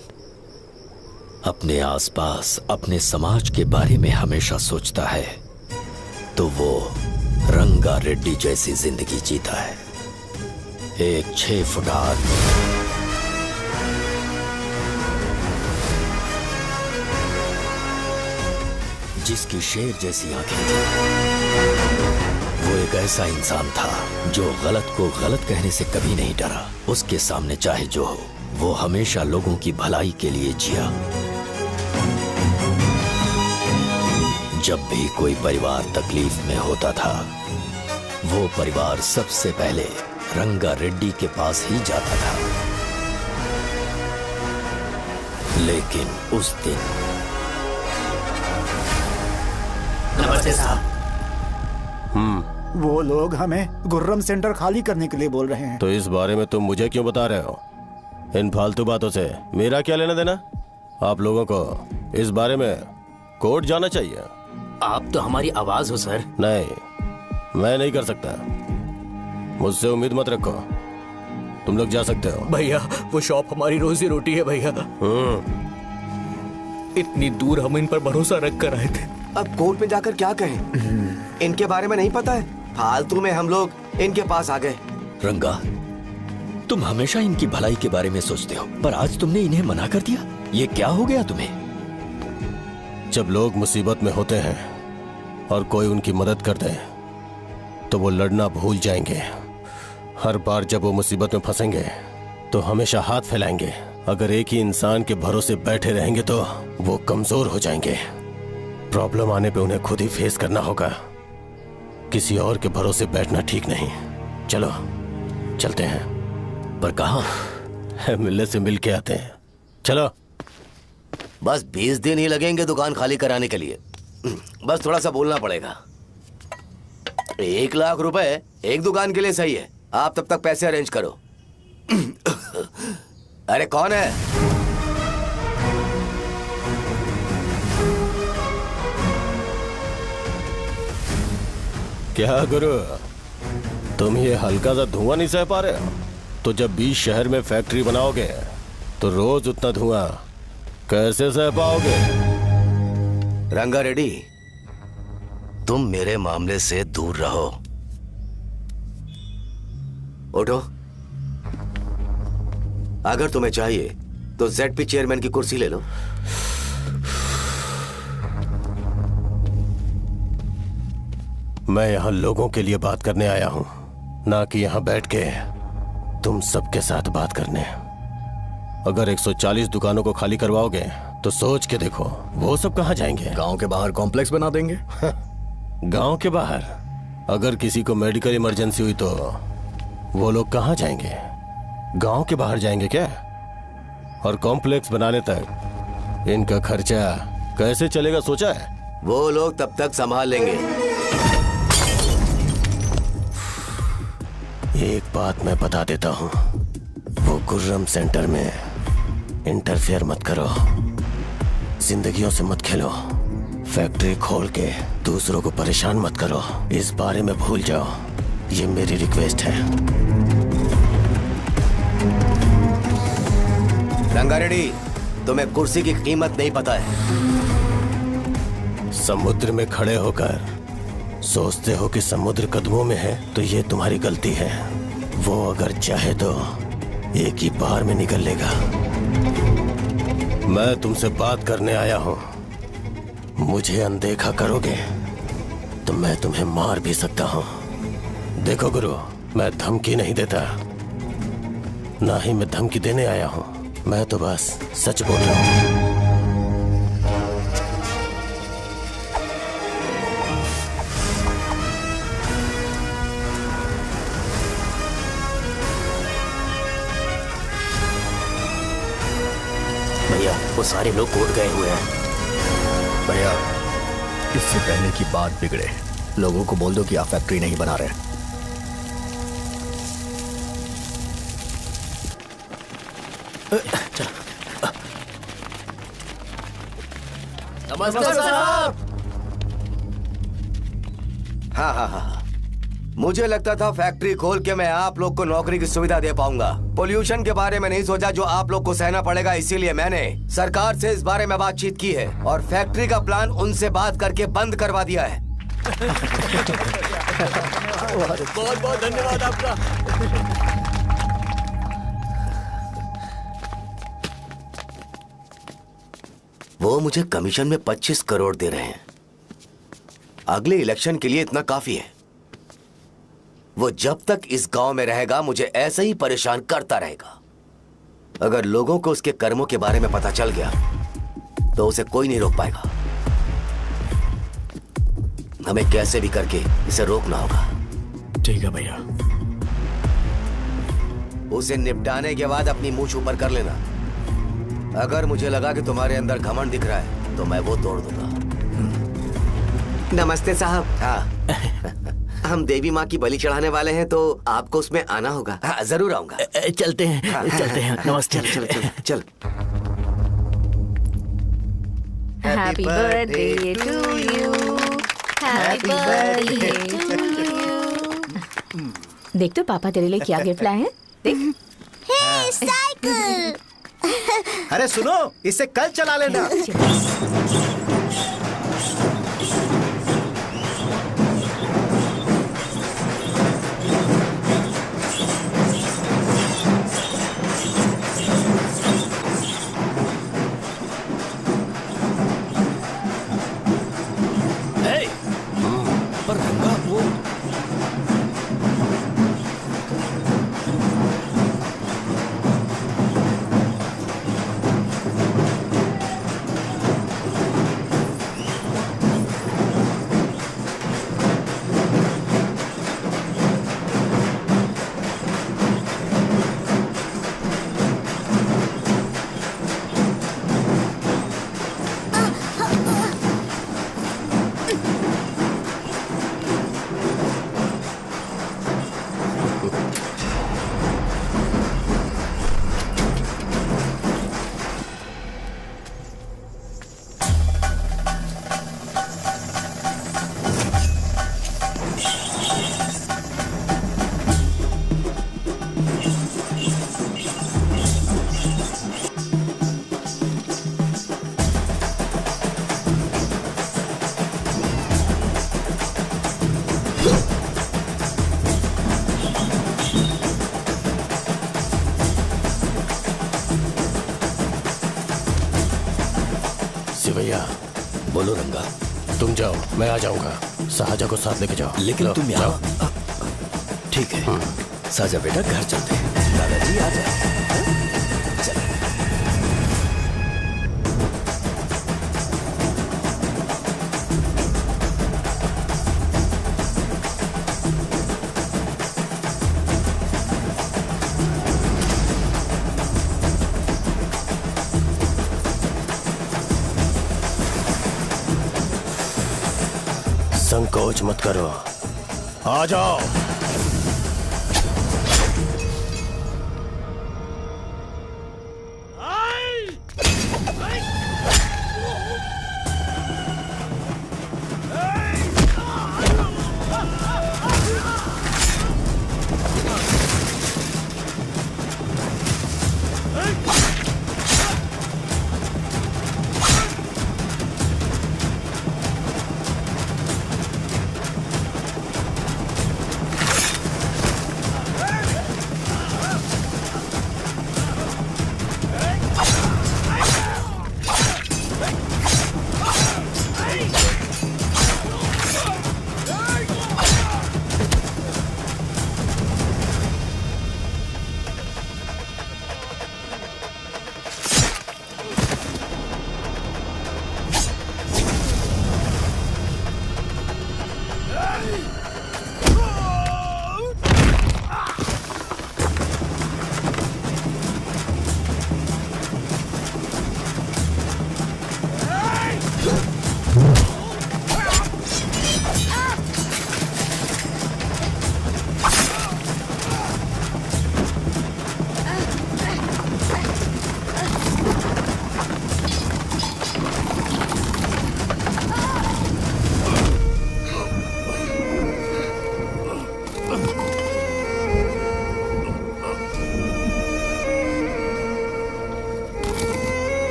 अपने आसपास अपने समाज के बारे में हमेशा सोचता है तो वो रंगा रेड्डी जैसी जिंदगी जीता है। एक 6 फुट आदमी जिसकी शेर जैसी आंखें थी। वो एक ऐसा इंसान था जो गलत को गलत कहने से कभी नहीं डरा। उसके सामने चाहे जो हो, वो हमेशा लोगों की भलाई के लिए जिया। जब भी कोई परिवार तकलीफ में होता था, वो परिवार सबसे पहले रंगा रेड्डी के पास ही जाता था। लेकिन उस दिन
नमस्ते साहब। वो लोग हमें गुर्रम सेंटर खाली करने के लिए बोल रहे हैं।
तो इस बारे में तुम मुझे क्यों बता रहे हो? इन फालतू बातों से मेरा क्या लेना देना? आप लोगों को इस बारे में कोर्ट जाना चाहिए।
आप तो हमारी आवाज हो सर।
नहीं, मैं नहीं कर सकता। मुझसे उम्मीद मत रखो। तुम लोग जा सकते हो।
भैया वो शॉप हमारी रोजी रोटी है भैया। इतनी दूर हम इन पर भरोसा रख कर आए थे।
अब कोर्ट में जाकर क्या कहें? इनके बारे में नहीं पता है। फालतू में हम लोग इनके पास आ गए।
रंगा, तुम हमेशा इनकी भलाई के बारे में सोचते हो, पर आज तुमने इन्हें मना कर दिया। ये क्या हो गया तुम्हें?
जब लोग मुसीबत में होते हैं और कोई उनकी मदद कर दे तो वो लड़ना भूल जाएंगे। हर बार जब वो मुसीबत में फंसेंगे तो हमेशा हाथ फैलाएंगे। अगर एक ही इंसान के भरोसे बैठे रहेंगे तो वो कमजोर हो जाएंगे। प्रॉब्लम आने पे उन्हें खुद ही फेस करना होगा। किसी और के भरोसे बैठना ठीक नहीं। चलो चलते हैं।
पर कहाँ?
मिलने से मिल के आते हैं। चलो।
बस 20 दिन ही लगेंगे दुकान खाली कराने के लिए। बस थोड़ा सा बोलना पड़ेगा। 1 लाख रुपए एक दुकान के लिए सही है। आप तब तक पैसे अरेंज करो। अरे कौन है?
क्या गुरु, तुम ये हल्का सा धुआं नहीं सह पा रहे हो? तो जब 20 शहर में फैक्ट्री बनाओगे तो रोज उतना धुआं कैसे सह पाओगे?
रंगा रेड्डी, तुम मेरे मामले से दूर रहो। उठो। अगर तुम्हें चाहिए तो ZP चेयरमैन की कुर्सी ले लो।
मैं यहाँ लोगों के लिए बात करने आया हूँ, ना कि यहाँ बैठ के तुम सबके साथ बात करने। अगर 140 दुकानों को खाली करवाओगे तो सोच के देखो वो सब कहाँ जाएंगे?
गांव के बाहर कॉम्प्लेक्स बना देंगे।
गांव के बाहर? अगर किसी को मेडिकल इमरजेंसी हुई तो वो लोग कहाँ जाएंगे? गांव के बाहर जाएंगे क्या? और कॉम्प्लेक्स बनाने तक इनका खर्चा कैसे चलेगा सोचा है?
वो लोग तब तक संभाल लेंगे।
एक बात मैं बता देता हूँ, वो गुर्रम सेंटर में इंटरफेयर मत करो। जिंदगियों से मत खेलो। फैक्ट्री खोल के दूसरों को परेशान मत करो। इस बारे में भूल जाओ। ये मेरी रिक्वेस्ट है।
रंगा रेड्डी, तुम्हें कुर्सी की कीमत नहीं पता है।
समुद्र में खड़े होकर सोचते हो कि समुद्र कदमों में है तो ये तुम्हारी गलती है। वो अगर चाहे तो एक ही बार में निकल लेगा। मैं तुमसे बात करने आया हूं। मुझे अनदेखा करोगे तो मैं तुम्हें मार भी सकता हूं। देखो गुरु, मैं धमकी नहीं देता, ना ही मैं धमकी देने आया हूं। मैं तो बस सच बोल रहा हूं।
भैया वो सारे लोग कोर्ट गए हुए हैं।
भैया इससे पहले की बात बिगड़े, लोगों को बोल दो कि आप फैक्ट्री नहीं बना रहे।
नमस्ते साहब।
हाँ, मुझे लगता था फैक्ट्री खोल के मैं आप लोग को नौकरी की सुविधा दे पाऊंगा। पोल्यूशन के बारे में नहीं सोचा जो आप लोग को सहना पड़ेगा, इसीलिए मैंने सरकार से इस बारे में बातचीत की है और फैक्ट्री का प्लान उनसे बात करके बंद करवा दिया है।
बहुत बहुत धन्यवाद आपका।
वो मुझे कमीशन में 25 करोड़ दे रहे हैं। अगले इलेक्शन के लिए इतना काफी है। वो जब तक इस गांव में रहेगा मुझे ऐसे ही परेशान करता रहेगा। अगर लोगों को उसके कर्मों के बारे में पता चल गया तो उसे कोई नहीं रोक पाएगा। हमें कैसे भी करके इसे रोकना होगा।
ठीक है भैया।
उसे निपटाने के बाद अपनी मूंछ ऊपर कर लेना। अगर मुझे लगा कि तुम्हारे अंदर घमंड दिख रहा है तो मैं वो तोड़ दूंगा।
नमस्ते साहब।
हाँ
हम देवी माँ की बलि चढ़ाने वाले हैं तो आपको उसमें आना होगा।
हाँ, जरूर आऊंगा।
चलते हैं।
हाँ,
चलते हैं। नमस्ते।
चल चल चल।
Happy birthday to you, happy birthday to you. देख तो पापा तेरे लिए क्या गिफ्ट लाए हैं। देख।
हे साइकिल।
अरे सुनो, इसे कल चला लेना।
पर रंगा वो
सिवैया।
बोलो रंगा।
तुम जाओ, मैं आ जाऊंगा। साहजा को साथ लेके जाओ।
लेकिन तुम यहाँ। ठीक है साजा बेटा, घर चलते हैं। दादाजी आ जाए। चलो।
संकोच मत करो, आ जाओ।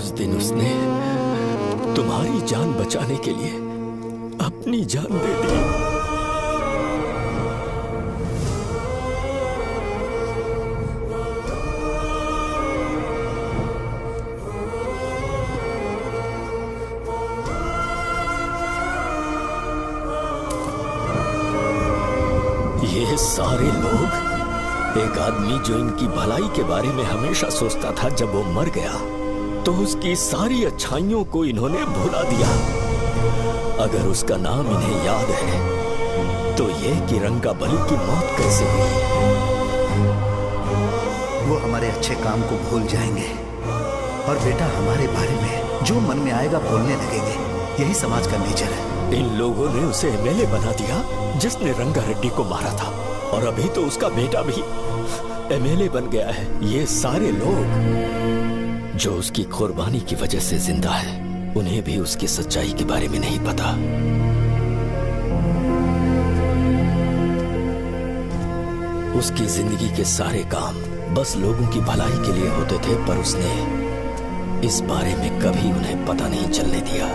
उस दिन उसने तुम्हारी जान बचाने के लिए अपनी जान दे दी। ये सारे लोग, एक आदमी जो इनकी भलाई के बारे में हमेशा सोचता था, जब वो मर गया तो उसकी सारी अच्छाइयों को इन्होंने भुला दिया। अगर उसका नाम इन्हें याद है तो ये कि रंगाबली की मौत कैसे हुई।
वो हमारे अच्छे काम को भूल जाएंगे और बेटा हमारे बारे में जो मन में आएगा बोलने लगेंगे। यही समाज का नेचर है।
इन लोगों ने उसे एमएलए बना दिया जिसने रंगा रेड्डी को मारा था, और अभी तो उसका बेटा भी एमएलए बन गया है। ये सारे लोग जो उसकी कुर्बानी की वजह से जिंदा है, उन्हें भी उसकी सच्चाई के बारे में नहीं पता। उसकी जिंदगी के सारे काम बस लोगों की भलाई के लिए होते थे, पर उसने इस बारे में कभी उन्हें पता नहीं चलने दिया।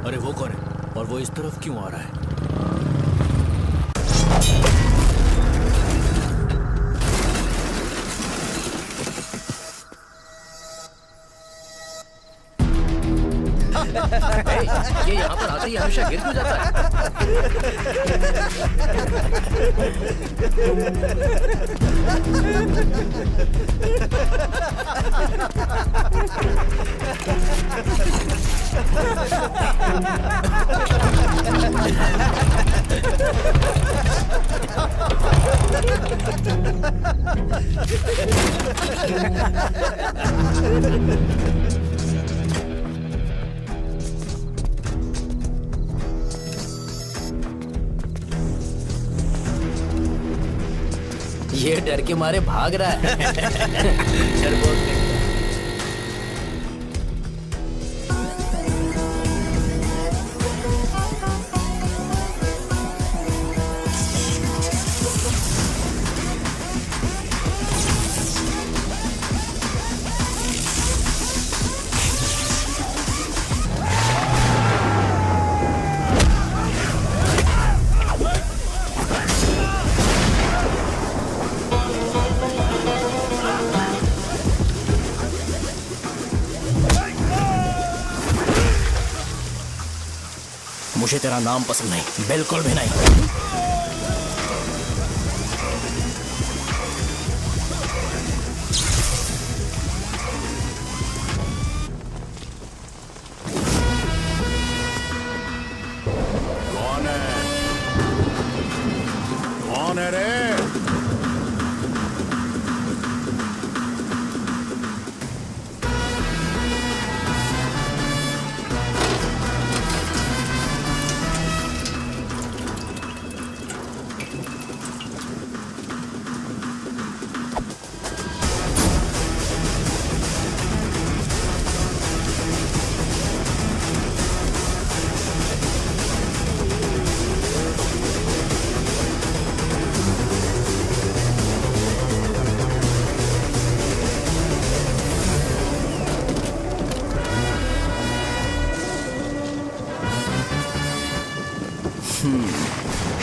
अरे वो कौन है और वो इस तरफ क्यों आ रहा है?
ये यहाँ पर आते ही हमेशा गिर क्यों जाता ये डर के मारे भाग रहा है। डरपोक नहीं।
मुझे तेरा नाम पसंद नहीं, बिल्कुल भी नहीं।
कौन है? कौन है रे?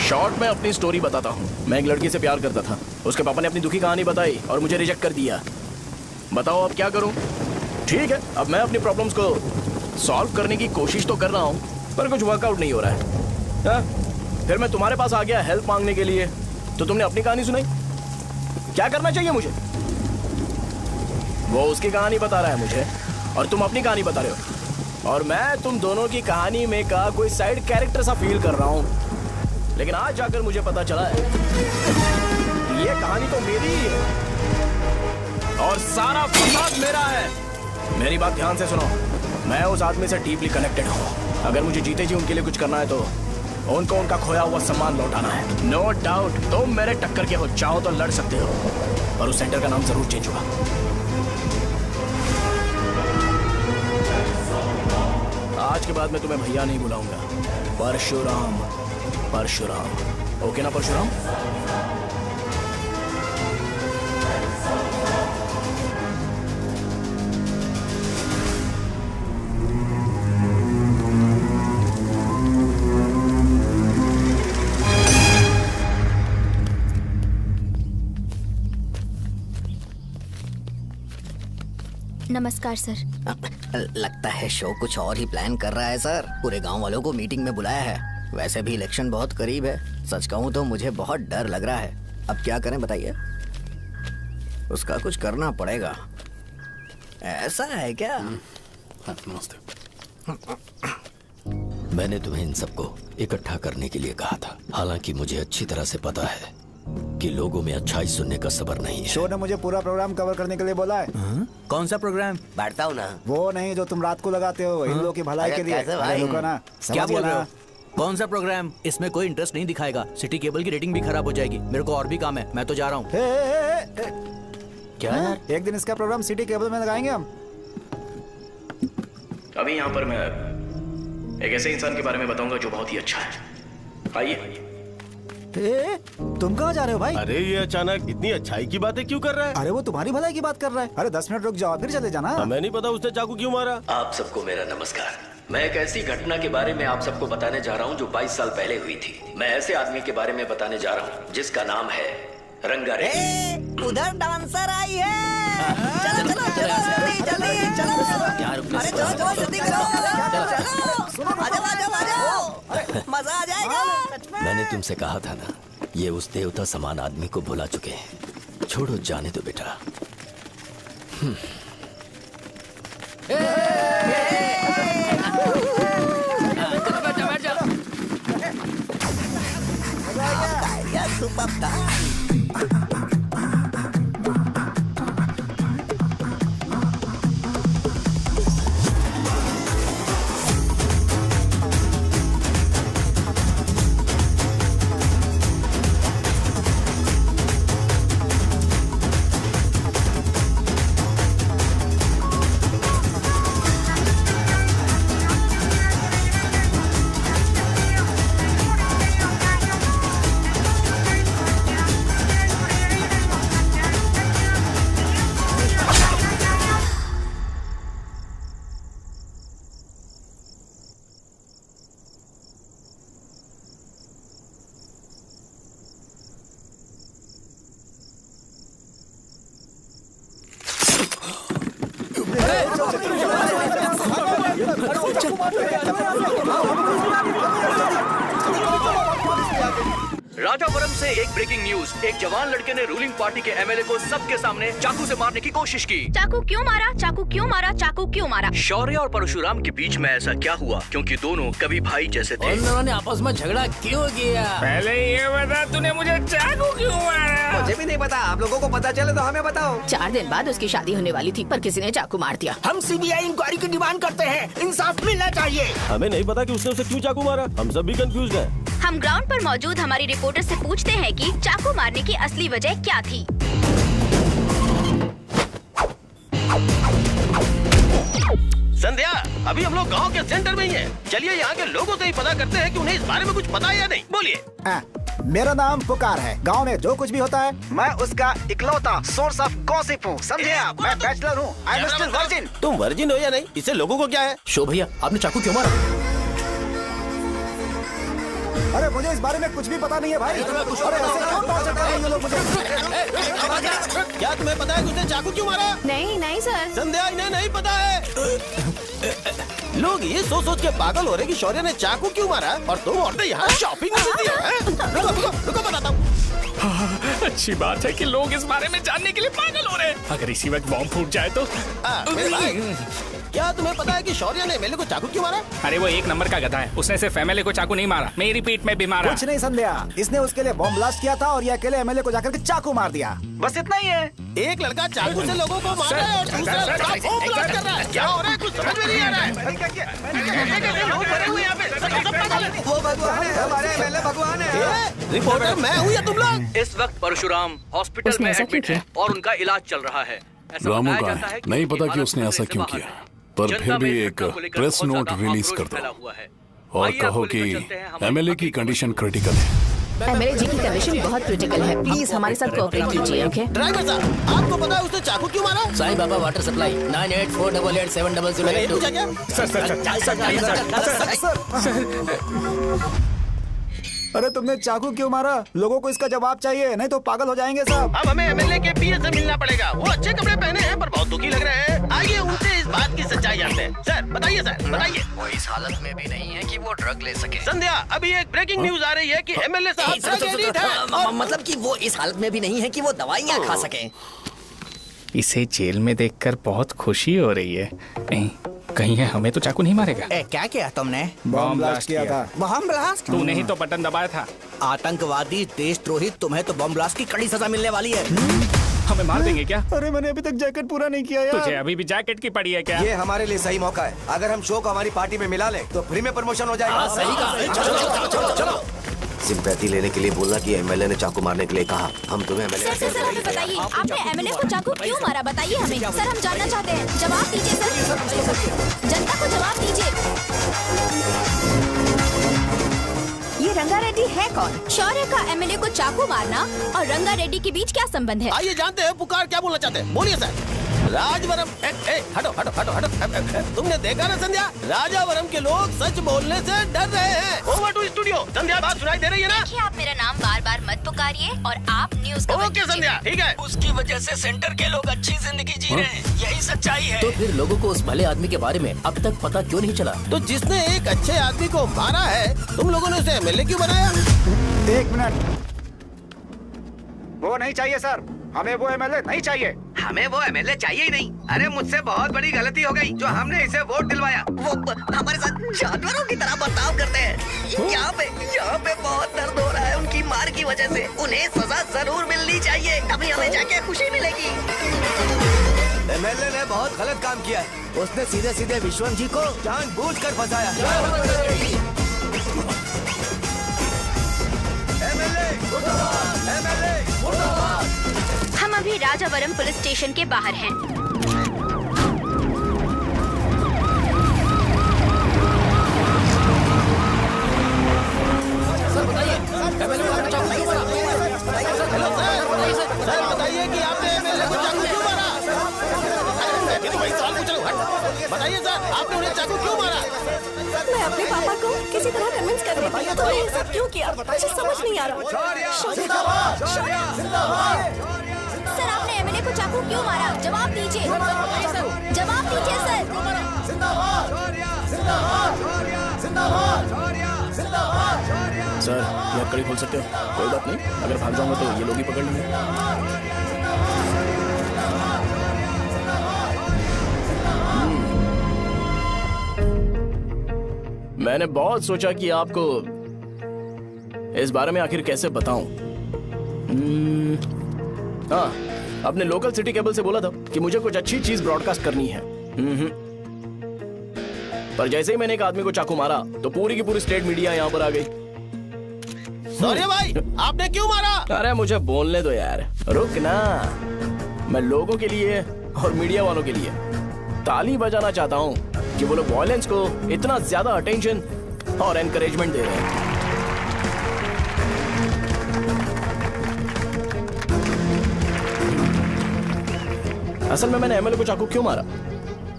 शॉर्ट में अपनी स्टोरी बताता हूँ। मैं एक लड़की से प्यार करता था। उसके पापा ने अपनी दुखी कहानी बताई और मुझे रिजेक्ट कर दिया। बताओ अब क्या करूँ? ठीक है, अब मैं अपनी प्रॉब्लम्स को सॉल्व करने की कोशिश तो कर रहा हूँ, पर कुछ वर्कआउट नहीं हो रहा है। फिर मैं तुम्हारे पास आ गया हेल्प मांगने के लिए, तो तुमने अपनी कहानी सुनाई। क्या करना चाहिए मुझे? वो उसकी कहानी बता रहा है मुझे और तुम अपनी कहानी बता रहे हो, और मैं तुम दोनों की कहानी में का कोई साइड कैरेक्टर सा फील कर रहा हूँ। लेकिन आज जाकर मुझे पता चला है ये कहानी तो मेरी ही है और सारा फसाद मेरा है। मेरी बात ध्यान से सुनो, मैं उस आदमी से डीपली कनेक्टेड हूँ। अगर मुझे जीते जी उनके लिए कुछ करना है तो उनको उनका खोया हुआ सम्मान लौटाना है। नो डाउट तुम मेरे टक्कर के हो, चाहो तो लड़ सकते हो, पर उस सेंटर का नाम जरूर चेंज होगा। आज के बाद मैं तुम्हें भैया नहीं बुलाऊंगा, परशुराम। परशुराम, ओके ना परशुराम?
नमस्कार सर।
लगता है शो कुछ और ही प्लान कर रहा है सर। पूरे गांव वालों को मीटिंग में बुलाया है। वैसे भी इलेक्शन बहुत करीब है। सच कहूँ तो मुझे बहुत डर लग रहा है। अब क्या करें बताइए? उसका कुछ करना पड़ेगा। ऐसा है क्या?
मैंने तुम्हें इन सबको इकट्ठा करने के लिए कहा था। हालांकि मुझे अच्छी तरह से पता है कि लोगों में अच्छाई सुनने का सब्र नहीं है।
शो ने मुझे पूरा प्रोग्राम कवर करने के लिए बोला है।
कौन सा प्रोग्राम?
बैठता हूँ ना।
वो नहीं जो तुम रात को लगाते हो इन लोगों की भलाई के लिए।
क्या बोल रहे हो? कौन सा प्रोग्राम? इसमें कोई इंटरेस्ट नहीं दिखाएगा। सिटी केबल की रेटिंग भी खराब हो जाएगी। मेरे को और भी काम है, मैं तो जा रहा हूँ।
क्या? एक दिन इसका प्रोग्राम सिटी केबल में लगाएंगे हम।
अभी यहाँ पर मैं एक ऐसे इंसान के बारे में बताऊंगा जो बहुत ही अच्छा है। आइए।
तुम कहाँ जा रहे हो भाई?
अरे ये अचानक इतनी अच्छाई की बातें क्यों कर रहा है?
अरे वो तुम्हारी भलाई की बात कर रहा है। अरे 10 मिनट रुक जाओ फिर चले जाना।
हमें नहीं पता उसने चाकू क्यों मारा।
आप सबको मेरा नमस्कार। मैं एक ऐसी घटना के बारे में आप सबको बताने जा रहा हूँ जो 22 साल पहले हुई थी। मैं ऐसे आदमी के बारे में बताने जा रहा हूँ जिसका नाम है रंगारेड्डी।
उधर डांसर आई है। चलो चलो चलो जल्दी जल्दी चलो। अरे चलो चलो जल्दी करो। आ जाओ आ जाओ आ जाओ, मजा आ जाएगा।
मैंने तुमसे कहा था ना, ये उस देवता समान आदमी को भुला चुके हैं। छोड़ो, जाने दो बेटा।
सुपर था।
राजापुरम से एक ब्रेकिंग न्यूज। एक जवान लड़के ने रूलिंग पार्टी के एमएलए को सबके सामने चाकू से मारने की कोशिश की।
चाकू क्यों मारा? चाकू क्यों मारा? चाकू क्यों मारा?
शौर्य और परशुराम के बीच में ऐसा क्या हुआ? क्योंकि दोनों कभी भाई जैसे थे।
उन दोनों ने आपस में झगड़ा क्यों किया?
पहले ये बता, तूने मुझे चाकू क्यों मारा?
मुझे भी नहीं पता। आप लोगों को पता चले तो हमें बताओ।
4 दिन बाद उसकी शादी होने वाली थी पर किसी ने चाकू मार दिया।
हम सीबीआई इंक्वायरी की डिमांड करते हैं। इंसाफ मिलना चाहिए।
हमें नहीं पता कि उसने उसे क्यों चाकू मारा। हम सब भी कंफ्यूज हैं।
हम ग्राउंड पर मौजूद हमारी रिपोर्टर से पूछते हैं कि चाकू मारने की असली वजह क्या थी।
संध्या, अभी हम लोग गांव के सेंटर में ही हैं। चलिए यहाँ के लोगों से ही पता करते हैं कि उन्हें इस बारे में कुछ पता है या नहीं। बोलिए।
मेरा नाम पुकार है। गांव में जो कुछ भी होता है मैं उसका इकलौता सोर्स ऑफ गॉसिप हूँ। समझे आप? मैं बैचलर हूँ। I am still virgin.
तुम वर्जिन हो या नहीं, इससे लोगों को क्या है?
शो भैया, आपने चाकू क्यों मारा?
अरे मुझे इस बारे में कुछ भी पता नहीं है भाई। अरे ऐसे क्यों टॉर्चर कर रहे हैं ये लोग मुझे?
क्या तुम्हें पता है कि उसने चाकू क्यों मारा?
नहीं नहीं सर।
संध्या, इन्हें नहीं पता है। लोग ये सोच सोच के पागल हो रहे कि शौर्य ने चाकू क्यों मारा और तुम औरतें यहाँ शॉपिंग में बिजी हैं। रुको बताता हूँ।
अच्छी बात है कि लोग इस बारे में जानने के लिए पागल हो रहे हैं। अगर इसी वक्त बॉम्ब फूट जाए तो।
मेरे भाई, क्या तुम्हें पता है कि शौर्य ने एमएलए को चाकू क्यों मारा?
अरे वो एक नंबर का गधा है। उसने सिर्फ एमएलए को चाकू नहीं मारा, मेरी पीठ में भी मारा।
कुछ नहीं संध्या, इसने उसके लिए बॉम्ब ब्लास्ट किया था और ये अकेले एमएलए को जाकर के चाकू मार दिया। बस इतना ही है।
एक लड़का चाकू से लोगों को मार रहा है और दूसरा लड़का बॉम्ब ब्लास्ट कर रहा है। क्या हो रहा है? कुछ समझ में नहीं आ रहा है।
लोग भरे हुए यहाँ पे। वो भगवान है, हमारे एमएलए भगवान है।
रिपोर्टर मैं हूँ या तुम लोग?
इस वक्त परशुराम हॉस्पिटल में एडमिट है और उनका इलाज चल रहा है।
रामू का नहीं पता कि उसने ऐसा क्यों किया। पर फिर भी एक प्रेस नोट रिलीज कर दो और कहो कि एमएलए की कंडीशन क्रिटिकल है।
एमएलए जी की कंडीशन बहुत क्रिटिकल है, प्लीज हमारे साथ कोऑपरेट कीजिए। ओके
ड्राइवर साहब, आपको पता है उसने चाकू क्यों मारा?
Sai Baba water supply 98487002।
अरे तुमने चाकू क्यों मारा? लोगों को इसका जवाब चाहिए, नहीं तो पागल हो जाएंगे सब।
अब हमें एमएलए के पीए से मिलना पड़ेगा। वो अच्छे कपड़े पहने हैं पर बहुत दुखी लग रहे हैं। आइए उनसे इस बात की सच्चाई जानते हैं। सर बताइए, सर बताइए।
वो इस हालत में भी नहीं है कि वो ड्रग ले सके।
संध्या, अभी एक ब्रेकिंग न्यूज आ रही है कि एमएलए साहब ड्रग एडिक्ट हैं।
मतलब कि वो इस हालत में भी नहीं है कि वो दवाइयाँ खा सके।
इसे जेल में देखकर बहुत खुशी हो रही है। कहीं है हमें तो चाकू नहीं मारेगा।
क्या किया तुमने?
बम ब्लास्ट किया था।
Bomb blast?
तूने ही तो बटन दबाया था।
आतंकवादी, देशद्रोही, तुम्हें तो बम ब्लास्ट की कड़ी सजा मिलने वाली है।
हमें मार देंगे क्या?
अरे मैंने अभी तक जैकेट पूरा नहीं किया यार।
तुझे अभी भी जैकेट की पड़ी है क्या?
ये हमारे लिए सही मौका है। अगर हम शो को हमारी पार्टी में मिला लें तो फ्री में प्रमोशन हो जाएगा।
सही कहा।
चलो सिंपैथी लेने के लिए बोला कि एमएलए ने चाकू मारने के लिए कहा। हम तुम्हें एमएलए
सर हमें बताइए, आपने एमएलए को चाकू क्यों मारा? बताइए हमें। सर हम जानना चाहते हैं, जवाब दीजिए सर। जनता को जवाब दीजिए।
ये रंगा रेड्डी है कौन?
शौर्य का एमएलए को चाकू मारना और रंगा रेड्डी के बीच क्या संबंध है?
आइए जानते हैं पुकार क्या बोलना चाहते हैं। बोलिए सर। राजवरम हटो हटो हटो हटो। तुमने देखा ना संध्या, राजावरम के लोग सच बोलने से डर रहे हैं। Over to studio. संध्या बात सुनाई दे रही है ना?
देखिए आप मेरा नाम बार बार मत पुकारिए और आप न्यूज
ओके संध्या, ठीक है।
उसकी वजह से सेंटर के लोग अच्छी जिंदगी जी रहे हैं, यही सच्चाई है।
तो फिर लोगों को उस भले आदमी के बारे में अब तक पता क्यों नहीं चला?
तो जिसने एक अच्छे आदमी को मारा है, तुम लोगों ने उसे एमएलए क्यों बनाया?
1 मिनट, वो नहीं चाहिए सर, हमें वो एमएलए नहीं चाहिए।
हमें वो एमएलए चाहिए ही नहीं। अरे मुझसे बहुत बड़ी गलती हो गई जो हमने इसे वोट दिलवाया।
वो हमारे साथ जानवरों की तरह बर्ताव करते हैं। यहाँ पे बहुत दर्द हो रहा है उनकी मार की वजह से। उन्हें सजा जरूर मिलनी चाहिए, तभी हमें जाके खुशी मिलेगी।
एमएलए ने बहुत गलत काम किया है। उसने सीधे सीधे विश्वम जी को जानबूझकर फंसाया।
हम अभी राजावरम पुलिस स्टेशन के बाहर हैं।
सर बताइए, सर बताइए कि आपने एमएलए को चाकू क्यों मारा? ये तो वही सवाल पूछ रहा हूँ। बताइए सर, आपने उन्हें चाकू क्यों मारा?
मैं अपने पापा को किसी तरह कन्विंस कर रही थी। तो ये सब क्यों किया मुझे समझ नहीं आ रहा।
सर आपने एमएलए को चाकू क्यों मारा? जवाब दीजिए। जवाब दीजिए सर।
सर ये कड़ी खोल सकते हो? कोई बात नहीं, अगर भाग जाऊंगा तो ये लोग ही पकड़ लेंगे। मैंने बहुत सोचा कि आपको इस बारे में आखिर कैसे बताऊं। हाँ, अपने लोकल सिटी केबल से बोला था कि मुझे कुछ अच्छी चीज ब्रॉडकास्ट करनी है। पर जैसे ही मैंने एक आदमी को चाकू मारा तो पूरी की पूरी स्टेट मीडिया यहाँ पर आ गई।
सॉरी भाई, आपने क्यों मारा?
अरे मुझे बोलने दो यार, रुक ना। मैं लोगों के लिए और मीडिया वालों के लिए ताली बजाना चाहता हूँ कि वो लोग वायलेंस को इतना ज्यादा अटेंशन और एनकरेजमेंट दे रहे हैं। असल में मैंने एमएलए को चाकू क्यों मारा?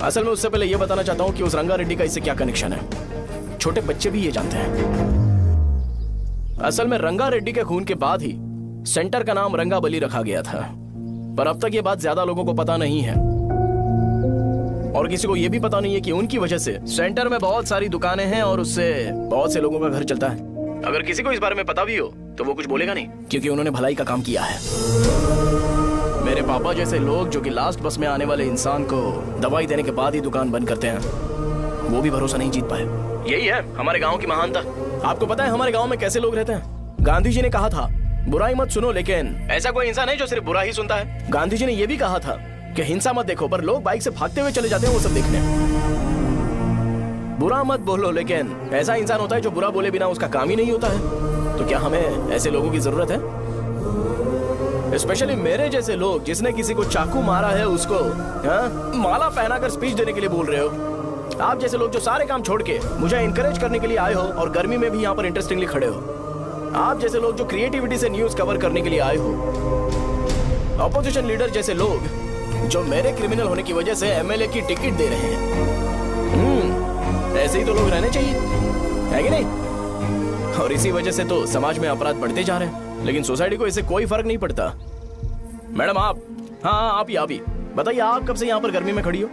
असल में उससे पहले यह बताना चाहता हूं कि उस रंगा रेड्डी का इससे क्या कनेक्शन है। छोटे बच्चे भी ये जानते हैं। असल में रंगा रेड्डी के खून के बाद ही सेंटर का नाम रंगा बली रखा गया था, पर अब तक ये बात ज्यादा लोगों को पता नहीं है और किसी को यह भी पता नहीं है कि उनकी वजह से सेंटर में बहुत सारी दुकानें हैं और उससे बहुत से लोगों का घर चलता है। अगर किसी को इस बारे में पता भी हो तो वो कुछ बोलेगा नहीं, क्योंकि उन्होंने भलाई का काम किया है। मेरे पापा जैसे लोग जो कि लास्ट बस में आने वाले इंसान को दवाई देने के बाद ही दुकान बंद करते हैं, वो भी भरोसा नहीं जीत पाए। यही है हमारे गांव की महानता। आपको पता है हमारे गांव में कैसे लोग रहते हैं? गांधी जी ने कहा था बुराई मत सुनो, लेकिन ऐसा कोई इंसान है जो सिर्फ बुरा ही सुनता है। गांधी जी ने यह भी कहा था कि हिंसा मत देखो, पर लोग बाइक से भागते हुए चले जाते हैं वो सब देखने। बुरा मत बोलो, लेकिन ऐसा इंसान होता है जो बुरा बोले बिना उसका काम ही नहीं होता है। तो क्या हमें ऐसे लोगों की जरूरत है? स्पेशली मेरे जैसे लोग जिसने किसी को चाकू मारा है उसको माला पहनाकर स्पीच देने के लिए बोल रहे हो। आप जैसे लोग जो सारे काम छोड़ के मुझे इनकरेज करने के लिए आए हो और गर्मी में भी यहाँ पर इंटरेस्टिंगली खड़े हो। आप जैसे लोग जो क्रिएटिविटी से न्यूज कवर करने के लिए आए हो। ऑपोजिशन लीडर जैसे लोग जो मेरे क्रिमिनल होने की वजह से एमएलए की टिकट दे रहे हैं। ऐसे ही तो लोग रहने चाहिए, है कि नहीं? और इसी वजह से तो समाज में अपराध बढ़ते जा रहे हैं, लेकिन सोसाइटी को इससे कोई फर्क नहीं पड़ता। मैडम आप, हाँ आप ही बताइए, आप कब से यहाँ पर गर्मी में खड़ी हो?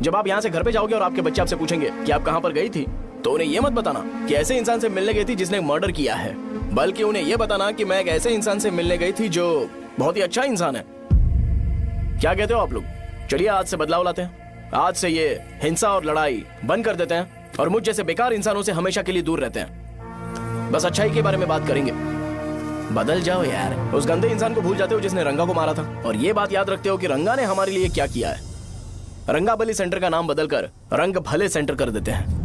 जब आप यहाँ से घर पे जाओगे और आपके बच्चे आपसे पूछेंगे कि आप कहाँ पर गई थी, तो उन्हें यह मत बताना कि ऐसे इंसान से मिलने गई थी जिसने मर्डर किया है, बल्कि उन्हें यह बताना कि मैं एक ऐसे इंसान से मिलने गई थी जो बहुत ही अच्छा इंसान है। क्या कहते हो आप लोग? चलिए आज से बदलाव लाते हैं। आज से ये हिंसा और लड़ाई बंद कर देते हैं और मुझ जैसे बेकार इंसानों से हमेशा के लिए दूर रहते हैं। बस अच्छाई के बारे में बात करेंगे। बदल जाओ यार, उस गंदे इंसान को भूल जाते हो जिसने रंगा को मारा था, और ये बात याद रखते हो कि रंगा ने हमारे लिए क्या किया है। रंगाबली सेंटर का नाम बदलकर रंग भले सेंटर कर देते हैं।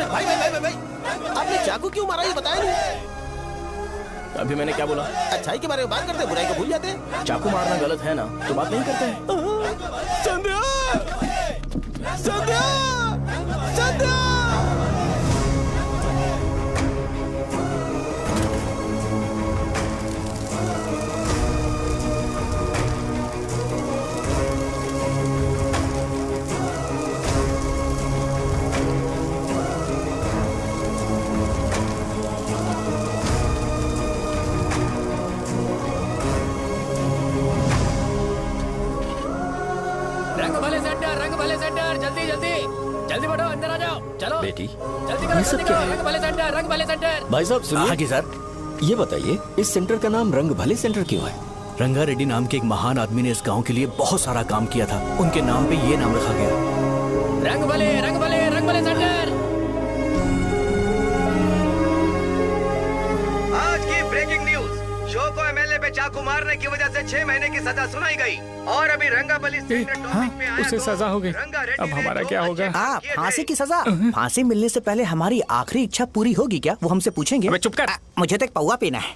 भाई आपने चाकू क्यों मारा ये बताया नहीं।
अभी मैंने क्या बोला?
अच्छाई के बारे में बात करते हैं, बुराई को भूल जाते हैं।
चाकू मारना गलत है ना, तो बात नहीं करते हैं।
संध्या! संध्या! संध्या!
जल्दी जल्दी जल्दी बढ़ो, अंदर आ जाओ। चलो
बेटी,
जल्दी करो, जल्दी करो। रंग भले सेंटर, रंग भले सेंटर।
भाई साहब सुनिए।
हाँ जी सर।
ये बताइए इस सेंटर का नाम रंग भले सेंटर क्यों है?
रंगा रेड्डी नाम के एक महान आदमी ने इस गांव के लिए बहुत सारा काम किया था, उनके नाम पे ये नाम रखा गया।
रंग भले सेंटर।
आज की ब्रेकिंग न्यूज, शो को एमएलए पे चाकू मारने की वजह से 6 महीने की सजा सुनाई गई और अभी रंगाबली
उसे सजा हो गई। अब हमारा क्या होगा?
फांसी की सजा? फांसी मिलने से पहले हमारी आखिरी इच्छा पूरी होगी क्या, वो हमसे पूछेंगे?
चुप कर।
मुझे तो एक पौवा पीना है।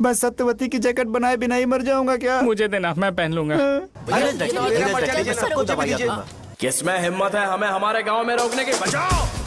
मैं सत्यवती की जैकेट बनाए बिना ही मर जाऊंगा क्या?
मुझे देना, मैं पहन लूंगा।
किसमें हिम्मत है हमें हमारे गांव में रोकने की? बचाओ।